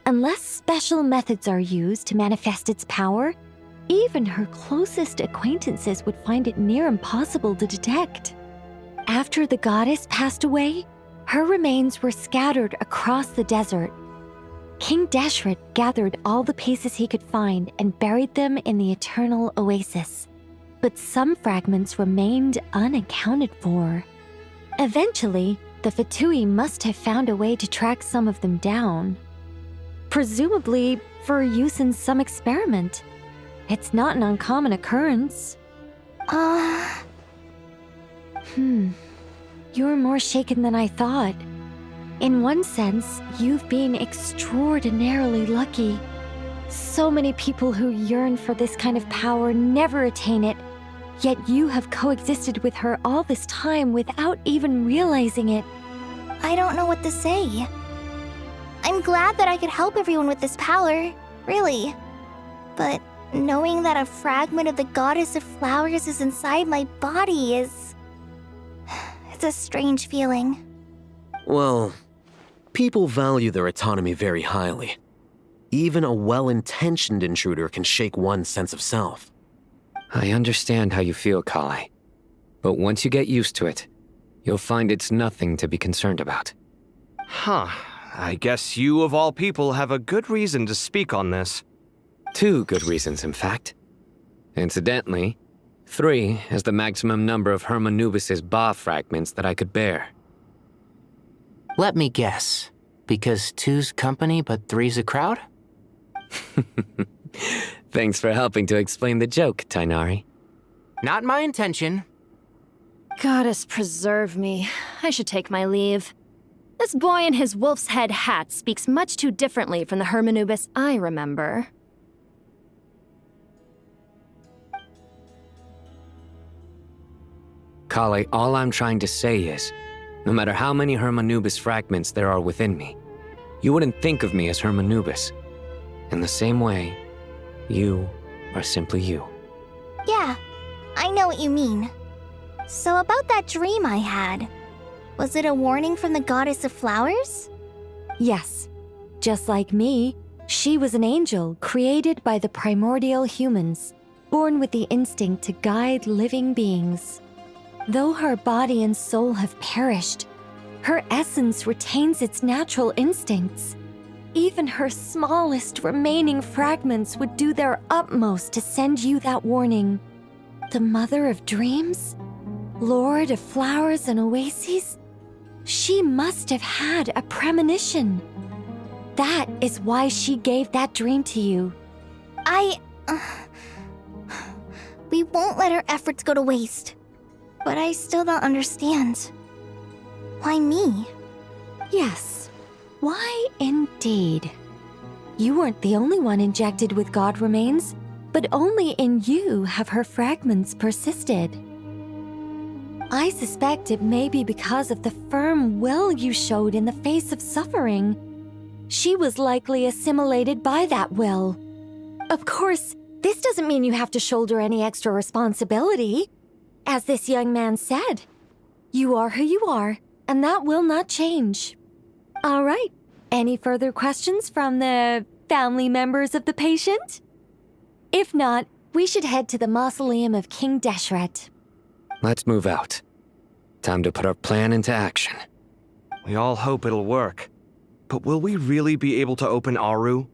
Unless special methods are used to manifest its power, even her closest acquaintances would find it near impossible to detect. After the goddess passed away, her remains were scattered across the desert. King Deshret gathered all the pieces he could find and buried them in the eternal oasis. But some fragments remained unaccounted for. Eventually, the Fatui must have found a way to track some of them down. Presumably for use in some experiment. It's not an uncommon occurrence. You're more shaken than I thought. In one sense, you've been extraordinarily lucky. So many people who yearn for this kind of power never attain it, yet you have coexisted with her all this time without even realizing it. I don't know what to say. I'm glad that I could help everyone with this power, really. But knowing that a fragment of the Goddess of Flowers is inside my body is... it's a strange feeling. Well, people value their autonomy very highly. Even a well-intentioned intruder can shake one's sense of self. I understand how you feel, Kale. But once you get used to it, you'll find it's nothing to be concerned about. Huh. I guess you, of all people, have a good reason to speak on this. 2 good reasons, in fact. Incidentally, 3 is the maximum number of Hermanubis's Ba fragments that I could bear. Let me guess. Because 2's company, but 3's a crowd? Thanks for helping to explain the joke, Tainari. Not my intention. Goddess preserve me. I should take my leave. This boy in his wolf's head hat speaks much too differently from the Hermanubis I remember. Kale, all I'm trying to say is, no matter how many Hermanubis fragments there are within me, you wouldn't think of me as Hermanubis. In the same way, you are simply you. Yeah, I know what you mean. So about that dream I had, was it a warning from the goddess of flowers? Yes. Just like me, she was an angel created by the primordial humans, born with the instinct to guide living beings. Though her body and soul have perished, her essence retains its natural instincts. Even her smallest remaining fragments would do their utmost to send you that warning. The mother of dreams? Lord of flowers and oases? She must have had a premonition. That is why she gave that dream to you. We won't let our efforts go to waste. But I still don't understand. Why me? Yes. Why indeed? You weren't the only one injected with god remains, but only in you have her fragments persisted. I suspect it may be because of the firm will you showed in the face of suffering. She was likely assimilated by that will. Of course, this doesn't mean you have to shoulder any extra responsibility. As this young man said, you are who you are, and that will not change. All right, any further questions from the family members of the patient? If not, we should head to the mausoleum of King Deshret. Let's move out. Time to put our plan into action. We all hope it'll work. But will we really be able to open Aru?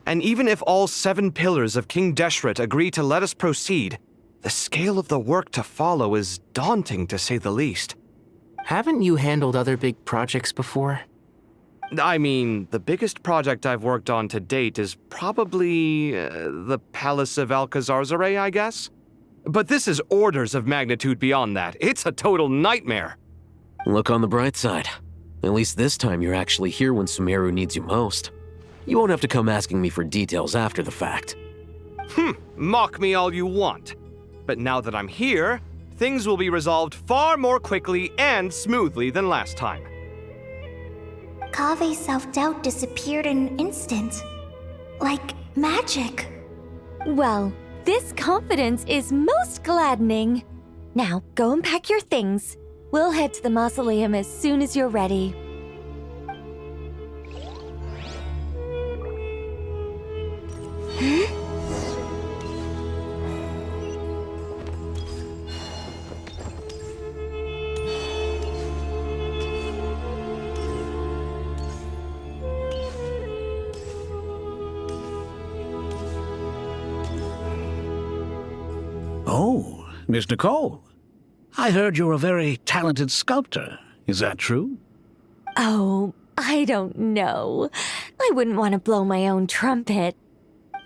And even if all 7 pillars of King Deshret agree to let us proceed, the scale of the work to follow is daunting, to say the least. Haven't you handled other big projects before? I mean, the biggest project I've worked on to date is probably the Palace of Alcazarzaray, I guess? But this is orders of magnitude beyond that. It's a total nightmare. Look on the bright side. At least this time you're actually here when Sumeru needs you most. You won't have to come asking me for details after the fact. Mock me all you want. But now that I'm here, things will be resolved far more quickly and smoothly than last time. Kave's self-doubt disappeared in an instant. Like magic. Well, this confidence is most gladdening. Now, go and pack your things. We'll head to the mausoleum as soon as you're ready. Oh, Miss Nicole. I heard you're a very talented sculptor. Is that true? Oh, I don't know. I wouldn't want to blow my own trumpet.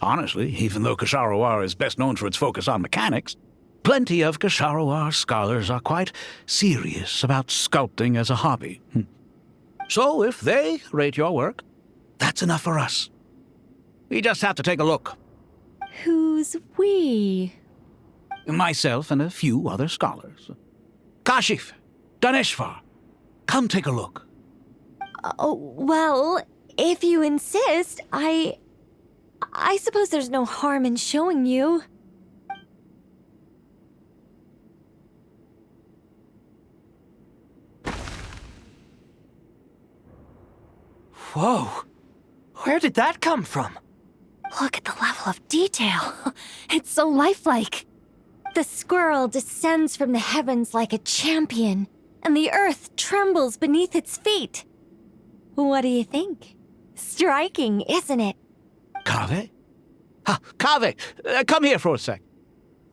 Honestly, even though Kasharawar is best known for its focus on mechanics, plenty of Kasharawar scholars are quite serious about sculpting as a hobby. So if they rate your work, that's enough for us. We just have to take a look. Who's we? Myself and a few other scholars. Kashif, Daneshvar, come take a look. Oh, well, if you insist, I suppose there's no harm in showing you. Whoa! Where did that come from? Look at the level of detail. It's so lifelike. The squirrel descends from the heavens like a champion, and the earth trembles beneath its feet. What do you think? Striking, isn't it? Kave? Kave, come here for a sec.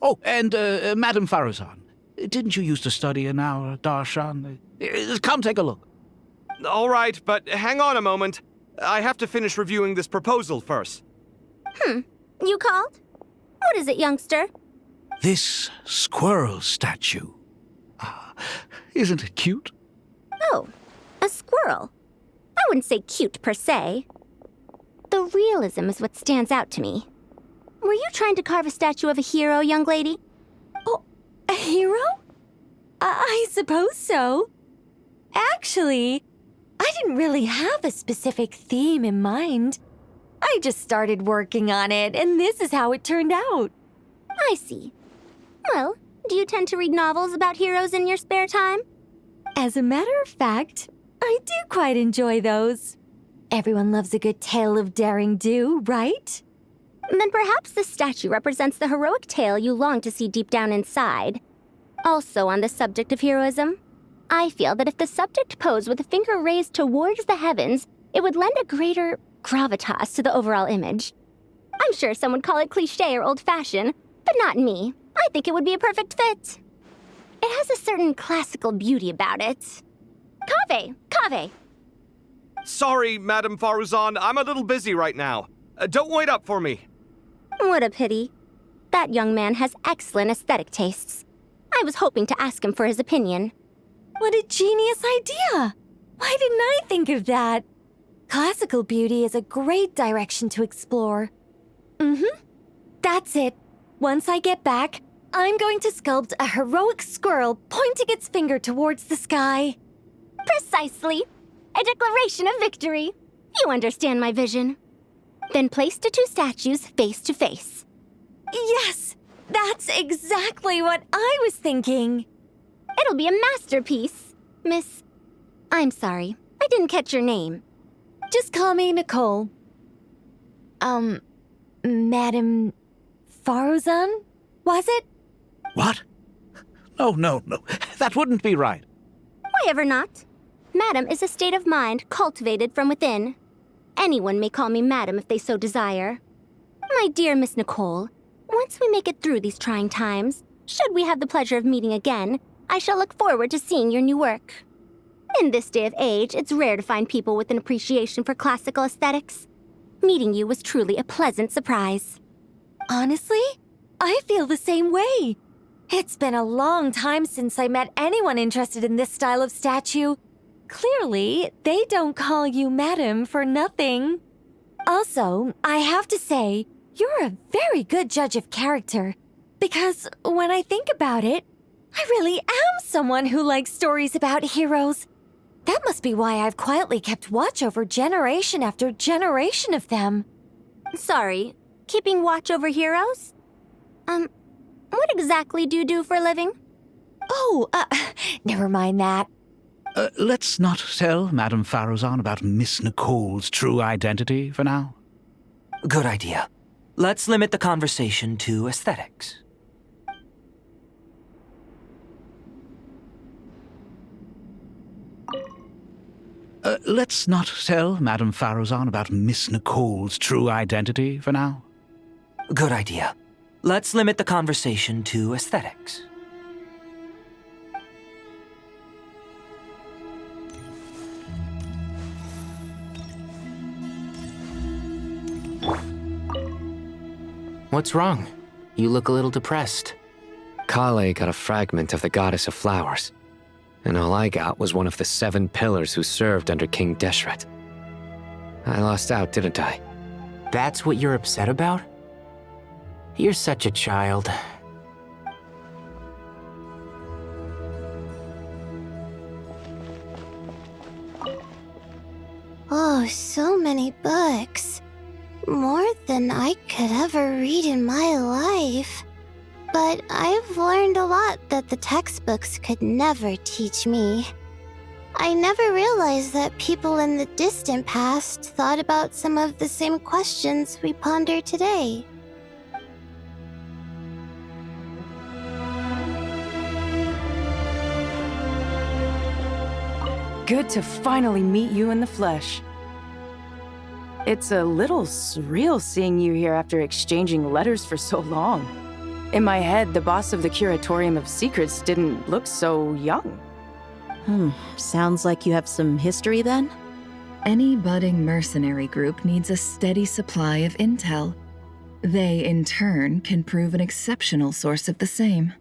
Oh, and Madame Faruzan, didn't you used to study in our darshan? Come take a look. All right, but hang on a moment. I have to finish reviewing this proposal first. You called? What is it, youngster? This squirrel statue. Isn't it cute? Oh, a squirrel. wouldn't say cute per se. The realism is what stands out to me. Were you trying to carve a statue of a hero, young lady? Oh, a hero? I suppose so. Actually, I didn't really have a specific theme in mind. I just started working on it, and this is how it turned out. I see. Well, do you tend to read novels about heroes in your spare time? As a matter of fact, I do quite enjoy those. Everyone loves a good tale of daring do, right? Then perhaps this statue represents the heroic tale you long to see deep down inside. Also on the subject of heroism, I feel that if the subject posed with a finger raised towards the heavens, it would lend a greater gravitas to the overall image. I'm sure some would call it cliché or old-fashioned, but not me. I think it would be a perfect fit. It has a certain classical beauty about it. Kaveh! Sorry, Madame Faruzan, I'm a little busy right now. Don't wait up for me. What a pity. That young man has excellent aesthetic tastes. I was hoping to ask him for his opinion. What a genius idea! Why didn't I think of that? Classical beauty is a great direction to explore. That's it. Once I get back, I'm going to sculpt a heroic squirrel pointing its finger towards the sky. Precisely. A declaration of victory. You understand my vision. Then place the two statues face to face. Yes! That's exactly what I was thinking. It'll be a masterpiece. Miss... I'm sorry. I didn't catch your name. Just call me Nicole. Madame Faruzan? Was it? What? No. That wouldn't be right. Why ever not? Madam is a state of mind cultivated from within. Anyone may call me Madam if they so desire. My dear Miss Nicole, once we make it through these trying times, should we have the pleasure of meeting again, I shall look forward to seeing your new work. In this day of age, it's rare to find people with an appreciation for classical aesthetics. Meeting you was truly a pleasant surprise. Honestly, I feel the same way. It's been a long time since I met anyone interested in this style of statue. Clearly, they don't call you Madam for nothing. Also, I have to say, you're a very good judge of character. Because when I think about it, I really am someone who likes stories about heroes. That must be why I've quietly kept watch over generation after generation of them. Sorry, keeping watch over heroes? What exactly do you do for a living? Oh, never mind that. Let's not tell Madame Faruzan about Miss Nicole's true identity for now. Good idea. Let's limit the conversation to aesthetics. Let's not tell Madame Faruzan about Miss Nicole's true identity for now. Good idea. Let's limit the conversation to aesthetics. What's wrong? You look a little depressed. Kale got a fragment of the Goddess of Flowers, and all I got was one of the 7 pillars who served under King Deshret. I lost out, didn't I? That's what you're upset about? You're such a child. Oh, so many books. More than I could ever read in my life. But I've learned a lot that the textbooks could never teach me. I never realized that people in the distant past thought about some of the same questions we ponder today. Good to finally meet you in the flesh. It's a little surreal seeing you here after exchanging letters for so long. In my head, the boss of the Curatorium of Secrets didn't look so young. Sounds like you have some history then? Any budding mercenary group needs a steady supply of intel. They, in turn, can prove an exceptional source of the same.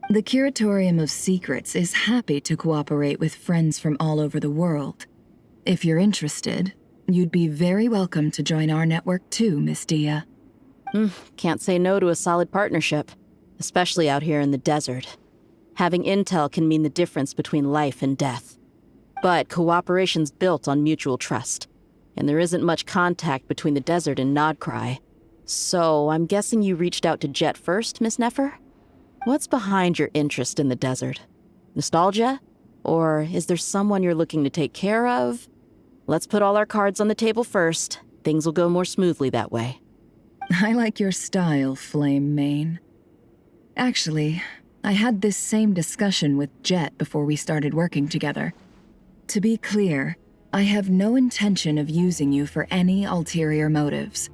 The Curatorium of Secrets is happy to cooperate with friends from all over the world. If you're interested, you'd be very welcome to join our network too, Miss Dia. Can't say no to a solid partnership, especially out here in the desert. Having intel can mean the difference between life and death. But cooperation's built on mutual trust, and there isn't much contact between the desert and Nodcry. So I'm guessing you reached out to Jet first, Miss Nefer? What's behind your interest in the desert? Nostalgia? Or is there someone you're looking to take care of? Let's put all our cards on the table first. Things will go more smoothly that way. I like your style, Flame Mane. Actually, I had this same discussion with Jet before we started working together. To be clear, I have no intention of using you for any ulterior motives,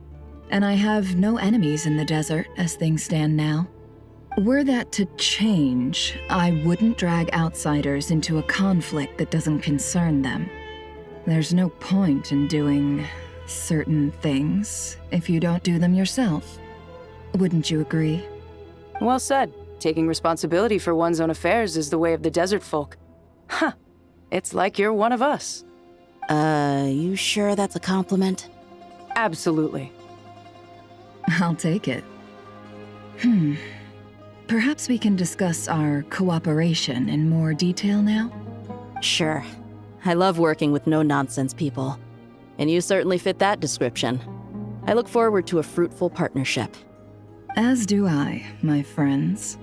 and I have no enemies in the desert as things stand now. Were that to change, I wouldn't drag outsiders into a conflict that doesn't concern them. There's no point in doing certain things if you don't do them yourself. Wouldn't you agree? Well said. Taking responsibility for one's own affairs is the way of the desert folk. Huh. It's like you're one of us. You sure that's a compliment? Absolutely. I'll take it. Perhaps we can discuss our cooperation in more detail now? Sure. I love working with no-nonsense people. And you certainly fit that description. I look forward to a fruitful partnership. As do I, my friends.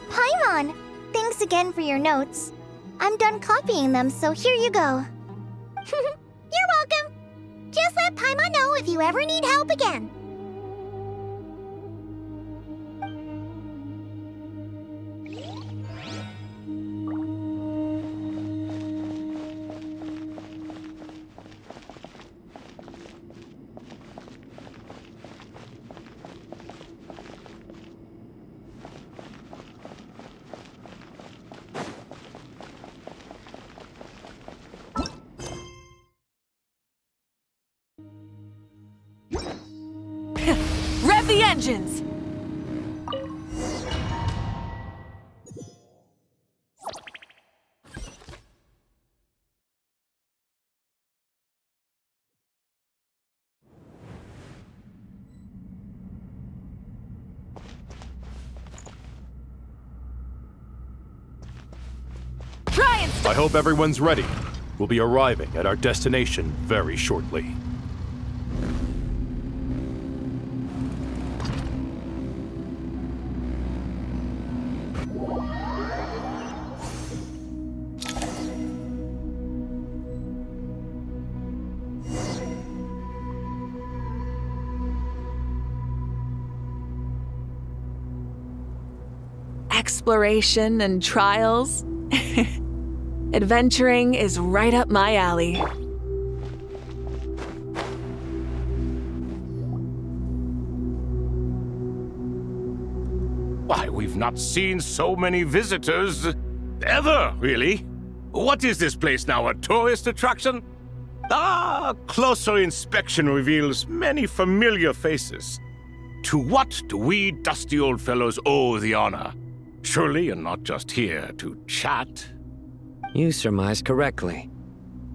Paimon! Thanks again for your notes. I'm done copying them, so here you go. You're welcome. Just let Paimon know if you ever need help again. Rev the engines! I hope everyone's ready. We'll be arriving at our destination very shortly. Exploration and trials. Adventuring is right up my alley. Why, we've not seen so many visitors ever, really. What is this place now, a tourist attraction? Closer inspection reveals many familiar faces. To what do we dusty old fellows owe the honor? Surely you're not just here to chat. You surmised correctly.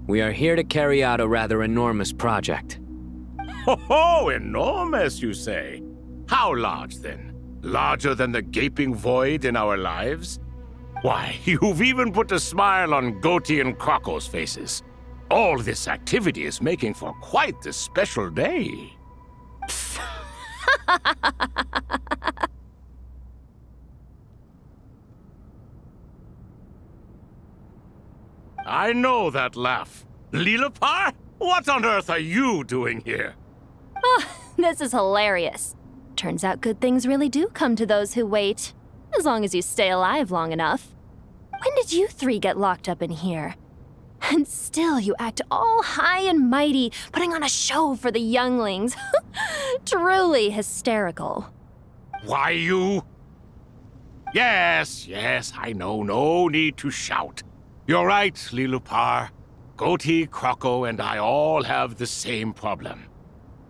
We are here to carry out a rather enormous project. Ho, enormous, you say? How large, then? Larger than the gaping void in our lives? Why, you've even put a smile on Goatee and Crocco's faces. All this activity is making for quite the special day. I know that laugh. Lilipar? What on earth are you doing here? Oh, this is hilarious. Turns out good things really do come to those who wait, as long as you stay alive long enough. When did you three get locked up in here? And still you act all high and mighty, putting on a show for the younglings. Truly hysterical. Why, you... Yes, I know. No need to shout. You're right, Lilipar. Goatee, Croco, and I all have the same problem.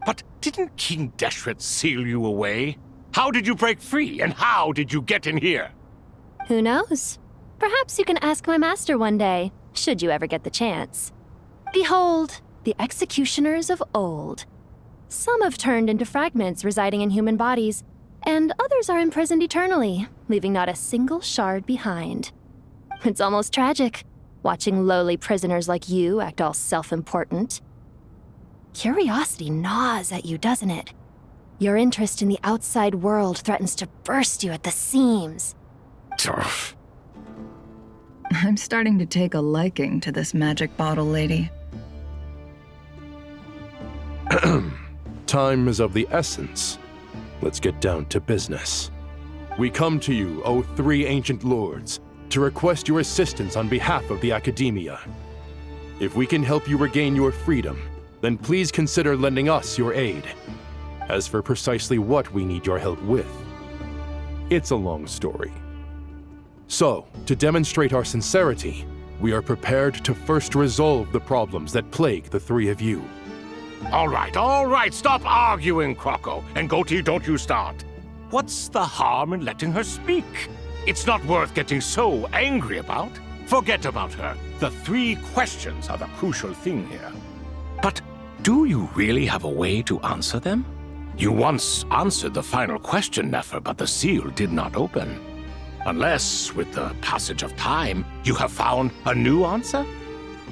But didn't King Deshret seal you away? How did you break free, and how did you get in here? Who knows? Perhaps you can ask my master one day, should you ever get the chance. Behold, the executioners of old. Some have turned into fragments residing in human bodies, and others are imprisoned eternally, leaving not a single shard behind. It's almost tragic, watching lowly prisoners like you act all self-important. Curiosity gnaws at you, doesn't it? Your interest in the outside world threatens to burst you at the seams. Turf. I'm starting to take a liking to this magic bottle lady. Time is of the essence. Let's get down to business. We come to you, O three ancient lords, to request your assistance on behalf of the Academia. If we can help you regain your freedom, then please consider lending us your aid. As for precisely what we need your help with, it's a long story. So, to demonstrate our sincerity, we are prepared to first resolve the problems that plague the three of you. All right, stop arguing, Croco. And Goatee, don't you start. What's the harm in letting her speak? It's not worth getting so angry about. Forget about her. The 3 questions are the crucial thing here. But do you really have a way to answer them? You once answered the final question, Nefer, but the seal did not open. Unless, with the passage of time, you have found a new answer?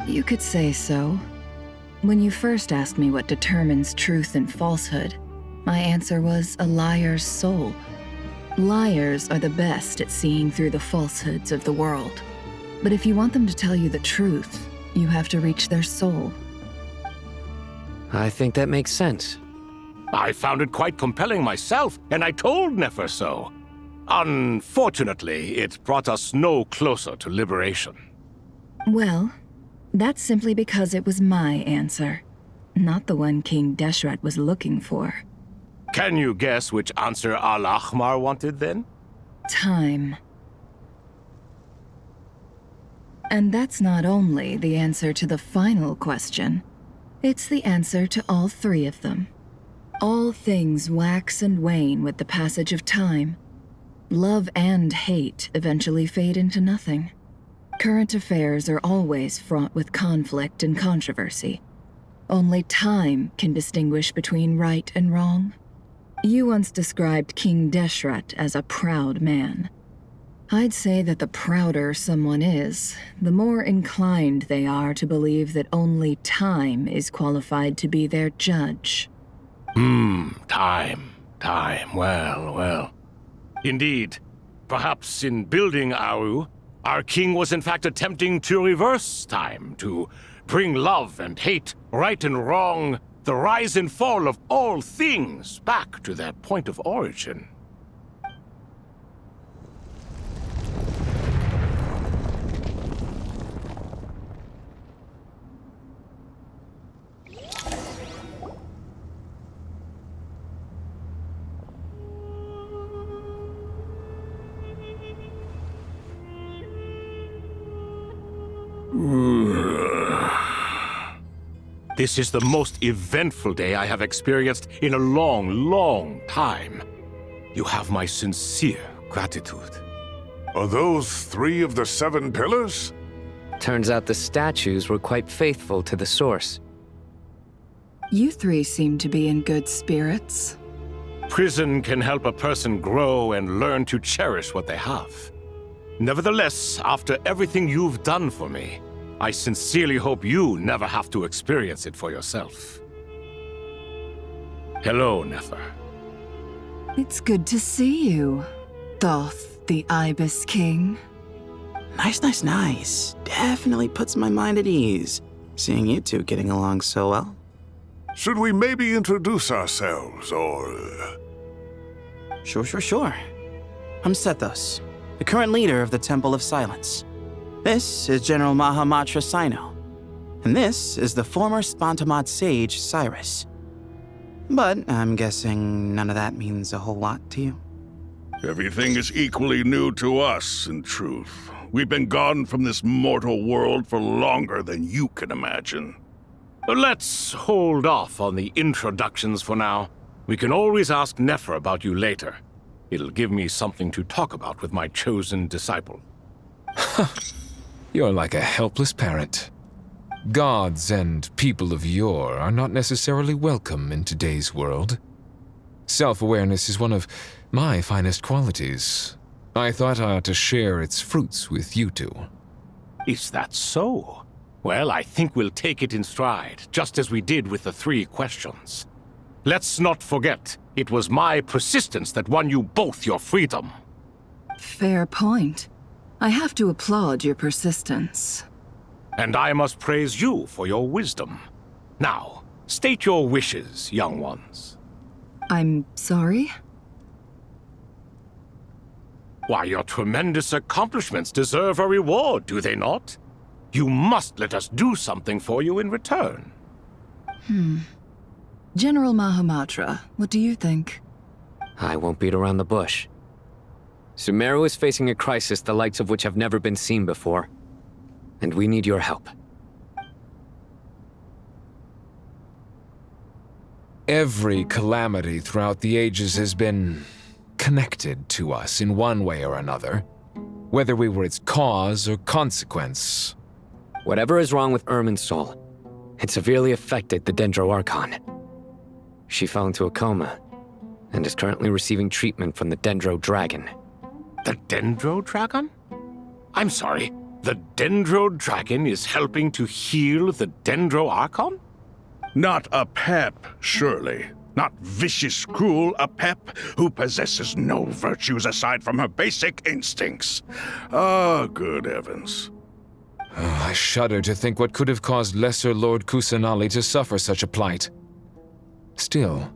You could say so. When you first asked me what determines truth and falsehood, my answer was a liar's soul. Liars are the best at seeing through the falsehoods of the world. But if you want them to tell you the truth, you have to reach their soul. I think that makes sense. I found it quite compelling myself, and I told Nefer so. Unfortunately, it brought us no closer to liberation. Well, that's simply because it was my answer, not the one King Deshret was looking for. Can you guess which answer Al-Ahmar wanted then? Time. And that's not only the answer to the final question, it's the answer to all 3 of them. All things wax and wane with the passage of time. Love and hate eventually fade into nothing. Current affairs are always fraught with conflict and controversy. Only time can distinguish between right and wrong. You once described King Deshret as a proud man. I'd say that the prouder someone is, the more inclined they are to believe that only time is qualified to be their judge. Time. Well. Indeed. Perhaps in building Aru, our king was in fact attempting to reverse time, to bring love and hate, right and wrong, the rise and fall of all things back to their point of origin. This is the most eventful day I have experienced in a long time. You have my sincere gratitude. Are those 3 of the 7 pillars? Turns out the statues were quite faithful to the source. You 3 seem to be in good spirits. Prison can help a person grow and learn to cherish what they have. Nevertheless, after everything you've done for me, I sincerely hope you never have to experience it for yourself. Hello, Nefer. It's good to see you, Thoth the Ibis King. Nice. Definitely puts my mind at ease, seeing you 2 getting along so well. Should we maybe introduce ourselves, or... Sure. I'm Sethos, the current leader of the Temple of Silence. This is General Mahamatra Sino, and this is the former Spantamad sage, Cyrus. But I'm guessing none of that means a whole lot to you. Everything is equally new to us, in truth. We've been gone from this mortal world for longer than you can imagine. Let's hold off on the introductions for now. We can always ask Nefer about you later. It'll give me something to talk about with my chosen disciple. You're like a helpless parent. Gods and people of yore are not necessarily welcome in today's world. Self-awareness is one of my finest qualities. I thought I ought to share its fruits with you two. Is that so? Well, I think we'll take it in stride, just as we did with the 3 questions. Let's not forget, it was my persistence that won you both your freedom. Fair point. I have to applaud your persistence. And I must praise you for your wisdom. Now, state your wishes, young ones. I'm sorry? Why, your tremendous accomplishments deserve a reward, do they not? You must let us do something for you in return. General Mahamatra, what do you think? I won't beat around the bush. Sumeru is facing a crisis the likes of which have never been seen before. And we need your help. Every calamity throughout the ages has been connected to us in one way or another, whether we were its cause or consequence. Whatever is wrong with Irminsul, it severely affected the Dendro Archon. She fell into a coma and is currently receiving treatment from the Dendro Dragon. The Dendro Dragon? I'm sorry, the Dendro Dragon is helping to heal the Dendro Archon? Not a pep, surely. Not vicious, cruel a pep who possesses no virtues aside from her basic instincts. Ah, good heavens. Oh, I shudder to think what could have caused Lesser Lord Kusanali to suffer such a plight. Still,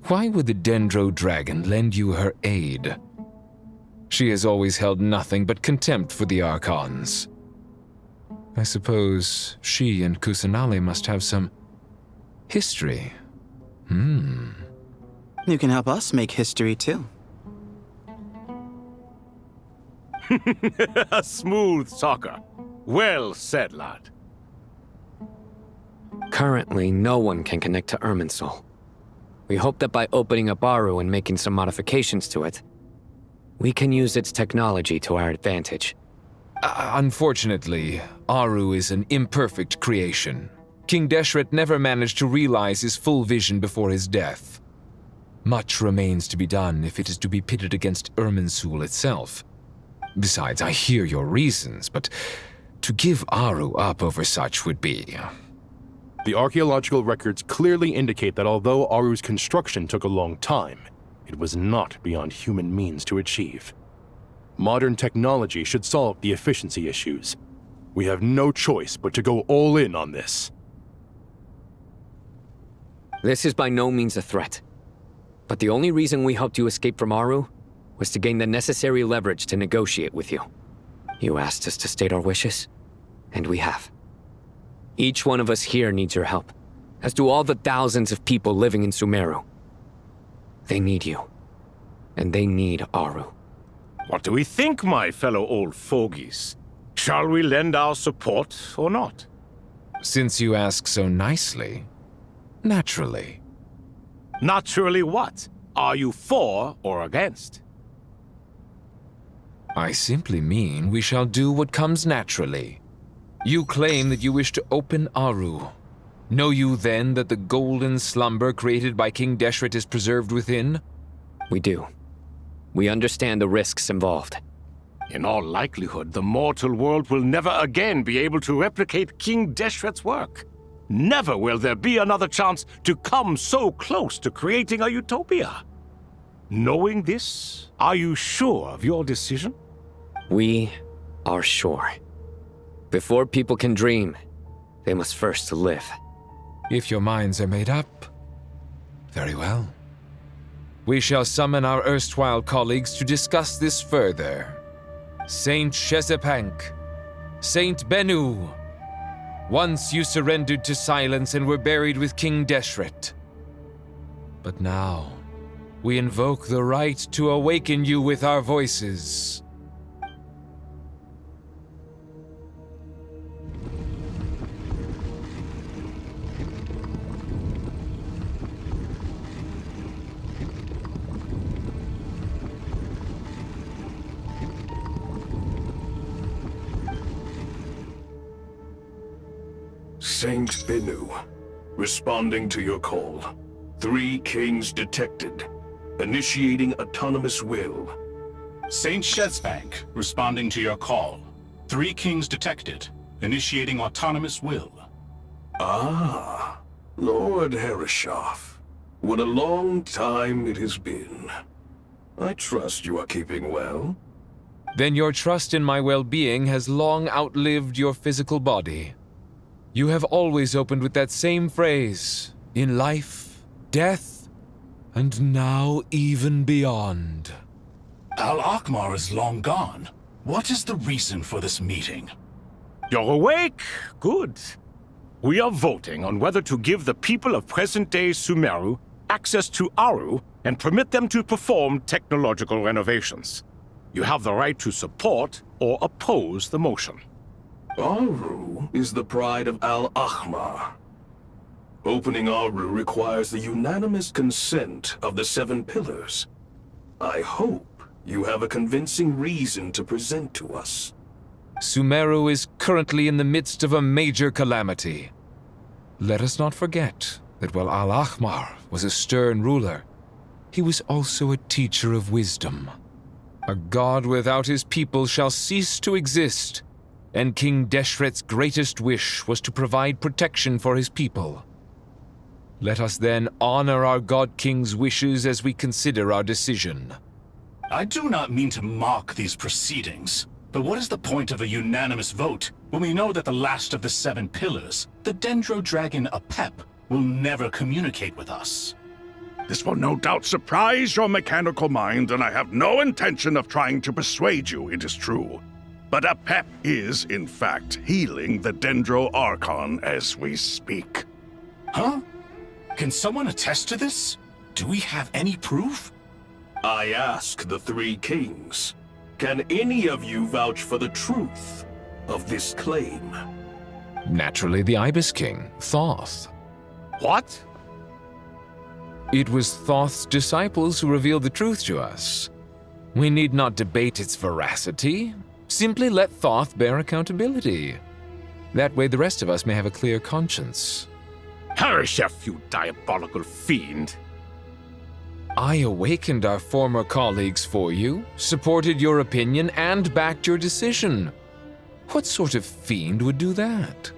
why would the Dendro Dragon lend you her aid? She has always held nothing but contempt for the Archons. I suppose she and Kusanali must have some history. You can help us make history too. A smooth talker. Well said, lad. Currently, no one can connect to Irminsul. We hope that by opening up Aru and making some modifications to it, we can use its technology to our advantage. Unfortunately, Aru is an imperfect creation. King Deshret never managed to realize his full vision before his death. Much remains to be done if it is to be pitted against Irminsul itself. Besides, I hear your reasons, but to give Aru up over such would be... The archaeological records clearly indicate that although Aru's construction took a long time, it was not beyond human means to achieve. Modern technology should solve the efficiency issues. We have no choice but to go all in on this. This is by no means a threat. But the only reason we helped you escape from Aru was to gain the necessary leverage to negotiate with you. You asked us to state our wishes, and we have. Each one of us here needs your help, as do all the thousands of people living in Sumeru. They need you, and they need Aru. What do we think, my fellow old fogies? Shall we lend our support or not? Since you ask so nicely, naturally. Naturally what? Are you for or against? I simply mean we shall do what comes naturally. You claim that you wish to open Aru. Know you then that the golden slumber created by King Deshret is preserved within? We do. We understand the risks involved. In all likelihood, the mortal world will never again be able to replicate King Deshret's work. Never will there be another chance to come so close to creating a utopia. Knowing this, are you sure of your decision? We are sure. Before people can dream, they must first live. If your minds are made up, very well. We shall summon our erstwhile colleagues to discuss this further. Saint Shezepank, Saint Bennu, once you surrendered to silence and were buried with King Deshret. But now, we invoke the right to awaken you with our voices. Saint Binu, responding to your call. 3 kings detected. Initiating autonomous will. Saint Shezbank, responding to your call. 3 kings detected. Initiating autonomous will. Ah, Lord Herreshoff. What a long time it has been. I trust you are keeping well. Then your trust in my well-being has long outlived your physical body. You have always opened with that same phrase, in life, death, and now even beyond. Al-Akmar is long gone. What is the reason for this meeting? You're awake? Good. We are voting on whether to give the people of present-day Sumeru access to Aru and permit them to perform technological renovations. You have the right to support or oppose the motion. Aru is the pride of Al-Ahmar. Opening Aru requires the unanimous consent of the 7 pillars. I hope you have a convincing reason to present to us. Sumeru is currently in the midst of a major calamity. Let us not forget that while Al-Ahmar was a stern ruler, he was also a teacher of wisdom. A god without his people shall cease to exist, and King Deshret's greatest wish was to provide protection for his people. Let us then honor our God King's wishes as we consider our decision. I do not mean to mock these proceedings, but what is the point of a unanimous vote when we know that the last of the 7 pillars, the Dendro Dragon Apep, will never communicate with us? This will no doubt surprise your mechanical mind, and I have no intention of trying to persuade you it is true. But Apep is, in fact, healing the Dendro Archon as we speak. Huh? Can someone attest to this? Do we have any proof? I ask the 3 kings. Can any of you vouch for the truth of this claim? Naturally, the Ibis King, Thoth. What? It was Thoth's disciples who revealed the truth to us. We need not debate its veracity. Simply let Thoth bear accountability. That way the rest of us may have a clear conscience. Herreshoff, you diabolical fiend! I awakened our former colleagues for you, supported your opinion, and backed your decision. What sort of fiend would do that?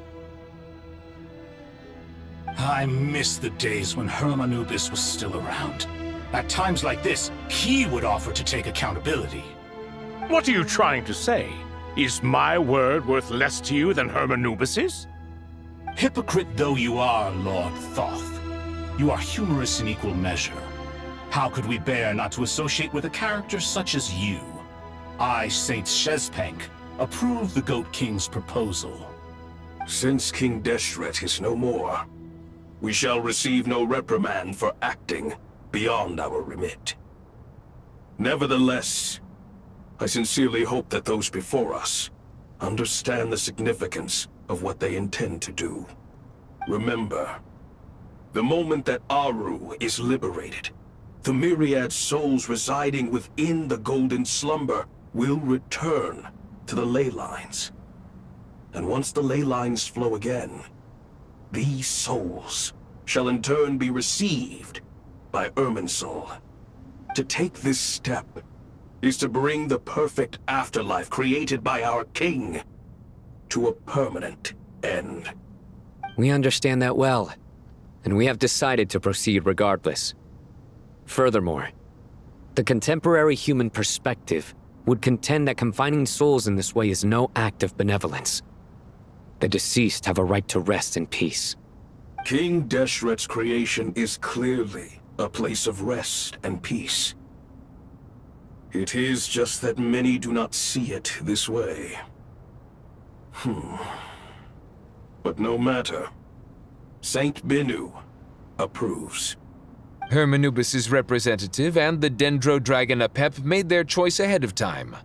I miss the days when Hermanubis was still around. At times like this, he would offer to take accountability. What are you trying to say? Is my word worth less to you than Hermanubis's? Hypocrite though you are, Lord Thoth, you are humorous in equal measure. How could we bear not to associate with a character such as you? I, Saint Shezbank, approve the Goat King's proposal. Since King Deshret is no more, we shall receive no reprimand for acting beyond our remit. Nevertheless, I sincerely hope that those before us understand the significance of what they intend to do. Remember, the moment that Aru is liberated, the myriad souls residing within the Golden Slumber will return to the ley lines. And once the ley lines flow again, these souls shall in turn be received by Irminsul. To take this step is to bring the perfect afterlife created by our king to a permanent end. We understand that well, and we have decided to proceed regardless. Furthermore, the contemporary human perspective would contend that confining souls in this way is no act of benevolence. The deceased have a right to rest in peace. King Deshret's creation is clearly a place of rest and peace. It is just that many do not see it this way. But no matter. Saint Binu approves. Hermanubis' representative and the Dendro Dragon Apep made their choice ahead of time,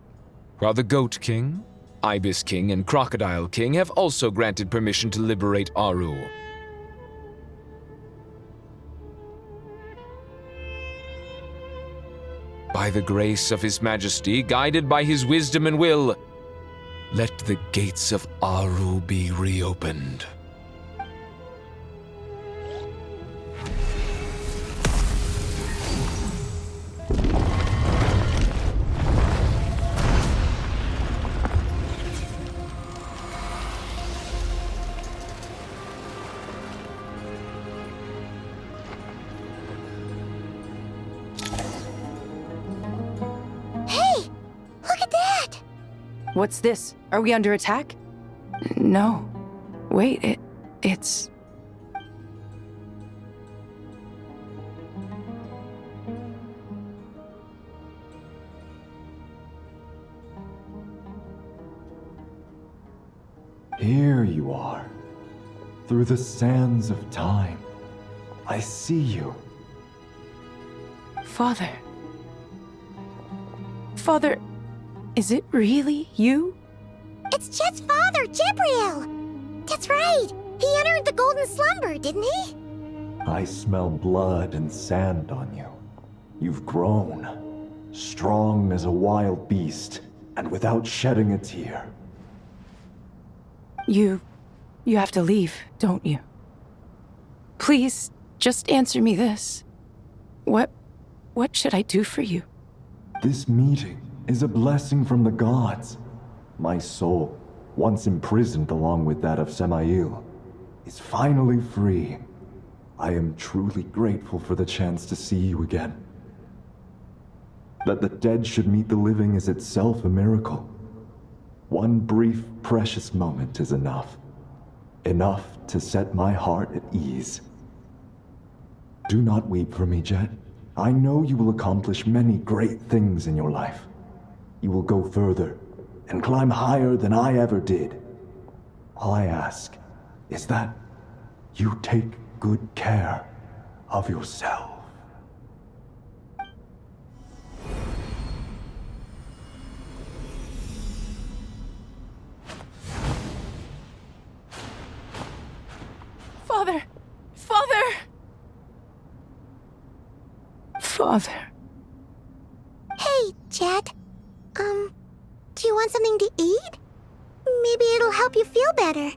while the Goat King, Ibis King, and Crocodile King have also granted permission to liberate Aru. By the grace of His Majesty, guided by His wisdom and will, let the gates of Aru be reopened. What's this? Are we under attack? No. Wait, it's... Here you are. Through the sands of time. I see you. Father. Father, is it really you? It's Jet's father, Jibriel! That's right! He entered the golden slumber, didn't he? I smell blood and sand on you. You've grown. Strong as a wild beast, and without shedding a tear. You have to leave, don't you? Please, just answer me this. What should I do for you? This meeting is a blessing from the gods. My soul, once imprisoned along with that of Samael, is finally free. I am truly grateful for the chance to see you again. That the dead should meet the living is itself a miracle. One brief, precious moment is enough. Enough to set my heart at ease. Do not weep for me, Jet. I know you will accomplish many great things in your life. You will go further and climb higher than I ever did. All I ask is that you take good care of yourself. Father! Father! Father. Hey, Jet. Do you want something to eat? Maybe it'll help you feel better.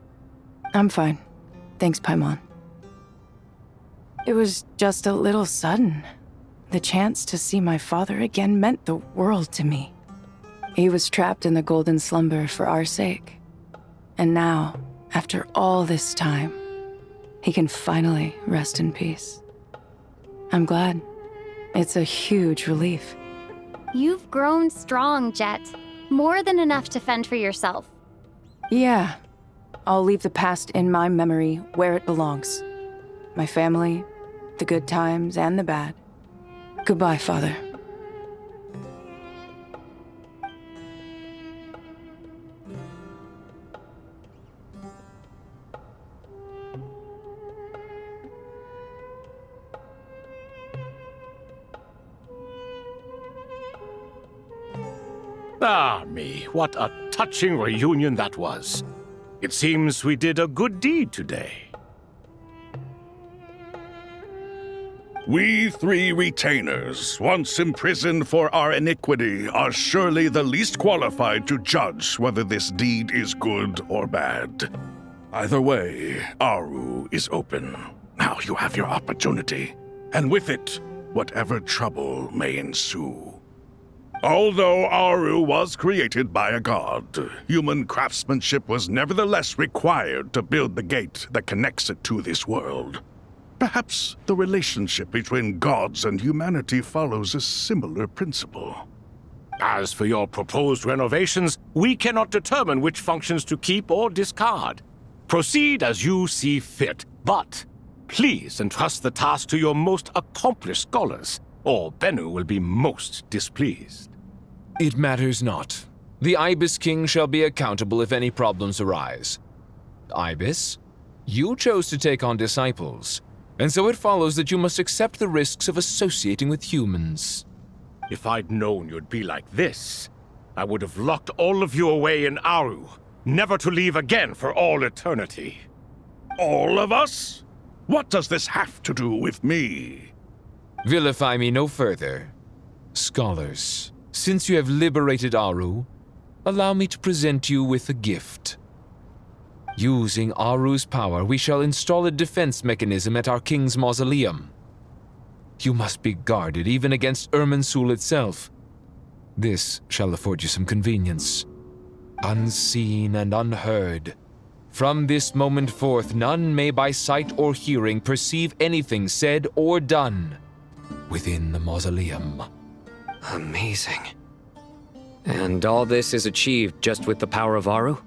I'm fine. Thanks, Paimon. It was just a little sudden. The chance to see my father again meant the world to me. He was trapped in the golden slumber for our sake. And now, after all this time, he can finally rest in peace. I'm glad. It's a huge relief. You've grown strong, Jet. More than enough to fend for yourself. Yeah. I'll leave the past in my memory where it belongs. My family, the good times and the bad. Goodbye, Father. Ah, me, what a touching reunion that was. It seems we did a good deed today. We three retainers, once imprisoned for our iniquity, are surely the least qualified to judge whether this deed is good or bad. Either way, Aru is open. Now you have your opportunity, and with it, whatever trouble may ensue. Although Aru was created by a god, human craftsmanship was nevertheless required to build the gate that connects it to this world. Perhaps the relationship between gods and humanity follows a similar principle. As for your proposed renovations, we cannot determine which functions to keep or discard. Proceed as you see fit, but please entrust the task to your most accomplished scholars, or Bennu will be most displeased. It matters not. The Ibis King shall be accountable if any problems arise. Ibis, you chose to take on disciples, and so it follows that you must accept the risks of associating with humans. If I'd known you'd be like this, I would have locked all of you away in Aru, never to leave again for all eternity. All of us? What does this have to do with me? Vilify me no further. Scholars, since you have liberated Aru, allow me to present you with a gift. Using Aru's power, we shall install a defense mechanism at our king's mausoleum. You must be guarded even against Irminsul itself. This shall afford you some convenience. Unseen and unheard. From this moment forth, none may by sight or hearing perceive anything said or done within the mausoleum. Amazing. And all this is achieved just with the power of Aru?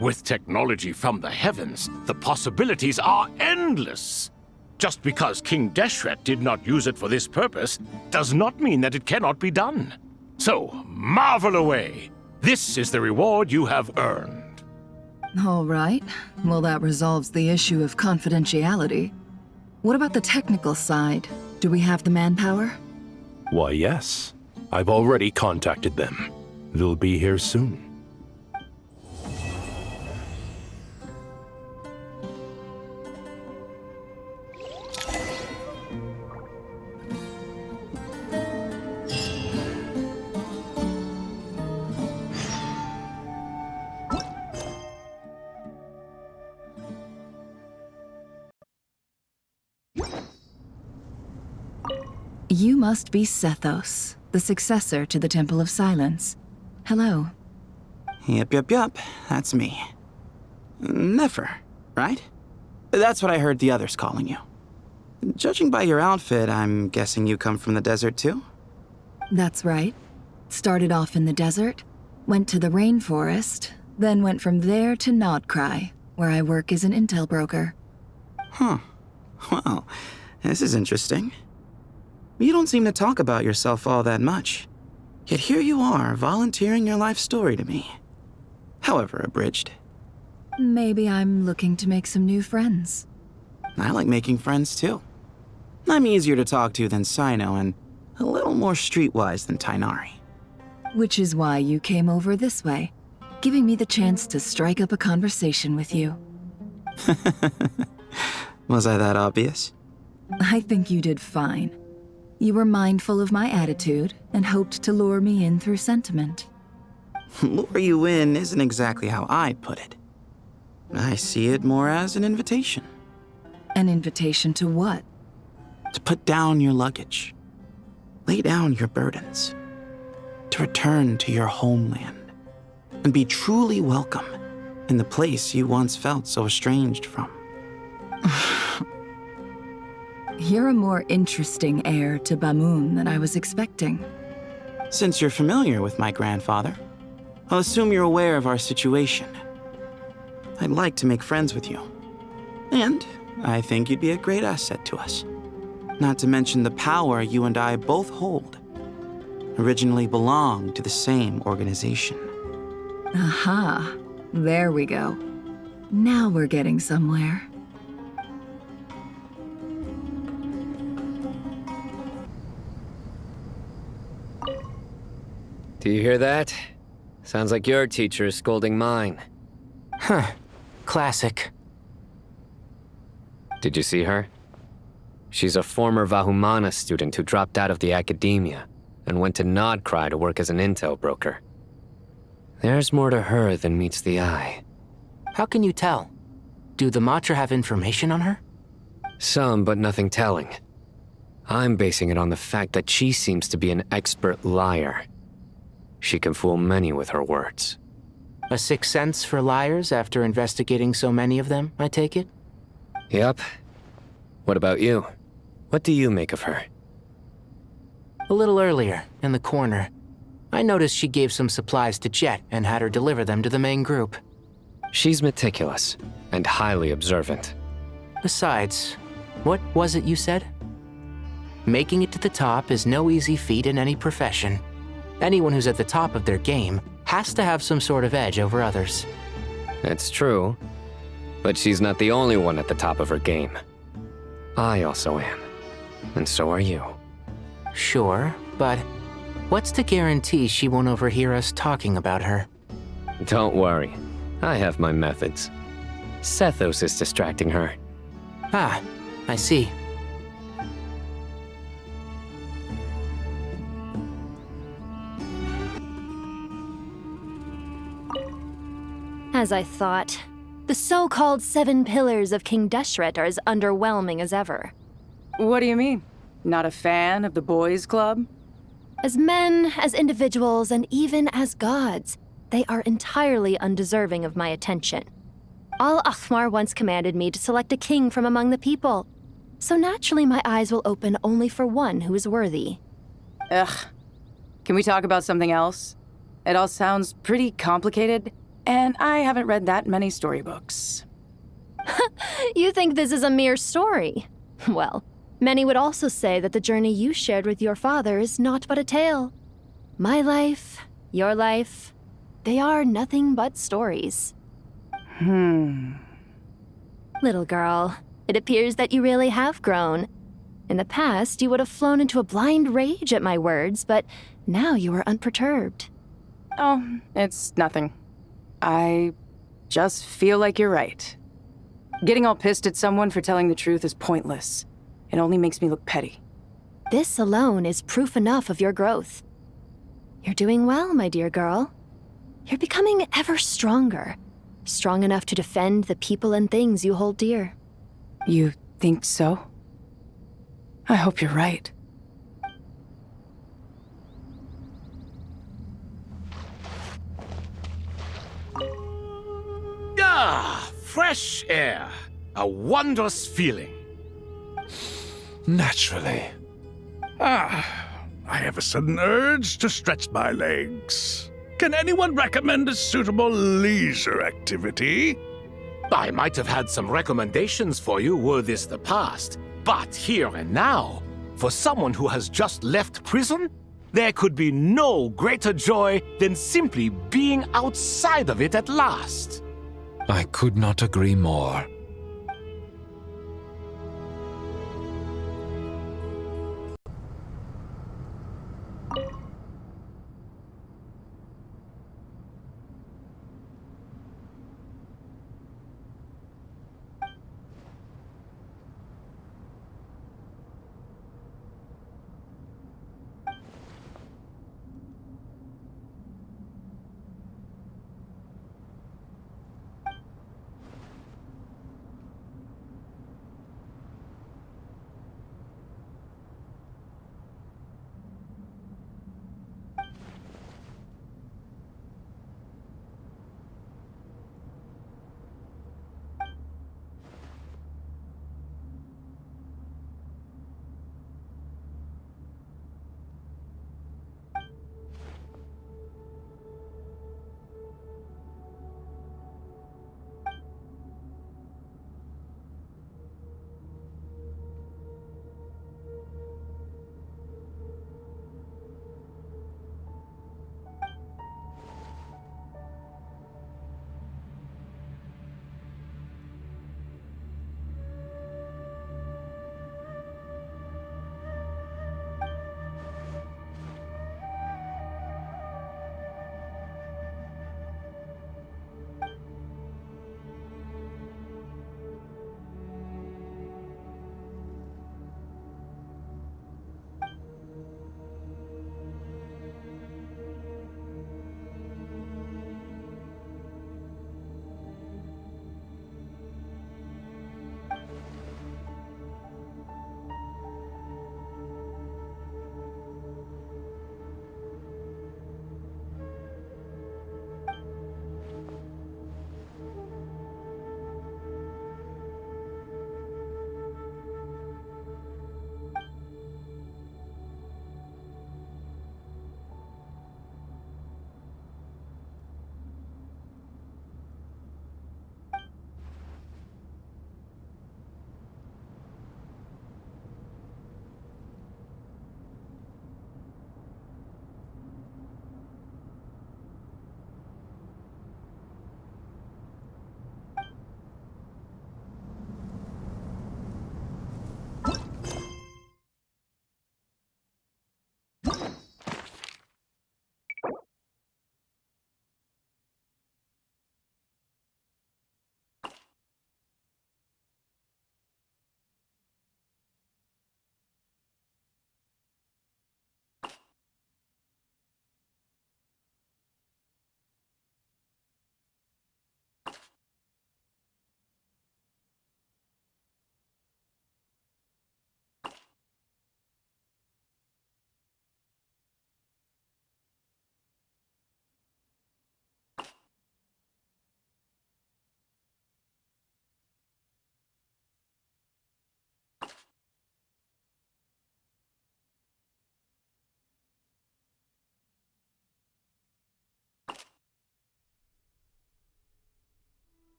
With technology from the heavens, the possibilities are endless. Just because King Deshret did not use it for this purpose does not mean that it cannot be done. So, marvel away. This is the reward you have earned. All right. Well, that resolves the issue of confidentiality. What about the technical side? Do we have the manpower? Why, yes. I've already contacted them. They'll be here soon. You must be Sethos, the successor to the Temple of Silence. Hello. Yep. That's me. Nefer, right? That's what I heard the others calling you. Judging by your outfit, I'm guessing you come from the desert too? That's right. Started off in the desert, went to the rainforest, then went from there to Nodcry, where I work as an intel broker. Huh. Well, this is interesting. You don't seem to talk about yourself all that much. Yet here you are, volunteering your life story to me. However abridged. Maybe I'm looking to make some new friends. I like making friends too. I'm easier to talk to than Sino and a little more streetwise than Tainari. Which is why you came over this way, giving me the chance to strike up a conversation with you. Was I that obvious? I think you did fine. You were mindful of my attitude and hoped to lure me in through sentiment. Lure you in isn't exactly how I'd put it. I see it more as an invitation. An invitation to what? To put down your luggage. Lay down your burdens. To return to your homeland. And be truly welcome in the place you once felt so estranged from. You're a more interesting heir to Bamun than I was expecting. Since you're familiar with my grandfather, I'll assume you're aware of our situation. I'd like to make friends with you. And I think you'd be a great asset to us. Not to mention the power you and I both hold. Originally belonged to the same organization. Aha, there we go. Now we're getting somewhere. Do you hear that? Sounds like your teacher is scolding mine. Huh. Classic. Did you see her? She's a former Vahumana student who dropped out of the academia and went to Nodcry to work as an intel broker. There's more to her than meets the eye. How can you tell? Do the Matra have information on her? Some, but nothing telling. I'm basing it on the fact that she seems to be an expert liar. She can fool many with her words. A sixth sense for liars after investigating so many of them, I take it? Yep. What about you? What do you make of her? A little earlier, in the corner, I noticed she gave some supplies to Jet and had her deliver them to the main group. She's meticulous and highly observant. Besides, what was it you said? Making it to the top is no easy feat in any profession. Anyone who's at the top of their game has to have some sort of edge over others. It's true, but she's not the only one at the top of her game. I also am, and so are you. Sure, but what's to guarantee she won't overhear us talking about her? Don't worry, I have my methods. Sethos is distracting her. Ah, I see. As I thought, the so-called 7 pillars of King Deshret are as underwhelming as ever. What do you mean? Not a fan of the boys' club? As men, as individuals, and even as gods, they are entirely undeserving of my attention. Al-Akhmar once commanded me to select a king from among the people, so naturally my eyes will open only for one who is worthy. Ugh. Can we talk about something else? It all sounds pretty complicated, and I haven't read that many storybooks. You think this is a mere story? Well, many would also say that the journey you shared with your father is not but a tale. My life, your life, they are nothing but stories. Little girl, it appears that you really have grown. In the past, you would have flown into a blind rage at my words, but now you are unperturbed. Oh, it's nothing. I just feel like you're right. Getting all pissed at someone for telling the truth is pointless. It only makes me look petty. This alone is proof enough of your growth. You're doing well, my dear girl. You're becoming ever stronger. Strong enough to defend the people and things you hold dear. You think so? I hope you're right. Ah, fresh air. A wondrous feeling. Naturally. I have a sudden urge to stretch my legs. Can anyone recommend a suitable leisure activity? I might have had some recommendations for you were this the past, but here and now, for someone who has just left prison, there could be no greater joy than simply being outside of it at last. I could not agree more.